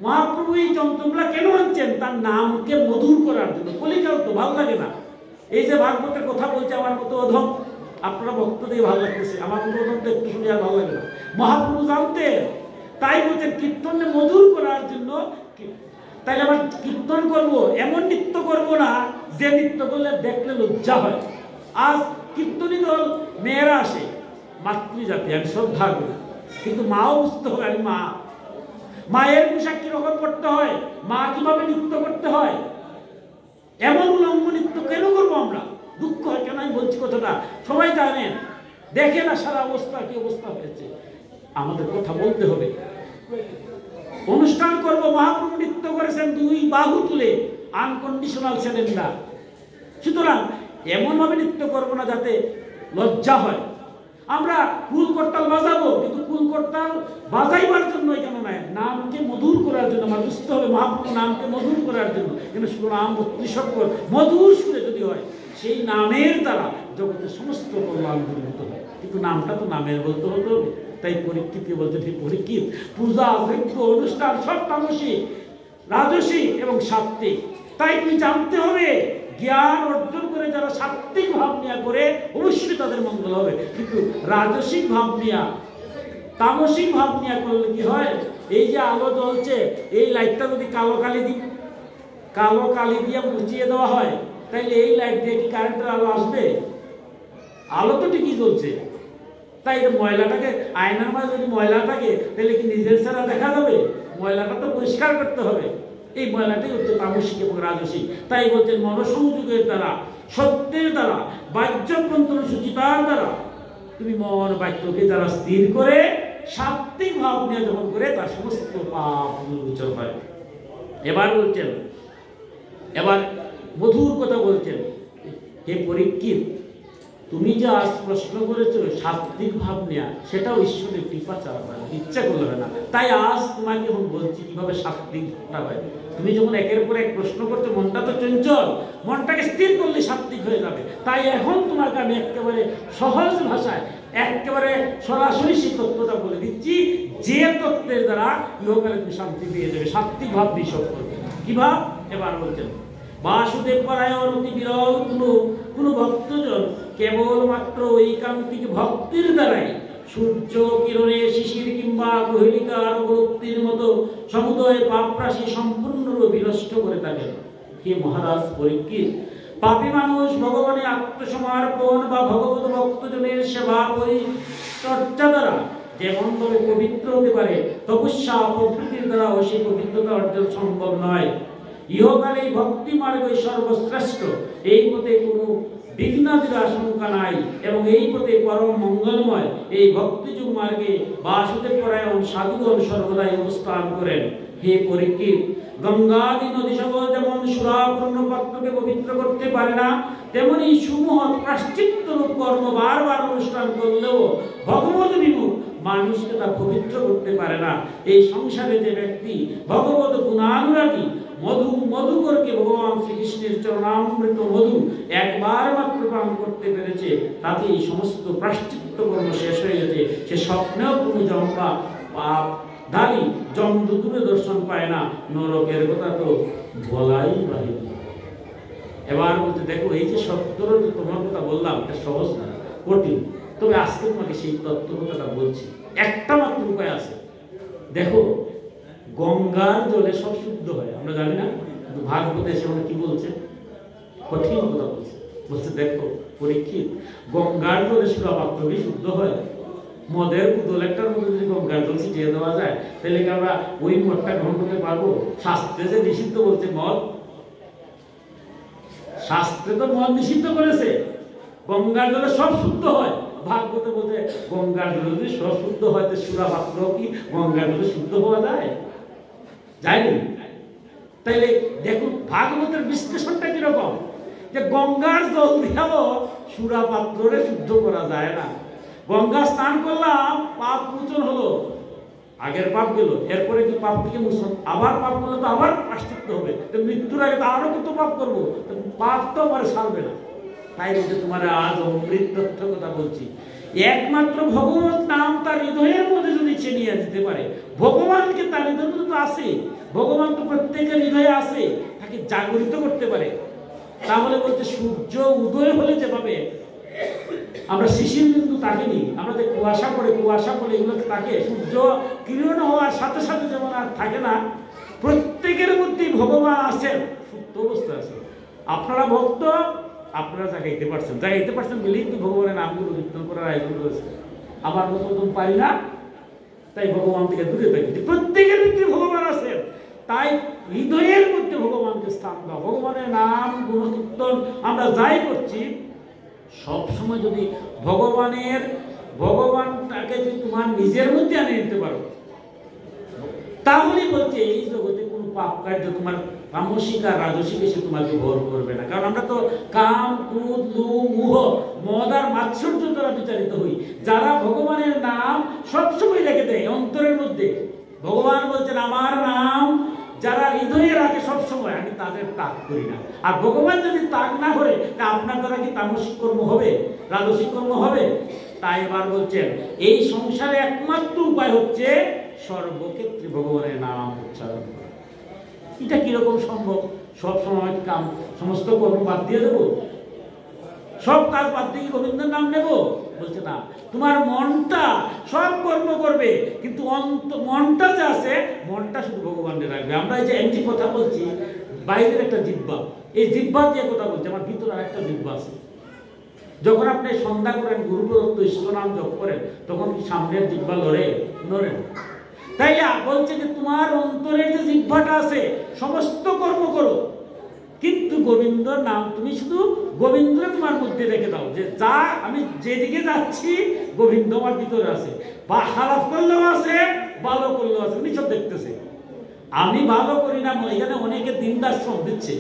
মহাপ্রভু এই যন্ত্রগুলা কেন আনছেন? তার নামকে মধুর করার জন্য। কলিকাল তো ভালো লাগে না, এই যে ভাগবতের কথা বলছে আমার মতো অধম, আপনারা বক্তব্য দিয়ে ভালো লাগতেছে, আমার মতো অধম তো একটু শুনে আর ভালো লাগে না। মহাপ্রভু জানতেন, তাই বলছেন কীর্তনে মধুর করার জন্য। তাই আবার কীর্তন করব, এমন নৃত্য করব না যে নৃত্য করলে দেখলে লজ্জা হয়। আজ কীর্তনী দল মেয়েরা আসে, মাতৃজাতি, আমি শ্রদ্ধা করি, কিন্তু মাও বুঝতে হবে আমি মা। মায়ের পোশাক কিরকম করতে হয়, মা কিভাবে নৃত্য করতে হয়, এমন উলঙ্গ নৃত্য কেন করবো আমরা? দুঃখ হয় কেন আমি বলছি কথাটা, সবাই জানেন, দেখে না সারা অবস্থা কি অবস্থা হয়েছে। আমাদের কথা বলতে হবে। অনুষ্ঠান করব, মহাপ্রভু নৃত্য করেছেন দুই বাহু তুলে, আনকন্ডিশনাল সারেন্ডার। সুতরাং এমনভাবে নৃত্য করবো না যাতে লজ্জা হয়। আমরা কুল করতাল বাজাবো, কিন্তু কুল করতাল বাজাইবার জন্য কেন নয়, নামকে মধুর করার জন্য। আমার বুঝতে হবে মহাপ্রভু নামকে মধুর করার জন্য। কিন্তু নাম ত্রিশঙ্কর মধুর সুরে যদি হয়, সেই নামের দ্বারা জগতের সমস্ত কল্যাণ পরিণত হয়। কিন্তু নামটা তো নামের বলতে হতে হবে। তাই পরীক্ষিতকে বলতে, পরীক্ষিত পূজা যজ্ঞ অনুষ্ঠান সব তামসিক, রাজসিক এবং সাত্ত্বিক। তাই তুমি জানতে হবে, জ্ঞান অর্জন করে যারা সাত্ত্বিক ভাব নিয়ে করে অবশ্যই তাদের মঙ্গল হবে। কিন্তু রাজসিক ভাব নিয়ে, তামসিক ভাব নিয়ে করলে কি হয়, এই যে আলো জ্বলছে, এই লাইটটা যদি কালো কালি দিয়ে মুছিয়ে দেওয়া হয়, তাইলে এই লাইট দিয়ে কি কারেন্টের আলো আসবে? আলো তো ঠিকই জ্বলছে। তাই ময়লাটাকে, আয়নার মাঝে যদি ময়লা থাকে তাহলে কি নিজের ছাড়া দেখা যাবে? ময়লাটা তো পরিষ্কার করতে হবে। এই ময়লাটাই হচ্ছে তামসিক এবং রাজসিক। তাই বলছেন মনসংযোগের দ্বারা, সত্যের দ্বারা, বাহ্যগ্রন্থন সুচিতার দ্বারা তুমি মন বাক্যকে দ্বারা স্থির করে সাত্ত্বিক ভাব নিয়ে যখন করে, তার সমস্ত পাপ নির্মোচন হয়। এবার বলছেন, এবার মধুর কথা বলছেন, হে পরীক্ষিত, তুমি যে আজ প্রশ্ন করেছো সাত্ত্বিক ভাব নেয়া, সেটাও ঈশ্বরের কৃপা ছাড়া হয়, ইচ্ছা করলে হয় না। তাই আজ তোমাকে এখন বলছি কিভাবে সাত্ত্বিক হয়। তুমি যখন একের পর এক প্রশ্ন করছো, মনটা তো চঞ্চল, মনটাকে স্থির করলে সাত্ত্বিক হয়ে যাবে। তাই এখন তোমাকে আমি একেবারে সহজ ভাষায়, একেবারে সরাসরি সেই তত্ত্বটা বলে দিচ্ছি, যে তত্ত্বের দ্বারা ইহকালে তুমি শান্তি পেয়ে যাবে। সাত্ত্বিক ভাব বিষয় করবে কি ভাব? এবার বলছেন, বাসুদেব পরায়ণ অতি বিরল কোন ভক্তজন কেবলমাত্র ঐকান্তিক ভক্তির দ্বারাই সূর্য কিরণে শিশির কিংবা কোহেলিকার অবলুপ্তির মতো সমুদয় পাপরাশি সম্পূর্ণরূপে বিনষ্ট করে থাকেন। হে মহারাজ পরীক্ষিত, পাপী মানুষ ভগবানের আত্মসমর্পণ বা ভগবত ভক্তজনের সেবা পরিচর্যা দ্বারা যেমন ভাবে পবিত্র হতে পারে, তপস্যা প্রকৃতির দ্বারাও সেই পবিত্রতা অর্জন সম্ভব নয়। ইহকালে ভক্তি মার্গ সর্বশ্রেষ্ঠ, এই পথে কোনো বিঘ্নাদির আশঙ্কা নাই এবং এই পথে পরম মঙ্গলময়। এই ভক্তিযুগ মার্গে বাসুদেব পরায়ণ সাধুগণ সর্বদাই অবস্থান করেন। হে পরীক্ষিত, গঙ্গাদি নদী সকল যেমন সুরাপূর্ণ পাত্রকে পবিত্র করতে পারে না, তেমনি সুমহৎ প্রাশ্চিত্য রূপ কর্ম বারবার অনুষ্ঠান করলেও ভগবত বিমুখ মানুষকে তা পবিত্র করতে পারে না। এই সংসারে যে ব্যক্তি ভগবত গুণানুরাগী মধুকরকে ভগবান শ্রীকৃষ্ণের চরণামৃত মধু একবার মাত্র পান করতে পেরেছে, তাতে এই সমস্ত প্রাশ্চিত্য কর্ম শেষ হয়ে গেছে। সে স্বপ্নেও কোনো জম্পা পাপ ধারী জমদূতের দর্শন পায় না, নরকের কথা তো বলাই বাহির। এবার বলতে দেখো, এই যে সত্যর তোমার কথা বললাম, এটা সহজ না, কঠিন। তবে আজকে তোমাকে সেই তত্ত্ব কথাটা বলছি। একটা মাত্র উপায় আছে। দেখো, গঙ্গার জলে সব শুদ্ধ হয়, আমরা জানি না, কিন্তু ভাগবতে এসে আমরা কি বলছে, কঠিন কথা বলছে। বলছে দেখো পরীক্ষিত, গঙ্গার জলে সুরা পাত্রই শুদ্ধ হয়। মদের বোতল একটার মধ্যে যদি গঙ্গার জল ছিটিয়ে দেওয়া যায়, তাহলে কি আমরা ওই মদটা গ্রহণ করতে পারবো? শাস্ত্রে যে নিষিদ্ধ বলছে মদ, শাস্ত্রে তো মদ নিষিদ্ধ করেছে। গঙ্গার জলে সব শুদ্ধ হয়। ভাগবতে বলতে গঙ্গার জলে যদি সব শুদ্ধ হয়, তো সুরা পাত্র কি গঙ্গার জলে শুদ্ধ হওয়া যায়? যায়নি। তাইলে দেখুন ভাগবতের বিশ্লেষণটা কিরকম, যে গঙ্গার জল দিয়েও সুরা পাত্রে শুদ্ধ করা যায় না। গঙ্গা স্নান করলাম, পাপ মোচন হলো, আগের পাপ গেল, এরপরে কি পাপ থেকে মোচন, আবার পাপ করলে তো আবার প্রায়শ্চিত্ত হবে, মৃত্যুর আগে তো আরো কত পাপ করবো, পাপ তো আমার সারবে না। তাই বলতে তোমার আজ অমৃত তথ্য কথা বলছি। একমাত্র ভগবত নাম তার হৃদয়ের মধ্যে যদি চিনিয়ে দিতে পারে, ভগবানকে তার হৃদয়ের মধ্যে তো আছে, ভগবান তো প্রত্যেকের হৃদয়ে আছে, তাকে জাগরিত করতে পারে। তাহলে বলতে সূর্য উদয় হলে যেভাবে আমরা শিশির বিন্দু তাকিনি, আমরা যে কুয়াশা পড়ে এগুলো তাকে, সূর্য কিরণ হওয়ার সাথে সাথে যেমন আর থাকে না, প্রত্যেকের মধ্যেই ভগবান আছেন, সুপ্ত অবস্থা আছে। আপনারা ভক্ত, আপনারা জাগাইতে পারছেন বলেই তো ভগবানের নামগুলো কীর্তন করার আয়োজন করেছে। আমার মতো তুমি পারি না, তাই ভগবান থেকে দূরে থাকি। প্রত্যেকের মধ্যে ভগবান আছেন, তাই হৃদয়ের মধ্যে ভগবানকে স্থান দাও। ভগবানের নাম গুণকীর্তন আমরা যাই করছি, সবসময় যদি ভগবানটাকে যদি তোমার নিজের মধ্যে আনে নিতে পারো, তাহলে বলছে এই জগতে কোনো পাপ কার্য তোমার তামসিক আর রাজসিক এসে তোমাকে ভর করবে না। কারণ আমরা তো কাম, ক্রোধ, লোভ, মোহ, মদ আর মাৎসর্য দ্বারা বিচারিত হই। যারা ভগবানের নাম সবসময় রেখে দেয় অন্তরের মধ্যে, ভগবান বলছেন আমার নাম যারা হৃদয়ে রাখে সবসময়, আমি তাদের ত্যাগ করি না। আর ভগবান যদি ত্যাগ না করে, তা আপনার দ্বারা কি তামসিক কর্ম হবে, রাজসিক কর্ম হবে? তাই এবার বলছেন এই সংসারে একমাত্র উপায় হচ্ছে সর্বক্ষেত্রে ভগবানের নাম উচ্চারণ করা। এটা কিরকম সম্ভব? সব সময় কাম সমস্ত কর্ম বাদ দিয়ে দেবো, সব কাজ বাদ দিয়ে গোবিন্দের নাম নেব? বলছে না, তোমার মনটা সব কর্ম করবে, কিন্তু মনটা যে আছে, মনটা শুধু ভগবানের রাখবে। আমরা এই যে এমনি কথা বলছি, বাইরের একটা জিহ্বা, এই জিহ্বা দিয়ে কথা বলছি, আমার ভিতরে আরেকটা জিহ্বা আছে। যখন আপনি সন্ধ্যা করেন, গুরু প্রদত্ত ঈশ্বর নাম জপ করেন, তখন কি সামনের জিহ্বা নড়ে? তাই বলছে যে তোমার অন্তরের যে জিহ্বাটা আছে, সমস্ত কর্ম করো, কিন্তু গোবিন্দ নাম তুমি শুধু গোবিন্দ তোমার মধ্যে রেখে দাও। যে যা আমি যেদিকে যাচ্ছি, গোবিন্দ আমার ভিতরে আছে, বা খারাপ করলেও আছে, ভালো করলেও আছে, উনি সব দেখতেছে। আমি ভালো করি না, এখানে অনেকে দিনদার শ্রম দিচ্ছে,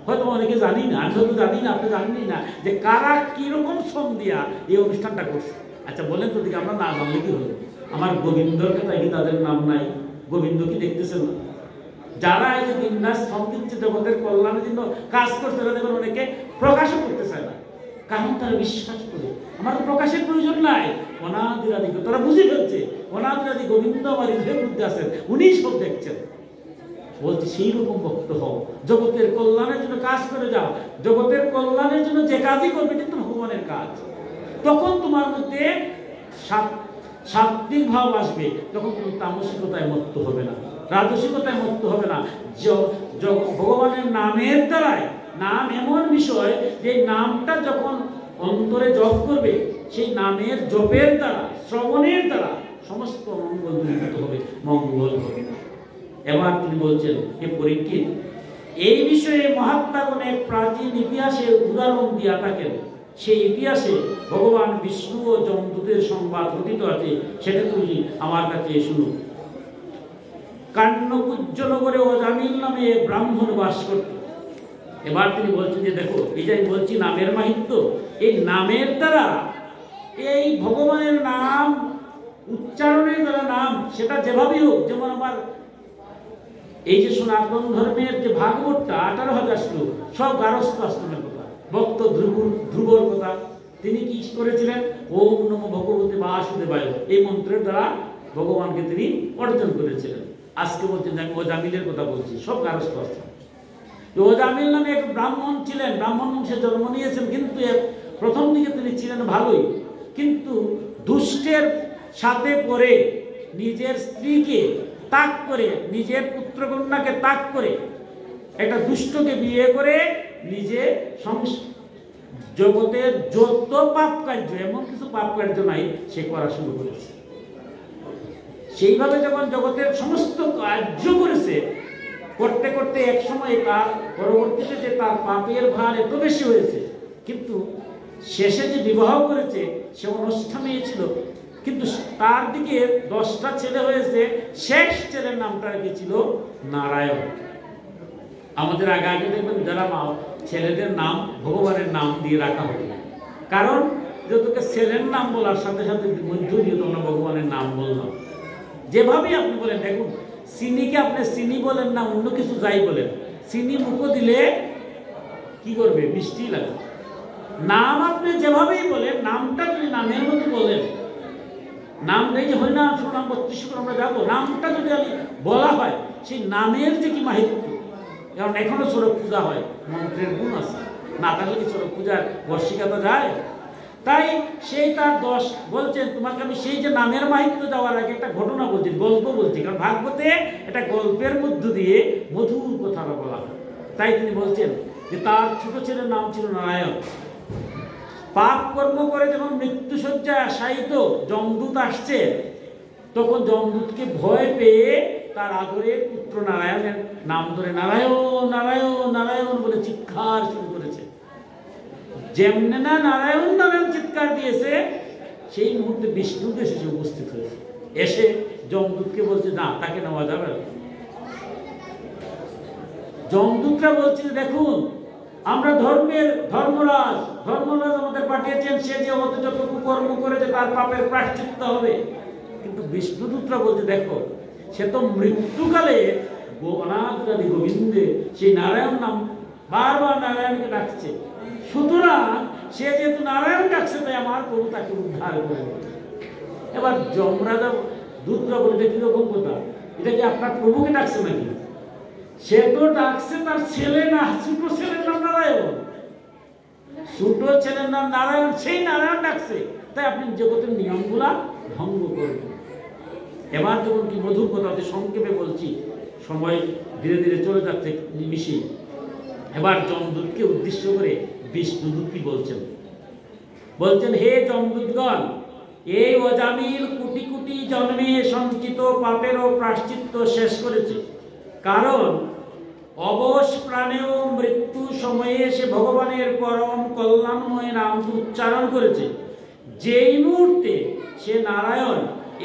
হয়তো অনেকে জানি না, আমি হয়তো জানি না, আপনি জানেনই না যে কারা কিরকম শ্রম দিয়া এই অনুষ্ঠানটা করছে। আচ্ছা বলেন তো, দিকে আমরা না জানলে কি হলো? আমার গোবিন্দর কথা কি তাদের নাম নাই? গোবিন্দ কি দেখতেছে না? যারা এই যে দিনদাস শ্রম দিচ্ছে, জগতের কল্যাণের জন্য কাজ করছে, তারা দেখুন অনেকে প্রকাশও করতে চায় না, কারণ তারা বিশ্বাস করে আমার তো প্রকাশের প্রয়োজন নাই। অনাদিরাদি তারা বুঝে ফেলছে, অনাদিরাদি গোবিন্দ আমার হৃদয়ের মধ্যে আছেন, উনি সব দেখছেন। বলছে সেই রকম ভক্ত হও, জগতের কল্যাণের জন্য কাজ করে যাও। জগতের কল্যাণের জন্য যে কাজই করবে, কিন্তু ভগবানের কাজ, তখন তোমার মধ্যে সাত্বিক ভাব আসবে, তখন তুমি তামসিকতায় মত্ত হবে না, রাজসিকতায় মত্ত হবে না। ভগবানের নামের দ্বারাই, নাম এমন বিষয় যে নামটা যখন অন্তরে জপ করবে, সেই নামের জপের দ্বারা, শ্রবণের দ্বারা সমস্ত মঙ্গল দূরীভূত হবে, মঙ্গল হবে। এবার তিনি বলছেন, হে পরীক্ষিত, এই বিষয়ে মহাত্মাগণ এক প্রাচীন ইতিহাসের উদাহরণ দিয়া থাকেন। সেই ইতিহাসে ভগবান বিষ্ণু ও যমদূতের সংবাদ ঘটিত আছে, সেটা তুমি আমার কাছে শুনো। কান্নকুজ্জ নগরে অজামিল নামে ব্রাহ্মণ বাস করত। এবার তিনি বলছেন যে দেখো, এই যে আমি বলছি নামের মাহিত্য, এই নামের দ্বারা, এই ভগবানের নাম উচ্চারণের দ্বারা, নাম সেটা যেভাবেই হোক, যেমন আমার এই যে সনাতন ধর্মের যে ভাগবতটা 18,000 শ্লোক, সব গারস্থ আশ্রমের কথা, ভক্ত ধ্রুবর কথা। তিনি কি করেছিলেন? ওম নমো ভগবতে বাসুদেবায়, এই মন্ত্রের দ্বারা ভগবানকে তিনি অর্জন করেছিলেন। আজকে বলছেন যে আমি অজামিলের কথা বলছি, সব গারস্থ আশ্রম। অজামিল নামে এক ব্রাহ্মণ ছিলেন, ব্রাহ্মণ বংশে জন্ম নিয়েছেন, কিন্তু প্রথম দিকে তিনি ছিলেন ভালোই, কিন্তু দুষ্টের সাথে পড়ে নিজের স্ত্রীকে ত্যাগ করে, নিজের পুত্রকন্যাকে ত্যাগ করে, একটা দুষ্টকে বিয়ে করে নিজে জগতের যত পাপ কার্য, এমন কিছু পাপ কার্য নাই, সে করা শুরু করেছে। সেইভাবে যখন জগতের সমস্ত কার্য করেছে, করতে করতে এক সময় তার পরবর্তীতে যে তার পাপের ভার এত বেশি হয়েছে, কিন্তু শেষে যে বিবাহ করেছে সে অনুষ্ঠান ছিল, কিন্তু তার দিকে 10টা ছেলে হয়েছে, শেষ ছেলের নামটা রেখেছিল নারায়ণ। আমাদের আগে আগে দেখবেন যারা ছেলেদের নাম ভগবানের নাম দিয়ে রাখা হতো, কারণ যতকে ছেলের নাম বলার সাথে সাথে মধ্য দিয়ে তোমরা ভগবানের নাম বললাম। যেভাবেই আপনি বলেন, দেখুন চিনিকে আপনি চিনি বলেন না, অন্য কিছু যাই বলেন, চিনি মুখো দিলে কি করবে? মিষ্টি লাগে। নাম আপনি যেভাবেই বলেন, নামটা যদি নামের মতো বলেন, নাম নেই যে হয় না সুনাম 32 আমরা যাবো, নামটা যদি আমি বলা হয়, সেই নামের যে কি মাহিত্য, কারণ এখনো ছোট পূজা হয়, মন্ত্রের গুণ আছে, না থাকলে কি চলো পূজার বর্ষিকাতা যায়? তাই সেই তার দোষ বলছেন, তোমাকে আমি সেই যে নামের মাহিত্য যাওয়ার আগে একটা ঘটনা বলছি, গল্প বলছি, কারণ ভাগবতে এটা গল্পের মধ্য দিয়ে মধুর কথাটা বলা হয়। তাই তিনি বলছেন যে তার ছোট ছেলের নাম ছিল নারায়ণ। পাপ কর্ম করে যখন মৃত্যুশয্যায় আশায়িত যমদূত আসছে, তখন যমদূতকে ভয় পেয়ে তার আদরের পুত্র নারায়ণের নাম ধরে নারায়ণ নারায়ণ নারায়ণ বলে চিৎকার শুরু করেছে। যেমনে না নারায়ণ নারায়ণ চিৎকার দিয়েছে, সেই মুহূর্তে বিষ্ণু এসে উপস্থিত হয়েছে। এসে যমদূতকে বলছে না, তাকে নেওয়া যাবে না। যমদূতরা বলছে দেখুন, আমরা ধর্মরাজ আমাদের পাঠিয়েছেন, সে যে আমাদের যত কুকর্ম করেছে তার পাপের প্রায়শ্চিত্ত হবে। কিন্তু বিষ্ণুদূতরা বলছে দেখো, সে তো মৃত্যুকালে অনাদি গোবিন্দে সেই নারায়ণ নাম বারবার নারায়ণকে ডাকছে, সুতরাং সে যেহেতু নারায়ণ ডাকছে, তাই আমার প্রভু তাকে উদ্ধার করে। এবার যমরাজা দূতরা বলে কিরকম কথা, এটা কি আপনার প্রভুকে ডাকছে নাকি? সে তো ডাকছে তার ছেলে, না ছোট ছেলের নাম নারায়ণ, ছোট ছেলের নাম নারায়ণ, সেই নারায়ণ ডাকছে, তাই আপনি জগতের নিয়মগুলা ভঙ্গ করবেন। এবার যখন কি মধুর কথা, সংক্ষেপে বলছি, সময় ধীরে ধীরে চলে যাচ্ছে নিমিষে। এবার যমদূতকে উদ্দেশ্য করে বিষ্ণুদূত কি বলছেন হে যমদূতগণ, এই অজামিল কোটি কোটি জন্মে সঞ্চিত পাপেরও প্রায়শ্চিত্ত শেষ করেছে। কারণ অবশ প্রাণেও মৃত্যু সময়ে সে ভগবানের পরম কল্যাণময় নাম উচ্চারণ করেছে। যেই মুহূর্তে সে নারায়ণ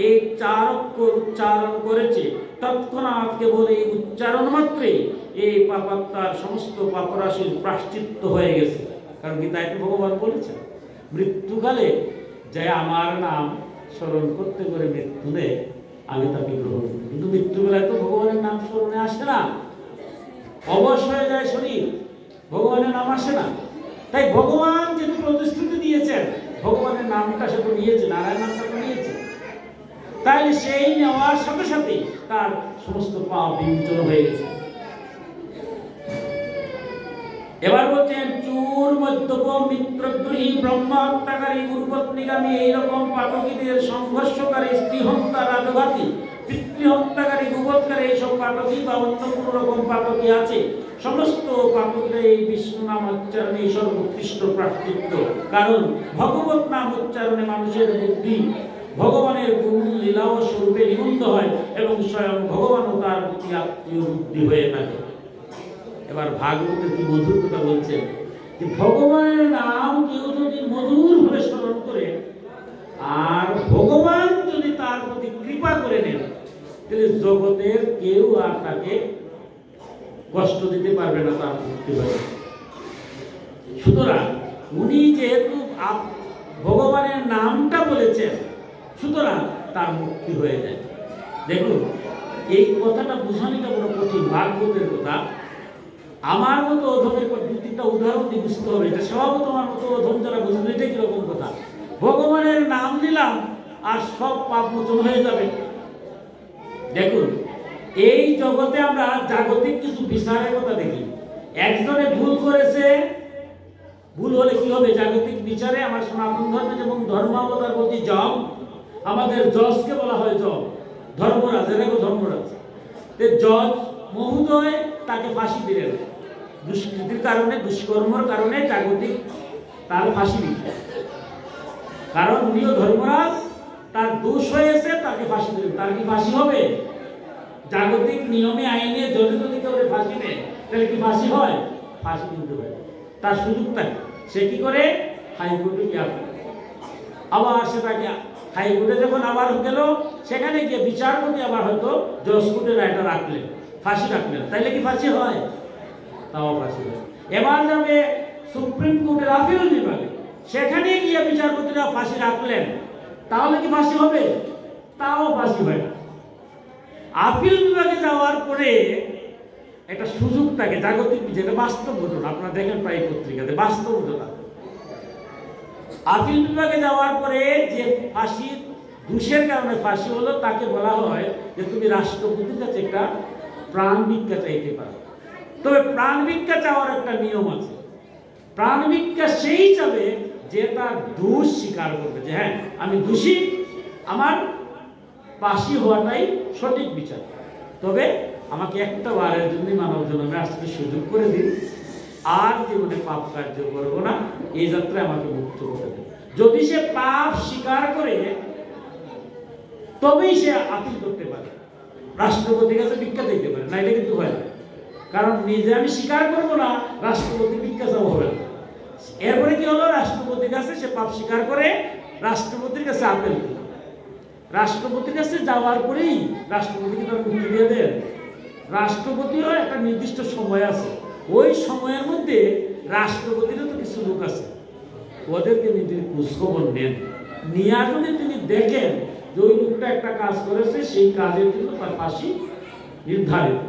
এই 4 অক্ষর উচ্চারণ করেছে, তৎক্ষণাৎ কেবল এই উচ্চারণ মাত্রে এই পাপাত্মার সমস্ত পাপরাশির প্রায়শ্চিত্ত হয়ে গেছে। কারণ গীতায় ভগবান বলেছেন, মৃত্যুকালে যে আমার নাম স্মরণ করতে করে মৃত্যু নেয়, আমি তাকে গ্রহণ করি। কিন্তু মৃত্যুবেলায় তো ভগবানের নাম স্মরণে আসে না, অবশ হয়ে যায় শরীর, ভগবানের নাম আসে না। তাই ভগবান যেহেতু প্রতিশ্রুতি দিয়েছেন, ভগবানের নামটা সে তো নিয়েছে, নারায়ণ নামটা তো নিয়েছে, তাই সেই নেওয়ার সাথে সাথে তার সমস্ত পাপ বিমোচন হয়ে গেছে। এবার বলছেন চোর, মদ্যপ, মিত্রদ্রোহী, ব্রহ্মহত্যাকারী, গুরুপত্নীগামী, এইরকম পাতকীদের সংঘর্ষকারী, স্ত্রীহত্যা, রাজঘাতী, পিতৃহত্যাকারী, গোবৎকারী, এইসব পাতকী বা অন্য কোন রকম পাতকী আছে, সমস্ত পাতকীরা এই বিষ্ণু নাম উচ্চারণে সর্বোৎকৃষ্ট প্রায়শ্চিত্ত। কারণ ভগবত নাম উচ্চারণে মানুষের বুদ্ধি ভগবানের গুণ লীলা ও স্বরূপে নিবন্ধ হয় এবং স্বয়ং ভগবানও তার প্রতি আত্মীয় বুদ্ধি হয়ে থাকে। এবার ভাগবতের কি মধুর কথা বলছেন যে ভগবানের নাম কেউ যদি মধুর ভাবে স্মরণ করে আর ভগবান যদি তার প্রতি কৃপা করে নেন, তাহলে জগতের কেউ আর তাকে কষ্ট দিতে পারবে না, তার মুক্তি হবে। সুতরাং উনি যেহেতু ভগবানের নামটা বলেছেন, সুতরাং তার মুক্তি হয়ে যায়। দেখুন, এই কথাটা বোঝানোটা বড় কঠিন, ভাগবতের কথা। আমার মতো অধমের 2-3টা উদাহরণ দিয়ে বুঝতে হবে। এটা স্বভাবত আমার মতো অধম যারা বুঝবে, এটা কিরকম কথা, ভগবানের নাম নিলাম আর সব পাপ মোচন হয়ে যাবে। দেখুন, এই জগতে আমরা জাগতিক কিছু বিচারের কথা দেখি। একজনে ভুল করেছে, ভুল হলে কি হবে জাগতিক বিচারে? আমার সনাতন ধর্মে যেমন ধর্মাবতার প্রতি যম, আমাদের জজকে বলা হয় যম, ধর্মরাজ, এরাও ধর্মরাজ। জজ মহোদয় তাকে ফাঁসি দিলেন, দুষ্কৃতির কারণে, দুষ্কর্মের কারণে জাগতিক তার ফাঁসি দিলেন। কারণ উনিও ধর্মরাজ, তার দোষ হয়েছে, তাকে ফাঁসি দিলেন। তার কি ফাঁসি হবে? জাগতিক নিয়মে আইনে যদি যদি কেউ ফাঁসি দেয়, তাহলে কি ফাঁসি হয়? ফাঁসি দিতে হয়, তার সুযোগ থাকে। সে কি করে? হাইকোর্টে গিয়ে আবার সেটাকে হাইকোর্টে যখন আবার গেল, সেখানে গিয়ে বিচারপতি আবার হয়তো জজ কোর্টের রায়টা রাখলেন, ফাঁসি রাখলেন, তাইলে কি ফাঁসি হয়? তাও ফাঁসি হয়। এবার যাবে সুপ্রিম কোর্টের আপিল বিভাগে, সেখানে গিয়ে বিচারপতিরা ফাঁসি রাখলেন, তাহলে কি ফাঁসি হবে? তাও ফাঁসি হয় না। আপিল বিভাগে যাওয়ার পরে একটা সুযোগ থাকে জাগতিক, যেটা বাস্তব ঘটনা, আপনারা দেখেন প্রায় পত্রিকাতে বাস্তব ঘটনা। আপিল বিভাগে যাওয়ার পরে যে ফাঁসির দোষের কারণে ফাঁসি হলো, তাকে বলা হয় যে তুমি রাষ্ট্রপতির কাছে একটা প্রাণ ভিক্ষা চাইতে পারো। তবে প্রাণ ভিক্ষা চাওয়ার একটা নিয়ম আছে। প্রাণ ভিক্ষা সেই যাবে যে তার দোষ স্বীকার করবে, যে হ্যাঁ আমি দোষী, আমার ফাঁসি হওয়াটাই সঠিক বিচার, তবে আমাকে একটা বারের জন্য মানব জন্মে আসতে সুযোগ করে দিন, আর জীবনে পাপ কার্য করবো না, এই যাত্রায় আমাকে মুক্ত করে দিন। যদি সে পাপ স্বীকার করে তবেই সে আপিল করতে পারে, রাষ্ট্রপতির কাছে ভিক্ষা দিতে পারে, নাইলে কিন্তু হয় না। কারণ নিজে আমি স্বীকার করবো না, রাষ্ট্রপতি ভিক্ষা চাওয়া হবে না। এরপরে কি হলো, রাষ্ট্রপতির কাছে সে পাপ স্বীকার করে রাষ্ট্রপতির কাছে আপিল করে, রাষ্ট্রপতির কাছে যাওয়ার পরেই রাষ্ট্রপতিকে তার মুক্তি দিয়ে দেন। রাষ্ট্রপতিরও একটা নির্দিষ্ট সময় আছে, ওই সময়ের মধ্যে রাষ্ট্রপতিরও তো কিছু লোক আছে, ওদেরকে তিনি খোঁজখবর নেন, নিয়ে যদি তিনি দেখেন যে ওই লোকটা একটা কাজ করেছে, সেই কাজের জন্য তার ফাঁসি নির্ধারিত।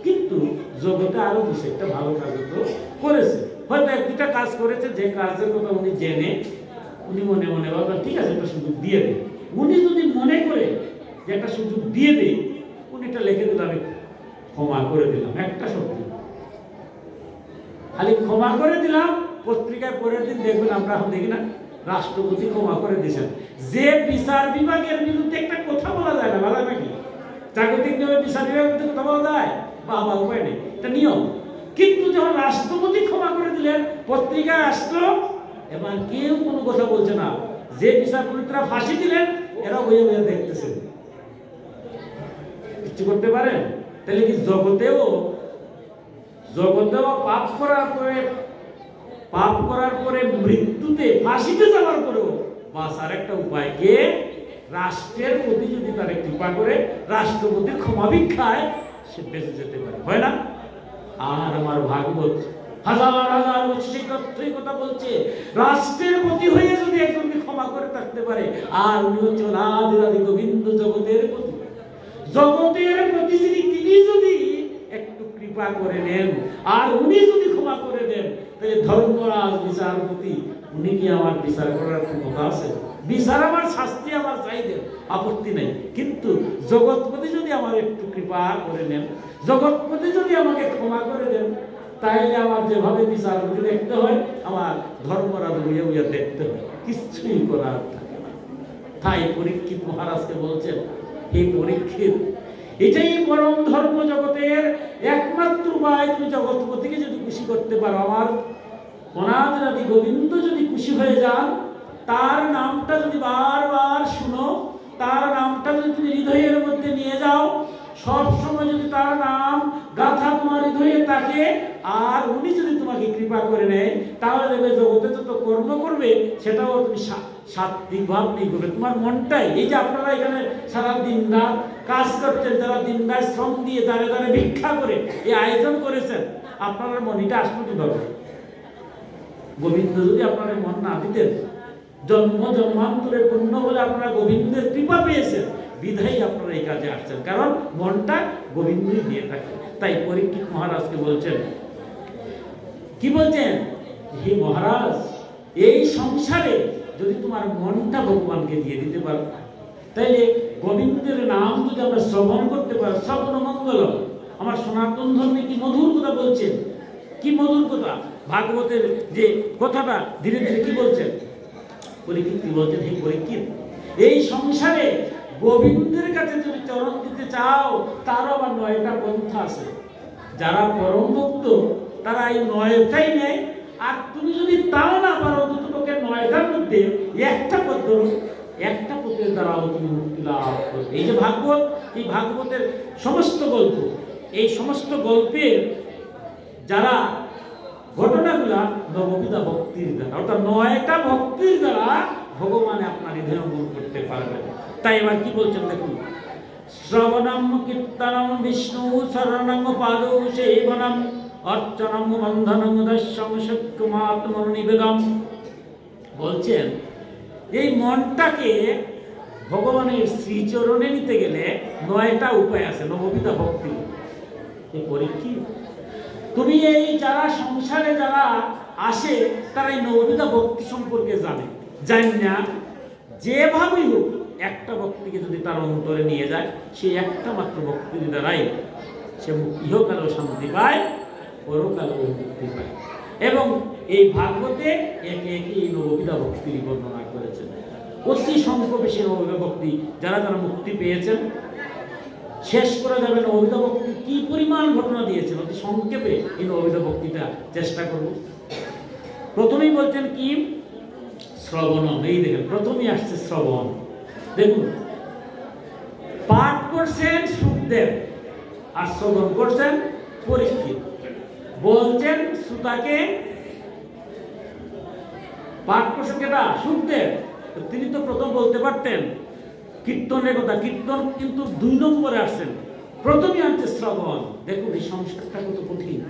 কিন্তু জগতে আরো বেশি একটা ভালো কাজ তো করেছে, হয়তো এক দুটা কাজ করেছে, যে কাজের কথা উনি জেনে উনি মনে মনে ভাবলেন ঠিক আছে একটা সুযোগ দিয়ে দেয়। উনি যদি মনে করে যে একটা সুযোগ দিয়ে দেয়, উনি এটা লিখে দিল আমি ক্ষমা করে দিলাম, একটা শব্দ খালি ক্ষমা করে দিলাম, পত্রিকায় পরের দিন দেখবেন আমরা এখন দেখি না রাষ্ট্রপতি ক্ষমা করে দিয়েছেন। যে বিচার বিভাগের বিরুদ্ধে একটা কথা বলা যায় না, বলা নাকি জাগতিক নিয়মে বিচার বিভাগের বিরুদ্ধে কথা বলা যায়, বা আমার উপায় নেই, এটা নিয়ম। কিন্তু যখন রাষ্ট্রপতি ক্ষমা করে দিলেন, পত্রিকায় আসলো, এবার কেউ কোনো কথা বলছে না, যে বিচারপতিরা ফাঁসি দিলেন এরা বইয়ে বইয়ে দেখতেছেন, কিছু করতে পারেন। তাহলে কি জগতেও পাপ করার পরে মৃত্যুতে ফাঁসিতে যাওয়ার পরেও বাঁচার একটা উপায় কে, রাষ্ট্রের প্রতি যদি তার কৃপা করে রাষ্ট্রপতির ক্ষমা ভিক্ষায় সে বেঁচে যেতে পারে, হয় না? আর আমার ভাগবত হাজার হাজার সেই তথ্যই কথা বলছে, রাষ্ট্রের প্রতি হয়ে যদি একজনকে ক্ষমা করে থাকতে পারে, আর উনি হচ্ছে আদি গোবিন্দ জগতের প্রতি, জগতের প্রতি তিনি যদি একটু কৃপা করে নেন আর উনি যদি ক্ষমা করে দেন, তাহলে ধর্মরাজ বিচারপতি উনি কি আমার বিচার করার ক্ষমতা আছে? বিচার আমার, শাস্তি আমার চাইবেন, আপত্তি নেই, কিন্তু জগৎপতি যদি আমার একটু কৃপা করে নেন, জগৎপতি যদি আমাকে ক্ষমা করে দেন, তাইলে আমার যেভাবে বিচারপতি দেখতে হয়, আমার ধর্মরাজ উইয়া উইয়া দেখতে হয়, কিছুই করার থাকে না। তাই পরীক্ষিত মহারাজকে বলছেন, এই পরীক্ষিত এটাই পরম ধর্ম জগতের একমাত্র উপায়, তুমি জগৎপতিকে যদি খুশি করতে পারো, আমার অনাদি গোবিন্দ যদি খুশি হয়ে যান, তার নামটা যদি বারবার শুনো, তার নামটা যদি তুমি হৃদয়ের মধ্যে নিয়ে যাও, সব সময় যদি তার নাম গাথা তোমার হৃদয়ে থাকে, আর উনি যদি তোমাকে কৃপা করে নেয়, তাহলে দেখবে জগতে যত কর্ম করবে সেটাও তুমি সাত্বিক ভাব নিয়ে করবে। তোমার মনটাই, এই যে আপনারা এখানে সারা দিন রাত কাজ করছেন, যারা দিন রাত শ্রম দিয়ে দাঁড়ে দাঁড়ে ভিক্ষা করে এই আয়োজন করেছেন, আপনার মনিটা আসবে কিভাবে? গোবিন্দ যদি আপনার মন না দিতেন, জন্ম জন্মান্তরে পূর্ণ বলে আপনারা গোবিন্দের কৃপা পেয়েছেন, বিধাই আপনারা এই কাজে আসছেন, কারণ মনটা গোবিন্দই দিয়ে থাকে। তাই পরীক্ষিত মহারাজকে বলছেন, কি বলছেন, হে মহারাজ, এই সংসারে যদি তোমার মনটা ভগবানকে দিয়ে দিতে পারো, তাইলে গোবিন্দের নাম যদি আমরা শ্রবণ করতে পারো, শ্রবণ মঙ্গল। আমার সনাতন ধর্মে কি মধুর কথা বলছেন, কি মধুর কথা, ভাগবতের যে কথাটা ধীরে ধীরে কি বলছেন, পরীক্ষিত কি বলছেন, হে পরীক্ষিত, এই সংসারে গোবিন্দের কাছে যদি চরণ দিতে চাও, তারও আবার 9টা পন্থা আছে। যারা পরম ভক্ত তারা এই 9টাই নেয়, আর তুমি যদি তাও না পারো, অন্ততপক্ষে 9টার মধ্যে একটা পথের দ্বারাও তুমি মুক্তি লাভ করবে। এই যে ভাগবত, এই ভাগবতের সমস্ত গল্প, এই সমস্ত গল্পের যারা ঘটনাগুলা নববিধা ভক্তির দ্বারা, অর্থাৎ 9টা ভক্তির দ্বারা ভগবান আপনার হৃদয় অঙ্গন করতে পারবেন। তাই এবার কি বলছেন দেখুন, শ্রবণম কীর্তনম বিষ্ণু শরণং পাদৌ সেবনম অর্চনং বন্ধনং দর্শং সত্যমাত্ম নিবেদন। বলছেন এই মনটাকে ভগবানের শ্রীচরণে নিতে গেলে 9টা উপায় আছে, নববিধা ভক্তি। এই পরীক্ষিত, তুমি এই যারা সংসারে যারা আসে, তারা এই নববিধা ভক্তি সম্পর্কে জানি না, যেভাবেই হোক একটা ভক্তিকে যদি তার অন্তরে নিয়ে যায়, সেই একটা মাত্র ভক্তির দ্বারাই সে ইহকালেও শান্তি পায়, পরকালেও মুক্তি পায়। এবং এই ভাগবতে একে একে এই নববিধা ভক্তির বর্ণনা করেছেন। অতি সংক্ষেপে সেই নববিধা ভক্তি যারা যারা মুক্তি পেয়েছেন শেষ করা যাবে নববিধা ভক্তি কি পরিমাণ ঘটনা দিয়েছেন, অতি সংক্ষেপে এই নববিধা ভক্তিটা চেষ্টা করব। প্রথমেই বলছেন কি শ্রবণম, এই দেখেন প্রথমেই আসছে শ্রবণ। দেখুন পাঠ করছেন সুখদেব আর শ্রবণ করছেন পরীক্ষিত। বলছেন শ্রোতাকে, পাঠ করছেন কেটা সুখদেব, তিনি তো প্রথম বলতে পারতেন কীর্তনের কথা, কীর্তন কিন্তু 2 নম্বরে আসছেন, প্রথমে আনছে শ্রবণ। দেখুন এই সংসারটা কত কঠিন।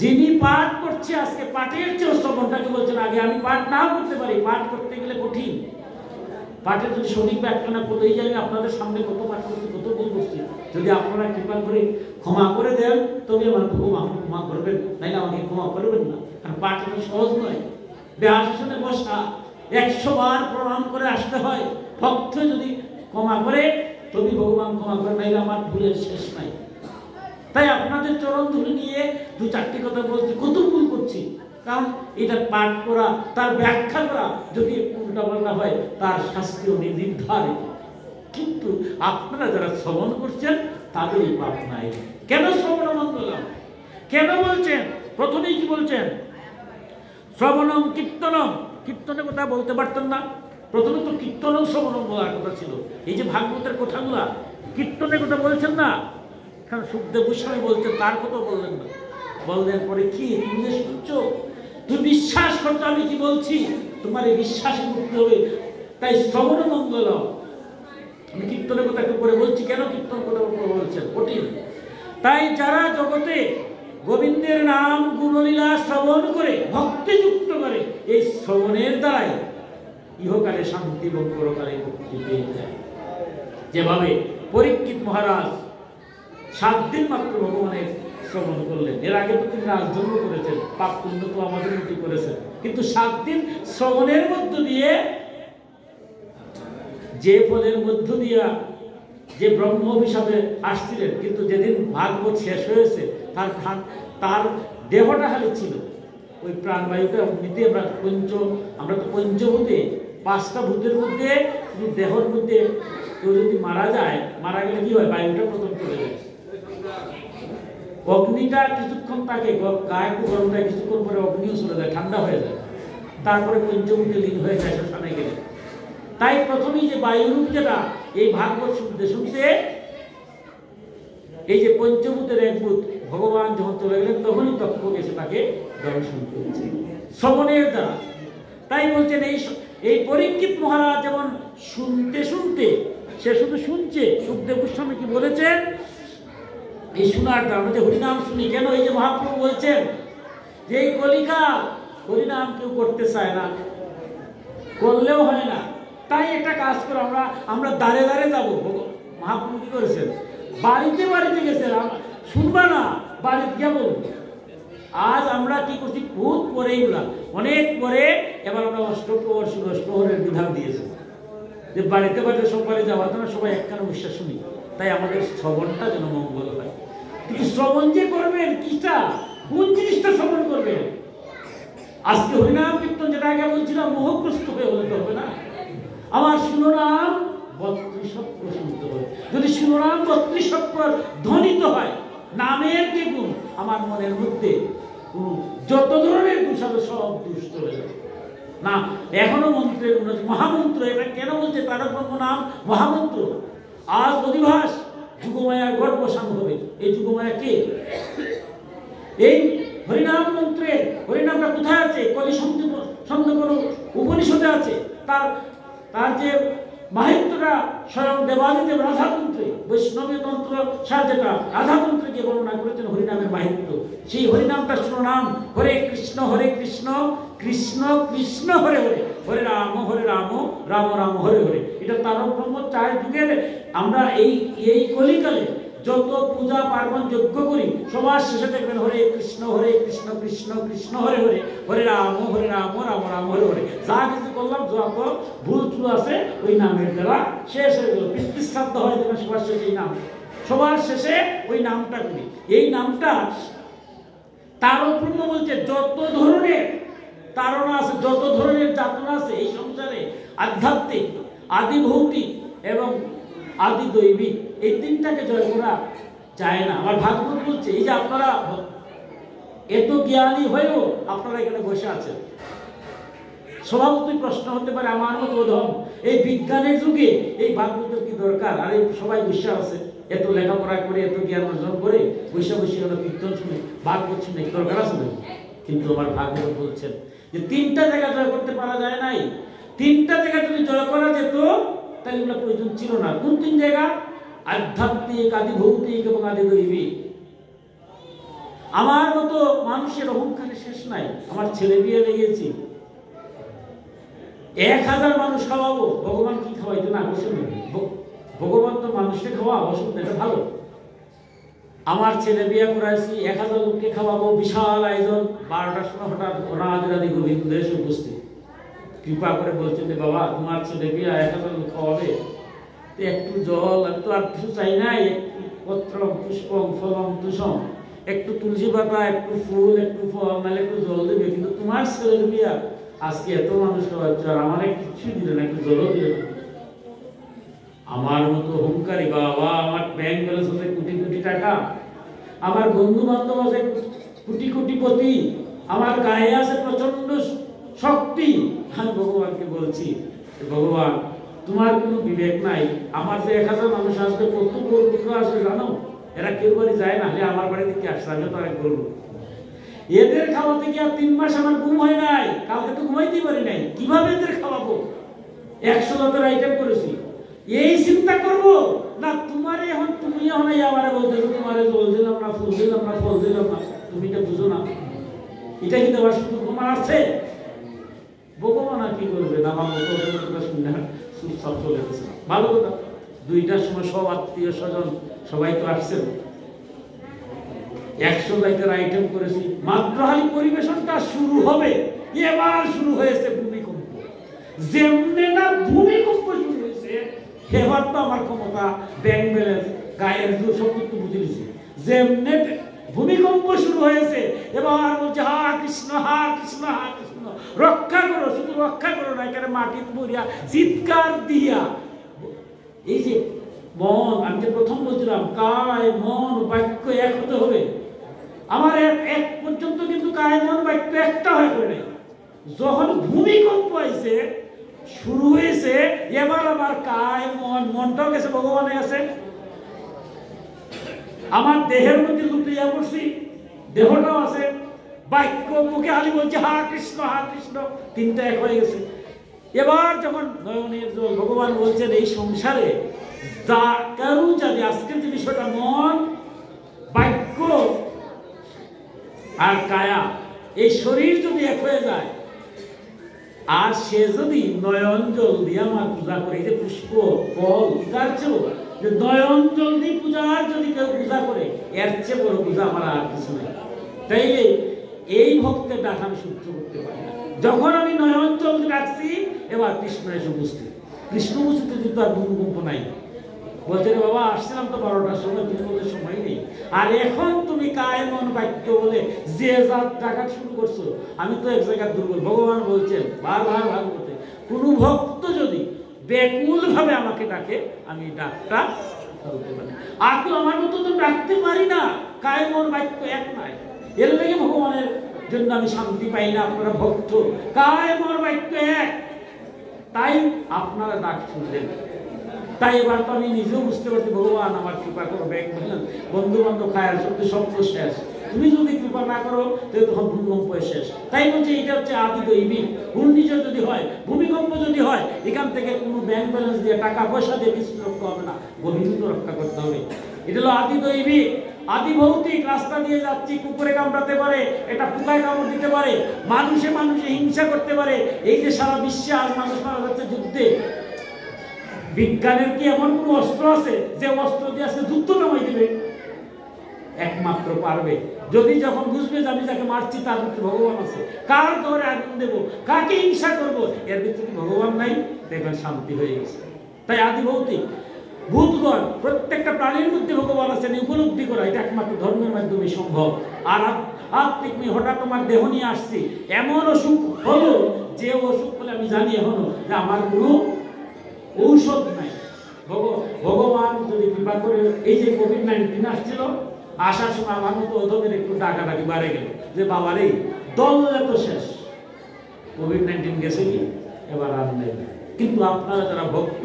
যিনি পাঠ করছে আজকে পাঠের চেয়ে শ্রবণটাকে বলছেন আগে, আমি পাঠ নাও করতে পারি, পাঠ করতে গেলে কঠিন। পাঠের যদি সঠিক ব্যাখ্যা না করতে, এই জায়গায় আপনাদের সামনে কত পাঠ করছি, কত ভুল করছি, যদি আপনারা কৃপা করে ক্ষমা করে দেন তবে আমার ক্ষমা করবেন, নাইলে আমাকে ক্ষমা করবেন না। কারণ পাঠ এত সহজ নয়। বেহাসনে বসা 100 বার প্রণাম করে আসতে হয়। ভক্ত যদি ক্ষমা করে তবে ভগবান ক্ষমা করে, নাইলে আমার ভুলের শেষ নাই। তাই আপনাদের চরণ ধরে নিয়ে 2-4টি কথা বলছি, কত ভুল করছি। কারণ এটা পাঠ করা, তার ব্যাখ্যা করা যদি উল্টাপাল্টা হয় তার শাস্তিও নির্ধারিত। কিন্তু আপনারা যারা শ্রবণ করছেন তাদেরই পাপ নাই। কেন শ্রবণ মঙ্গলম, কেন বলছেন? প্রথমেই কি বলছেন? শ্রবণম কীর্তনম, কীর্তনের কথা বলতে পারতেন না? প্রথমে তো কীর্তনম শ্রবণম বলার কথা ছিল। এই যে ভাগবতের কথাগুলা কীর্তনের কথা বলছেন না, কারণ সুখদেব গোস্বামী বলছেন, তার কথা বললেন না। বললেন পরে কি তুমি যে শুনছো, তুমি বিশ্বাস করছো আমি কি বলছি, তোমার এই বিশ্বাসে করতে হবে। তাই শ্রবণ মঙ্গলম, আমি কীর্তনের কথা একটু পরে বলছি, কেন কীর্তন কথা বলছেন কঠিন। তাই যারা জগতে গোবিন্দের নাম গুণলীলা শ্রবণ করে ভক্তি যুক্ত করে, এই শ্রবণের দ্বারাই ইহকালে শান্তি এবং পরকালে মুক্তি পেয়ে যায়। যেভাবে পরীক্ষিত মহারাজ 7 দিন মাত্র ভগবানের শ্রবণ করলেন, এর আগে তো তিনি রাজধর্ম করেছেন, পাপ পুণ্য তো আমাদের মধ্যে করেছেন, কিন্তু 7 দিন শ্রবণের মধ্য দিয়ে যে ফলের মধ্য দিয়া যে ব্রহ্ম অভিশাপে আসছিলেন, কিন্তু যেদিন ভাগবত শেষ হয়েছে তার দেহটা খালি ছিল, ওই প্রাণবায়ুকে নিতে আমরা তো পঞ্চভূতে 5টা ভূতের মধ্যে দেহের মধ্যে কেউ যদি মারা যায়, মারা গেলে কি হয়, বায়ুটা প্রথম চলে যায়, অগ্নিটা কিছুক্ষণ থাকে, গায়ে একটু গরম থাকে, কিছুক্ষণ পরে অগ্নিও চলে যায়, ঠান্ডা হয়ে যায়, তারপরে পঞ্চভূতে লীন হয়ে যায় শ্মশানে গেলে। তাই প্রথমেই যে বায়ুরূপ যেটা এই ভাগবত শুনতে শুনতে এই যে পঞ্চভূতের এক ভূত ভগবান যখন চলে গেলেন তখনই তক্ষ গেছে তাকে দর্শন করেছে শ্রবণের দ্বারা। তাই বলছেন এই পরীক্ষিত মহারাজ যেমন শুনতে শুনতে, সে শুধু শুনছে, সুখদেব গোস্বামী কি বলেছেন, এই শোনার দ্বারা আমরা যে হরিনাম শুনি, কেন এই যে মহাপ্রভু বলছেন যে এই কলিকাল হরিনাম কেউ করতে চায় না, করলেও হয় না, তাই একটা কাজ করে আমরা দাঁড়ে দাঁড়ে যাবো। মহাপ্রভু কি করেছেন, বাড়িতে বাড়িতে গেছেন, শুনবা না বাড়িতে গিয়ে বলবো। আজ আমরা কি করছি, বহুত পরে এগুলা অনেক পরে, এবার আমরা অষ্টপ্রহরের বিধান দিয়েছি যে বাড়িতে বাড়িতে সবাই যাওয়া তো না, সবাই একখানে বিশ্বাস শুনি। তাই আমাদের শ্রবণটা যেন মঙ্গল হয়। কিন্তু শ্রবণ যে করবেন কিটা, কোন জিনিসটা শ্রবণ করবেন? আজকে হরিনাম কীর্তন যেটা আগে বলছিলাম, মোহগ্রস্ত হয়ে হতে হবে না। আমার শিরোনাম 32 অক্ষর শুনতে হবে। যদি শিরোনাম 32 অক্ষর ধ্বনিত হয়, নামের যে গুণ আমার মনের মধ্যে যত ধরনের দোষ হবে সব দোষ চলে যাবে না। এখনো মন্ত্রের মহামন্ত্র, এটা কেন বলছে তারক ব্রহ্ম নাম মহামন্ত্র। আজ অধিবাস যুগমায়া গর্বসান হবে। এই যুগমায়া কে? এই হরিনাম মন্ত্রে, হরিনামটা কোথায় আছে? কলি সন্দেহ উপনিষদে আছে। তার যে মাহিত্যটা স্বয়ং দেবাদিদেব রাধাতন্ত্রে, বৈষ্ণবী তন্ত্র সার যেটা রাধাতন্ত্রকে বর্ণনা করেছেন হরিনামের মাহিত্য, সেই হরিনামটা শিরোনাম হরে কৃষ্ণ কৃষ্ণ কৃষ্ণ হরে হরে, হরে রাম রাম রাম হরে হরে। এটা তারক ব্রহ্ম 4 যুগের। আমরা এই কলিকালে যত পূজা পার্বণ যজ্ঞ করি সবার শেষে দেখবেন হরে কৃষ্ণ কৃষ্ণ কৃষ্ণ হরে হরে, হরে রাম রাম রাম হরে হরে। যা কিছু করলাম যত ভুল চুল আছে ওই নামের দ্বারা শেষ হয়ে গেল। পিতৃশ্রাদ্ধ হয় যেন সবার শেষে এই নাম, সবার শেষে ওই নামটা করি। এই নামটা তারও ব্রহ্ম বলছে যত ধরনের তাড়না আছে, যত ধরনের যাতনা আছে এই সংসারে, আধ্যাত্মিক, আদি ভৌতিক এবং আদি দৈবিক, এই তিনটাকে জয় করা যায় না। আমার ভাগবত বলছে এই যে আপনারা এত জ্ঞানী হয়েও আপনারা এখানে বসে আছেন, স্বভাবতই প্রশ্ন হতে পারে আমার মতো অধম এই বিজ্ঞানের যুগে এই ভাগবতের কি দরকার? আর এই সবাই বসে আছে, এত লেখাপড়া করে এত জ্ঞান অর্জন করে বসে বসে হলো কীর্তন শুনে ভাগবত শুনে কি দরকার আছে? কিন্তু আমার ভাগবত বলছেন যে তিনটা জায়গা জয় করতে পারা যায় নাই। তিনটা জায়গা যদি জয় করা যেত তাহলে এগুলো প্রয়োজন ছিল না। কোন তিন জায়গা? আধ্যাত্মিক, আদি ভৌতিক এবং আদি দৈবিক। আমার মতো মানুষের অহংকারের শেষ নাই। আমার ছেলে বিয়ে লেগেছি, 1000 মানুষ খাওয়াবো, ভগবান কি খাওয়াইতো না? ভগবান তো মানুষকে খাওয়া অসুখ, এটা ভালো। আমার ছেলে বিয়ে করাইছি, 1000 লোককে খাওয়াবো, বিশাল আয়োজন। 12টার সময় হঠাৎ অনাদি গোবিন্দ এসে উপস্থিত, কৃপা করে বলছেন যে বাবা তোমার ছেলে বিয়ে 1000 লোক খাওয়াবে, একটু জল, একটু আর কিছু চাই নাই, একটু পত্র পুষ্পম ফলম তুষম, একটু তুলসী পাতা, একটু ফুল, একটু ফল, নাহলে একটু জল দেবে, কিন্তু তোমার ছেলের বিয়া আজকে এত মানুষ খাওয়াচ্ছে আর আমার কিছু দিলে না, একটু জলও দিলে না। আমার মতো অহংকারী বাবা, আমার ব্যাংক ব্যালেন্স আছে কোটি কোটি টাকা, আমার বন্ধু বান্ধব আছে কোটি কোটিপতি, আমার গায়ে আছে প্রচন্ড শক্তি, আমি ভগবানকে বলছি ভগবান তোমার কোনো বিবেক নাই। আমার যে 1000 মানুষ আসবে, কত গরু আসবে জানো? এরা কেউ বাড়ি যায় না, আমার বাড়িতে কি আসছে? আমি তো আরেক বলবো এদের খাওয়াতে গিয়ে 3 মাস আমার ঘুম হয় নাই, কালকে তো ঘুমাইতেই পারি নাই, কিভাবে এদের খাওয়াবো? 100 জাতের আইটেম করেছি, এই চিন্তা করবো না? তোমার এখন তুমি এখন আমার বলতে তোমার জল দিলাম না, ফুল দিলাম না, ফল দিলাম না, তুমি এটা বুঝো না? এটা কি দেওয়ার শুধু তোমার আছে? ভগবান আর কি করবে না? আমার মতো শুনে সব চলে গেছে। ভালো কথা, 2টার সময় সব আত্মীয় স্বজন সবাই তো আসছেন, 100 জাতের আইটেম করেছি। মাত্র হালি পরিবেশনটা শুরু হবে, এবার শুরু হয়েছে ভূমিকম্প। যেমনে না ভূমিকম্প শুরু হয়েছে, এবার তো আমার ক্ষমতা, ব্যাংক ব্যালেন্স, গায়ের জোর সব কিছু বুঝে নিছি। যেমনে ভূমিকম্প শুরু হয়েছে, এবার বলছে হা কৃষ্ণ, হা কৃষ্ণ, হা কৃষ্ণ, রক্ষা করো, শুধু রক্ষা করো না, এখানে মাটি মরিয়া চিৎকার দিয়া। এই যে মন, আমি যে প্রথম বলছিলাম কায় মন বাক্য এক হতে হবে, আমার এক পর্যন্ত কিন্তু কায় মন বাক্য একটা হয়ে পড়ে নাই। যখন ভূমিকম্প হয়েছে শুরু হয়েছে, এবার আমার কায় মন, মনটাও গেছে ভগবানের কাছে, আমার দেহের মধ্যে লুটিয়ে পড়ছি, দেহটাও আছে, বাক্য মুখে হালি বলছে হা কৃষ্ণ, হা কৃষ্ণ, তিনটা এক হয়ে গেছে। এবার যখন নয়নের জল, ভগবান বলছেন এই সংসারে যা কারু যদি আজকের যে বিষয়টা মন, বাক্য আর কায়া, এই শরীর যদি এক হয়ে যায়, আর সে যদি নয়ন জল দিয়ে আমার পূজা করে, এই যে পুষ্প ফল পূজার চেয়েও যে নয়ন জল দিয়ে পূজার যদি কেউ পূজা করে, এর চেয়ে বড় পূজা আমার আর কিছু নেই। তাইলে এই ভক্তের ডাক আমি সহ্য করতে পারি না। যখন আমি নয়ন জল রাখছি, এবার কৃষ্ণ এসে উপস্থিত, কৃষ্ণ উপস্থিত কিন্তু আর ভূমিকম্প নাই। বলছে রে বাবা আসছিলাম তো 12টার সময়, তুমি বলতে সময় নেই, আর এখন তুমি কায় মন বাক্য বলে যে যা ডাকা শুরু করছো, আমি তো এক জায়গায় দুর্বল। ভগবান বলছেন বারবার ভাগবতে, কোন ভক্ত যদি ব্যাকুল ভাবে আমাকে ডাকে, আমি ডাকটা ফেলতে পারি। আর তো আমার মতো তো ডাকতে পারি না, কায় মন বাক্য এক নাই, এর লেগে ভগবানের জন্য আমি শান্তি পাই না। আপনারা ভক্ত, কায় মন বাক্য এক, তাই আপনারা ডাক শুনলেন। তাই এবার তো আমি নিজেও বুঝতে পারছি ভগবান আমার কৃপা করো, ব্যাংক ব্যালেন্স, বন্ধু বান্ধব, খায়ার সত্যি সব তো শেষ, তুমি যদি কৃপা না করো তাহলে তখন ভূমিকম্প শেষ। তাই বলছে এটা হচ্ছে আদি দৈবিক। ঘূর্ণিঝড় যদি হয়, ভূমিকম্প যদি হয়, এখান থেকে কোনো ব্যাংক ব্যালেন্স দিয়ে, টাকা পয়সা দিয়ে কিছু রক্ষা হবে না, গোবিন্দ রক্ষা করতে হবে। এটা হলো আদি দৈবিক। আদি ভৌতিক, রাস্তা দিয়ে যাচ্ছি, কুকুরে কামড়াতে পারে, এটা পোকায় কামড় দিতে পারে, মানুষে মানুষে হিংসা করতে পারে। এই যে সারা বিশ্বে আজ মানুষ মারা যাচ্ছে যুদ্ধে, বিজ্ঞানের কি এমন কোন অস্ত্র আছে যে অস্ত্র দিয়ে আজকে যুদ্ধ নামাই দিবে? একমাত্র পারবে যদি যখন বুঝবে যে আমি যাকে মারছি তার ভিতরে ভগবান আছে, কার ঘরে আগুন দেবো, কাকে হিংসা করবো, এর ভিতরে ভগবান নাই, দেখবেন শান্তি হয়ে গেছে। তাই আদি ভৌতিক ভূতগণ, প্রত্যেকটা প্রাণীর মধ্যে ভগবান আছেন উপলব্ধি করা এটা একমাত্র ধর্মের মাধ্যমে সম্ভব। আর আত্মিক হঠাৎ তোমার দেহ নিয়ে আসছি, এমন অসুখ হলো যে অসুখ হলে আমি জানি এখনো যে আমার কোনো ঔষধ নাই। ভগবান যদি কৃপা করে, এই যে কোভিড-19 আসছিল, আসার সময় আমার মতো ওদের একটু ডাকাডাকি বাড়ে গেল যে বাবার এই দল এত শেষ, কোভিড-19 গেছে কি এবার আর নেই। কিন্তু আপনারা যারা ভক্ত,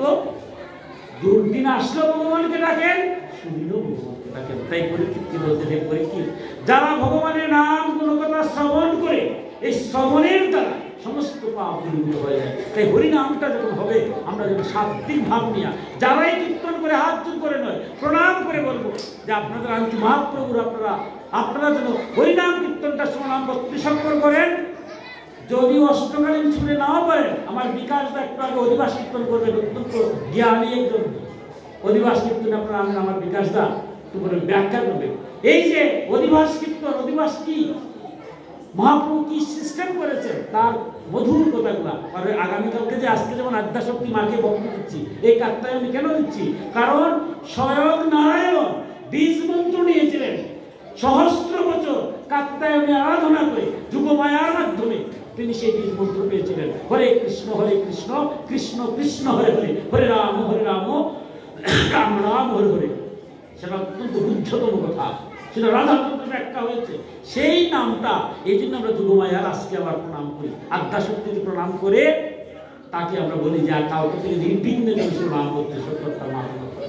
দুর্দিন আসলেও ভগবানকে ডাকেন, শুনলেও ভগবানকে ডাকেন। তাই পরীক্ষিত কি বলতে, যে পরীক্ষিত যারা ভগবানের নাম কোনো কথা শ্রবণ করে, এই শ্রবণের দ্বারা সমস্ত পাপ দূরীভূত হয়ে যায়। তাই হরিনামটা যখন হবে, আমরা যখন সাত্বিক ভাব নিয়ে যারাই কীর্তন করে হাত জোর করে নয়, প্রণাম করে বলবো যে আপনাদের আনকি মহাপ্রভুর আপনারা যেন হরিনাম কীর্তনটা শ্রবণ ভক্তি সংকর করেন। যদি অষ্টকালীন শুনে নাও পারেন, আমার বিকাশটা একটু আগে অধিবাস কীর্তন করবে, অত্যন্ত জ্ঞানী একজন অধিবাস কীর্তন আপনারা আনেন, আমার বিকাশদা তোমার ব্যাখ্যা করবে। এই যে অধিবাস কীর্তন, অধিবাস কি, মহাপ্রভু কি সিস্টেম করেছেন, তার মধুর কথাগুলা। আর আগামীকালকে যে আজকে যেমন আদ্যাশক্তি মাকে বক্তব্য দিচ্ছি, এই কাজটাই আমি কেন দিচ্ছি, কারণ স্বয়ং নারায়ণ বীজ মন্ত্র নিয়েছিলেন সহস্র বছর কাত্যায়নে আরাধনা করে, যুগমায়ার মাধ্যমে তিনি সেই বীজ মন্ত্র পেয়েছিলেন। হরে কৃষ্ণ কৃষ্ণ কৃষ্ণ হরে হরে, হরে রাম রাম রাম হরে হরে। সেটা অত্যন্ত রুদ্ধতম কথা, সেটা রাধাতন্ত্র ব্যাখ্যা হয়েছে। সেই নামটা এই জন্য আমরা যুগমায়ার আজকে আবার প্রণাম করি, আদ্যাশক্তিকে প্রণাম করে তাকে আমরা বলি যে আর কাউকে থেকে নির্বিঘ্নে নাম করতে সত্যতা নাম করতে।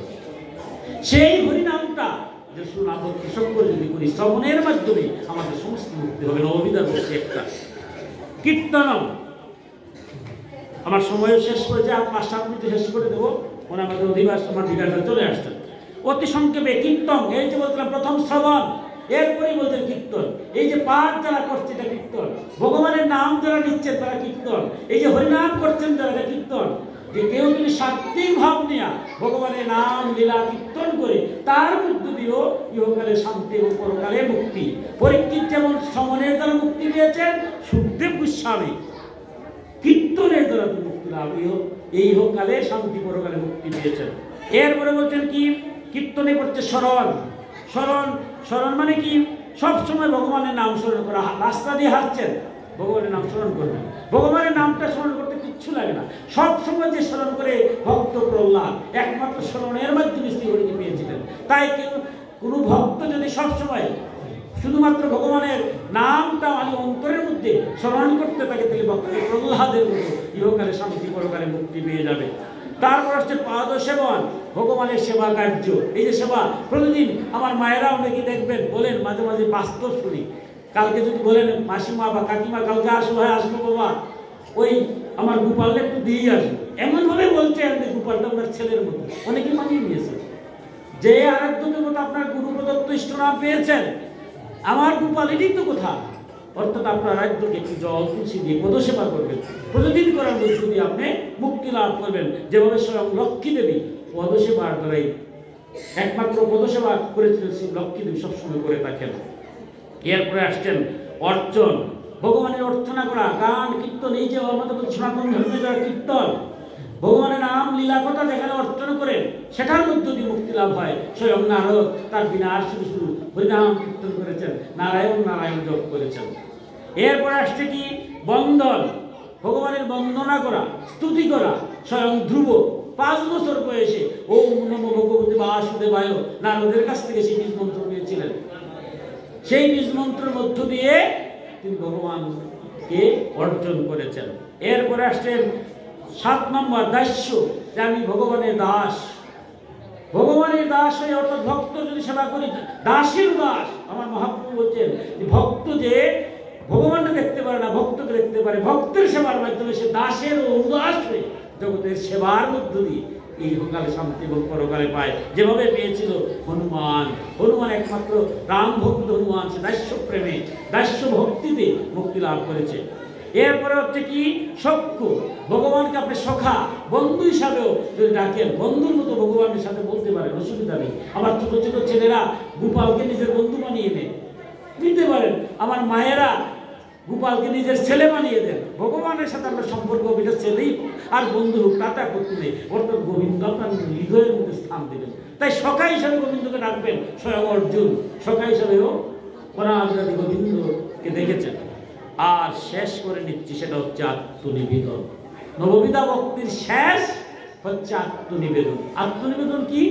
সেই হরিনামটা যে সুনাম কৃষক যদি করি, শ্রবণের মাধ্যমে আমাদের সমস্ত মুক্তি হবে। নববিধার মধ্যে একটা কীর্তনম, আমার সময় শেষ করে যে 5-7 মিনিটে শেষ করে দেবো, মনে আমাদের অধিবাস আমার বিকাশটা চলে আসছেন। অতি সংক্ষেপে কীর্তন, এই যে বলছিলাম প্রথম শ্রবণ, এরপরেই বলছেন কীর্তন। এই যে পাঠ যারা করছে এটা কীর্তন, ভগবানের নাম যারা নিচ্ছেন তারা কীর্তন, এই যে হরিনাম করছেন যারা এটা কীর্তন। যে কেউ যদি সাত্বিক ভাব নিয়ে ভগবানের নাম লীলা কীর্তন করে, তার মধ্য দিয়েও ইহকালে শান্তি এবং পরকালে মুক্তি। পরীক্ষিত যেমন শ্রবণের দ্বারা মুক্তি পেয়েছেন, সুখদেব গোস্বামী কীর্তনের দ্বারা মুক্তি লাভ, এই ইহকালে শান্তি পরকালে মুক্তি পেয়েছেন। এরপরে বলছেন কি, কীর্তনে করছে স্মরণ। স্মরণ মানে কি, সবসময় ভগবানের নাম স্মরণ করা। রাস্তা দিয়ে হাঁটছেন, ভগবানের নাম স্মরণ করবেন। ভগবানের নামটা স্মরণ করতে কিচ্ছু লাগে না, সবসময় যে স্মরণ করে ভক্ত প্রহ্লাদ একমাত্র স্মরণের মাধ্যমে শ্রীহরিকে পেয়েছিলেন। তাই কোনো ভক্ত যদি সবসময় শুধুমাত্র ভগবানের নামটা আমি অন্তরের মধ্যে স্মরণ করতে থাকে, তাহলে ভক্ত প্রহ্লাদের মতো ইহকালে শান্তি পরকালে মুক্তি পেয়ে যাবে। তারপর হচ্ছে পাদ সেবন, ভগবানের সেবা কার্য। এই যে সেবা প্রতিদিন আমার মায়েরা অনেকে দেখবেন বলেন, মাঝে মাঝে বাস্তব শুনি, কালকে যদি বলেন মাসিমা বা কাকিমা কালকে আসবো, হ্যাঁ আসবো বাবা, ওই আমার গোপালটা একটু দিয়ে আসবো, এমনভাবে বলছেন যে গোপালটা আপনার ছেলের মতো। অনেকে মানিয়ে নিয়েছে যে আরাধ্য দেবতা আপনার গুরু প্রদত্ত ইষ্টনাম পেয়েছেন, আমার গোপাল এটাই তো কথা। অর্থাৎ আপনার রাজ্যকে একটু জল তুলসী দিয়ে পদসেবা করবেন, প্রতিদিন করার মধ্যে দিয়ে আপনি মুক্তি লাভ করবেন। যেভাবে স্বয়ং লক্ষ্মী দেবী পদসেবার দ্বারাই, একমাত্র পদসেবা করেছিলেন শ্রী লক্ষ্মী দেবী, সবসময় করে থাকেন। এরপরে আসছেন অর্চন, ভগবানের অর্চনা করা, গান কীর্তন। এই যে আমাদের সনাতন ধর্মের যারা কীর্তন, ভগবানের নাম লীলা কথা যেখানে অর্চনা করেন, সেটার মধ্য দিয়ে মুক্তি লাভ হয়। স্বয়ং নারদ তার বিনাশ শুরু হরিনাম কীর্তন করেছেন, নারায়ণ নারায়ণ জপ করেছেন। এরপরে আসছে কি, বন্দন, ভগবানের বন্দনা করা, স্তুতি করা। স্বয়ং ধ্রুব 5 বছর বয়সে ওম নমো ভগবতে বাসুদেবায় নারদের কাছ থেকে সেই বীজ মন্ত্র পেয়েছিলেন। সেই বীজ মন্ত্রের মধ্য দিয়ে তিনি ভগবানকে অর্জন করেছেন। এরপরে আসছেন 7 নম্বর দাস্য, যে আমি ভগবানের দাস। ভগবানের দাস হয়ে, অর্থাৎ ভক্ত যদি সেবা করি, দাসের দাস। আমার মহাপ্রভু বলছেন ভক্ত যে ভগবানকে দেখতে পারে না, ভক্তকে দেখতে পারে। ভক্তের সেবার মাধ্যমে সে দাসের উদাস হয়ে জগতের সেবার মধ্য দিয়ে এই ইহকালে শান্তি এবং পরকালে পায়, যেভাবে পেয়েছিল হনুমান। হনুমান একমাত্র রাম ভক্ত হনুমান, সে দাস্য প্রেমে দাস্য ভক্তিতে মুক্তি লাভ করেছে। এরপরে হচ্ছে কি, সখ্য, ভগবানকে আপনি সখা বন্ধু হিসাবেও যদি ডাকেন, বন্ধুর মতো ভগবানের সাথে বলতে পারেন, অসুবিধা নেই। আমার ছোট ছোট ছেলেরা গোপালকে নিজের বন্ধু বানিয়ে নিতে পারেন। আমার মায়েরা গোপালকে নিজের ছেলে বানিয়ে দেন। ভগবানের সাথে আপনার সম্পর্ক এটা ছেলেই আর বন্ধু হোক তাতে আপত্তি নেই, অর্থাৎ গোবিন্দ আপনার হৃদয়ের মধ্যে স্থান দেবেন। তাই সখা হিসাবে গোবিন্দকে ডাকবেন। স্বয়ং অর্জুন সখা হিসাবেও অনাদি গোবিন্দকে দেখেছেন। আর শেষ করে নিচ্ছি, সেটা হচ্ছে আত্মনিবেদন। নববিধা ভক্তির শেষ হচ্ছে আত্মনিবেদন। আত্মনিবেদন কি?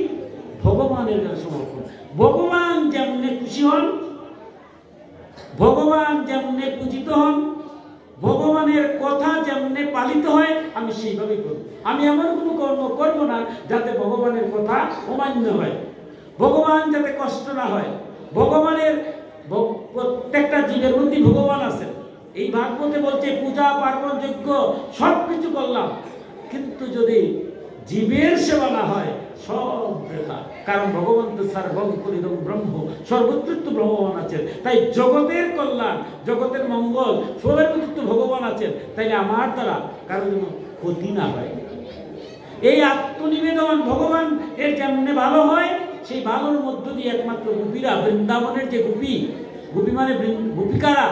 ভগবানের কাছে সমর্পণ। ভগবান যেমনে খুশি হন, ভগবান যেমনে পূজিত হন, ভগবানের কথা যেমনে পালিত হয়, আমি সেইভাবেই করব। আমি এমন কোনো কর্ম করব না যাতে ভগবানের কথা অমান্য হয়, ভগবান যাতে কষ্ট না হয়। ভগবানের প্রত্যেকটা জীবের মধ্যে ভগবান আছেন। এই ভাগবতে বলছে পূজা পার্বণ যজ্ঞ সব কিছু করলাম, কিন্তু যদি জীবের সেবা না হয় সব বৃথা। কারণ ভগবান তো সর্বং পরিদম ব্রহ্ম, সর্বত্র তো ভগবান আছেন। তাই জগতের কল্যাণ, জগতের মঙ্গল সবের মধ্যে তো ভগবান আছেন। তাই আমার দ্বারা কারো যেন ক্ষতি না হয়। এই আত্মনিবেদন ভগবান এর যেমনে ভালো হয়, সেই ভালোর মধ্য দিয়ে একমাত্র গোপীরা, বৃন্দাবনের যে গোপী, গোপী মানে গোপিকারা,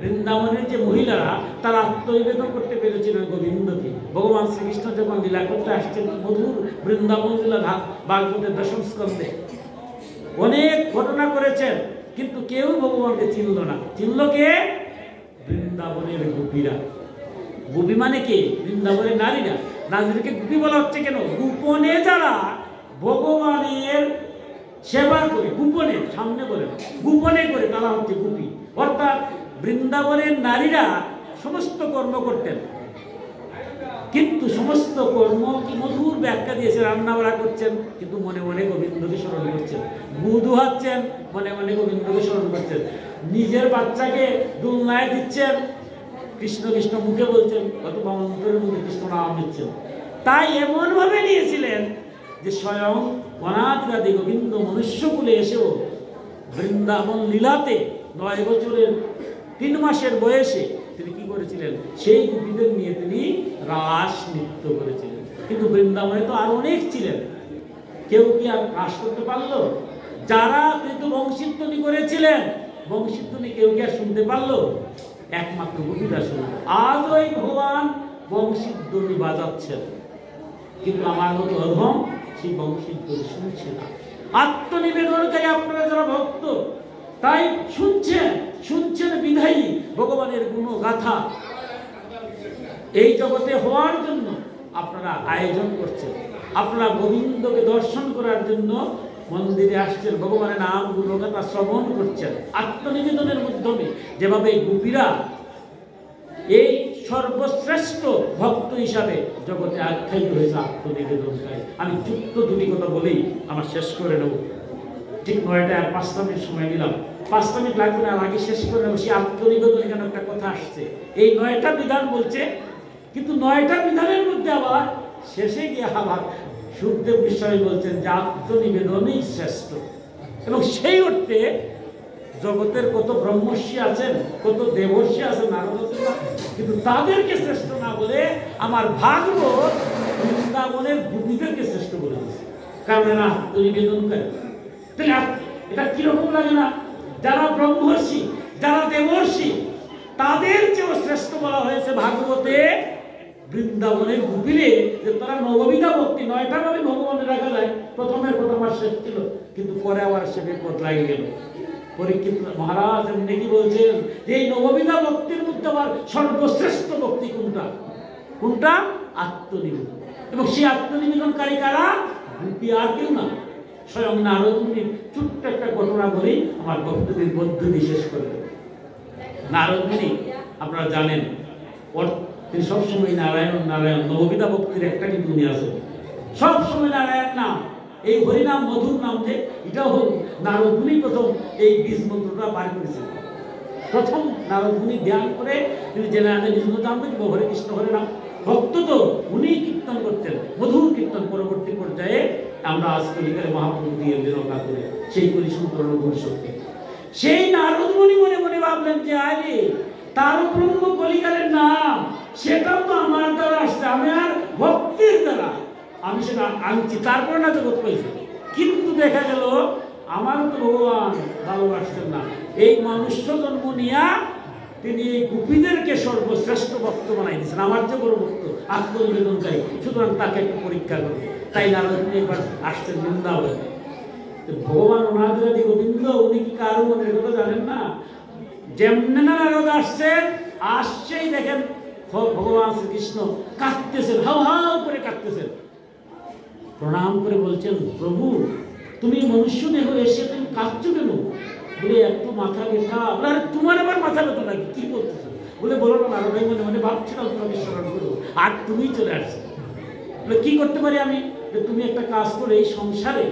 বৃন্দাবনের যে মহিলারা, তারা আত্মনিবেদন করতে পেরেছিলেন গোবিন্দকে। ভগবান শ্রীকৃষ্ণ যখন লীলা করতে আসছেন মধুর বৃন্দাবন লীলা ভাগবতের দশম স্কন্ধে অনেক ঘটনা করেছেন, কিন্তু কেউ ভগবানকে চিনল না। চিনল কে? বৃন্দাবনের গোপীরা। গোপী মানে কে? বৃন্দাবনের নারীরা। নারীদেরকে গোপী বলা হচ্ছে কেন? গোপনে যারা ভগবানের সেবা করে, গোপনে, সামনে বলে গোপনে করে, তারা হচ্ছে গোপী। অর্থাৎ বৃন্দাবনের নারীরা সমস্ত কর্ম করতেন, কিন্তু সমস্ত কর্ম কি মধুর ব্যাখ্যা দিয়েছে। রান্নাবাড়া করছেন কিন্তু মনে মনে গোবিন্দকে স্মরণ করছেন, দুধ দুহাচ্ছেন মনে মনে গোবিন্দকে স্মরণ করছেন, নিজের বাচ্চাকে দুলনায় দিচ্ছেন, কৃষ্ণ কৃষ্ণ মুখে বলছেন, অথবা অন্তরের মধ্যে কৃষ্ণ নাম নিচ্ছেন। তাই এমনভাবে নিয়েছিলেন যে স্বয়ং অনাদি গোবিন্দ মনুষ্যকুলে এসেও বৃন্দাবন লীলাতে 9 বছরের 3 মাসের বয়সে তিনি কি করেছিলেন? সেই গোপীদের নিয়ে তিনি রাস নৃত্য করেছিলেন। কিন্তু বৃন্দাবনে তো আর অনেক ছিলেন, কেউ কি আর রাস করতে পারলো? যারা কিন্তু বংশীধ্বনি করেছিলেন, বংশীধ্বনি কেউ কি আর শুনতে পারলো? একমাত্র গোপীরা শুনল। আজ ওই ভগবান বংশীধ্বনি বাজাচ্ছেন, কিন্তু আমার মতো অধম সেই বংশীধ্বনি শুনছে না। আত্মনিবেদনকারী আপনারা যারা ভক্ত, তাই শুনছেন বিধায়ী ভগবানের গুণগাথা এই জগতে হওয়ার জন্য আপনারা আয়োজন করছেন। আপনারা গোবিন্দকে দর্শন করার জন্য মন্দিরে আসছেন, ভগবানের নাম গুণগাথা শ্রবণ করছেন আত্মনিবেদনের মাধ্যমে। যেভাবে গোপীরা এই সর্বশ্রেষ্ঠ ভক্ত হিসাবে জগতে আখ্যায়িত হয়েছে আত্মনিবেদনকারী। আমি ছোট্ট 2টি কথা বলেই আমার শেষ করে নেব। ঠিক 9টা আর 5টা মিনিট সময় নিলাম, 5টা মিনিট লাগবে না, আগে শেষ করে নেব। সেই আত্মনিবেদন কেন একটা কথা আসছে, এই 9টা বিধান বলছে, কিন্তু 9টা বিধানের মধ্যে আবার শেষে গিয়ে আবার সুখদেব গোস্বামী বলছেন যে আত্মনিবেদনই শ্রেষ্ঠ। এবং সেই অর্থে জগতের কত ব্রহ্মর্ষি আছেন, কত দেবর্ষি আছেন, কিন্তু তাদেরকে শ্রেষ্ঠ না বলে আমার ভাগবত বৃন্দাবনের গোপীদেরকে শ্রেষ্ঠ বলে দিয়েছে। কারণ এরা আত্মনিবেদন করে। এটা কিরকম লাগে না? যারা ব্রহ্মর্ষি, যারা দেবর্ষি, তাদের চেয়েও শ্রেষ্ঠ বলা হয়েছে ভাগবতে বৃন্দাবনের গোপীরে, যে তারা নববিধা ভক্তি। 9টা ভাবে ভগবানের রাখা যায়, প্রথমের প্রথমার শেষ ছিল, কিন্তু পরে আবার সে বিপদ লাগে গেল। পরীক্ষিত মহারাজ এমনি কি বলছেন যে এই নববিধা ভক্তির মধ্যে আবার সর্বশ্রেষ্ঠ ভক্তি কোনটা? কোনটা? আত্মনিবেদন। এবং সেই আত্মনিবেদনকারী কারা? গোপী, আর কেউ না, স্বয়ং নারদ মুনি। ছোট্ট একটা ঘটনা বলি, আমার বক্তব্যের পদ্ধতি শেষ করে দেব। নারদ মুনি আপনারা জানেন, তিনি সবসময় নারায়ণ নারায়ণ, নববিধা ভক্তির একটা কিন্তু উনি আছেন, সবসময় নারায়ণ নাম, এই হরিনাম মধুর নাম, যে এটাও নারদ মুনি প্রথম এই বীজ মন্ত্রটা বার করেছেন। প্রথম নারদ মুনি ধ্যান করে তিনি জেনে আনেন বীজ মন্ত্র জানবেন, হরে কৃষ্ণ হরে নাম। ভক্ত তো উনি কীর্তন করতেন, মধুর কীর্তন। পরবর্তী পর্যায়ে আমরা আজ কলিকালে মহাপ্রভু দিয়ে রক্ষা করে সেই করি সন্তরণ গুণ শক্তি। সেই নারদ মুনি মনে মনে ভাবলেন যে আরে তার ব্রহ্ম কলিকালের নাম, সেটাও তো আমার দ্বারা আসছে, আমি আর ভক্তির দ্বারা আমি সেটা আনছি, তারপর না জগৎ পাইছে। কিন্তু দেখা গেল আমারও তো ভগবান ভালোবাসতেন না। এই মনুষ্য জন্ম নিয়া তিনি এই গোপীদেরকে সর্বশ্রেষ্ঠ ভক্ত বানাই দিয়েছেন, আমার যে বড় ভক্ত আত্মনিবেদনকারী, সুতরাং তাকে একটু পরীক্ষা করবে। তাই নারদ এবার আসছেন বৃন্দাবনে। ভগবান অনাদি গোবিন্দ উনি কি কারো মনের কথা জানেন না? যেমন নারদ আসছেন, আসছেই দেখেন ভগবান শ্রীকৃষ্ণ কাঁদতেছেন, হাউ হাউ করে কাঁদতেছেন। প্রণাম করে বলছেন, প্রভু তুমি মনুষ্য দেহ এসে তুমি কাঁদছো কেন? বলে একটু মাথা ব্যথা। বলে আরে তোমার আবার মাথা ব্যথা নাকি, কি বলতেছো? বলে বলো না নারদ, মনে মনে ভাবছিলাম তোমাকে স্মরণ করবো, আর তুমি চলে আসছো। বলে কি করতে পারি আমি? তুমি একটা কাজ করে এই সংসারে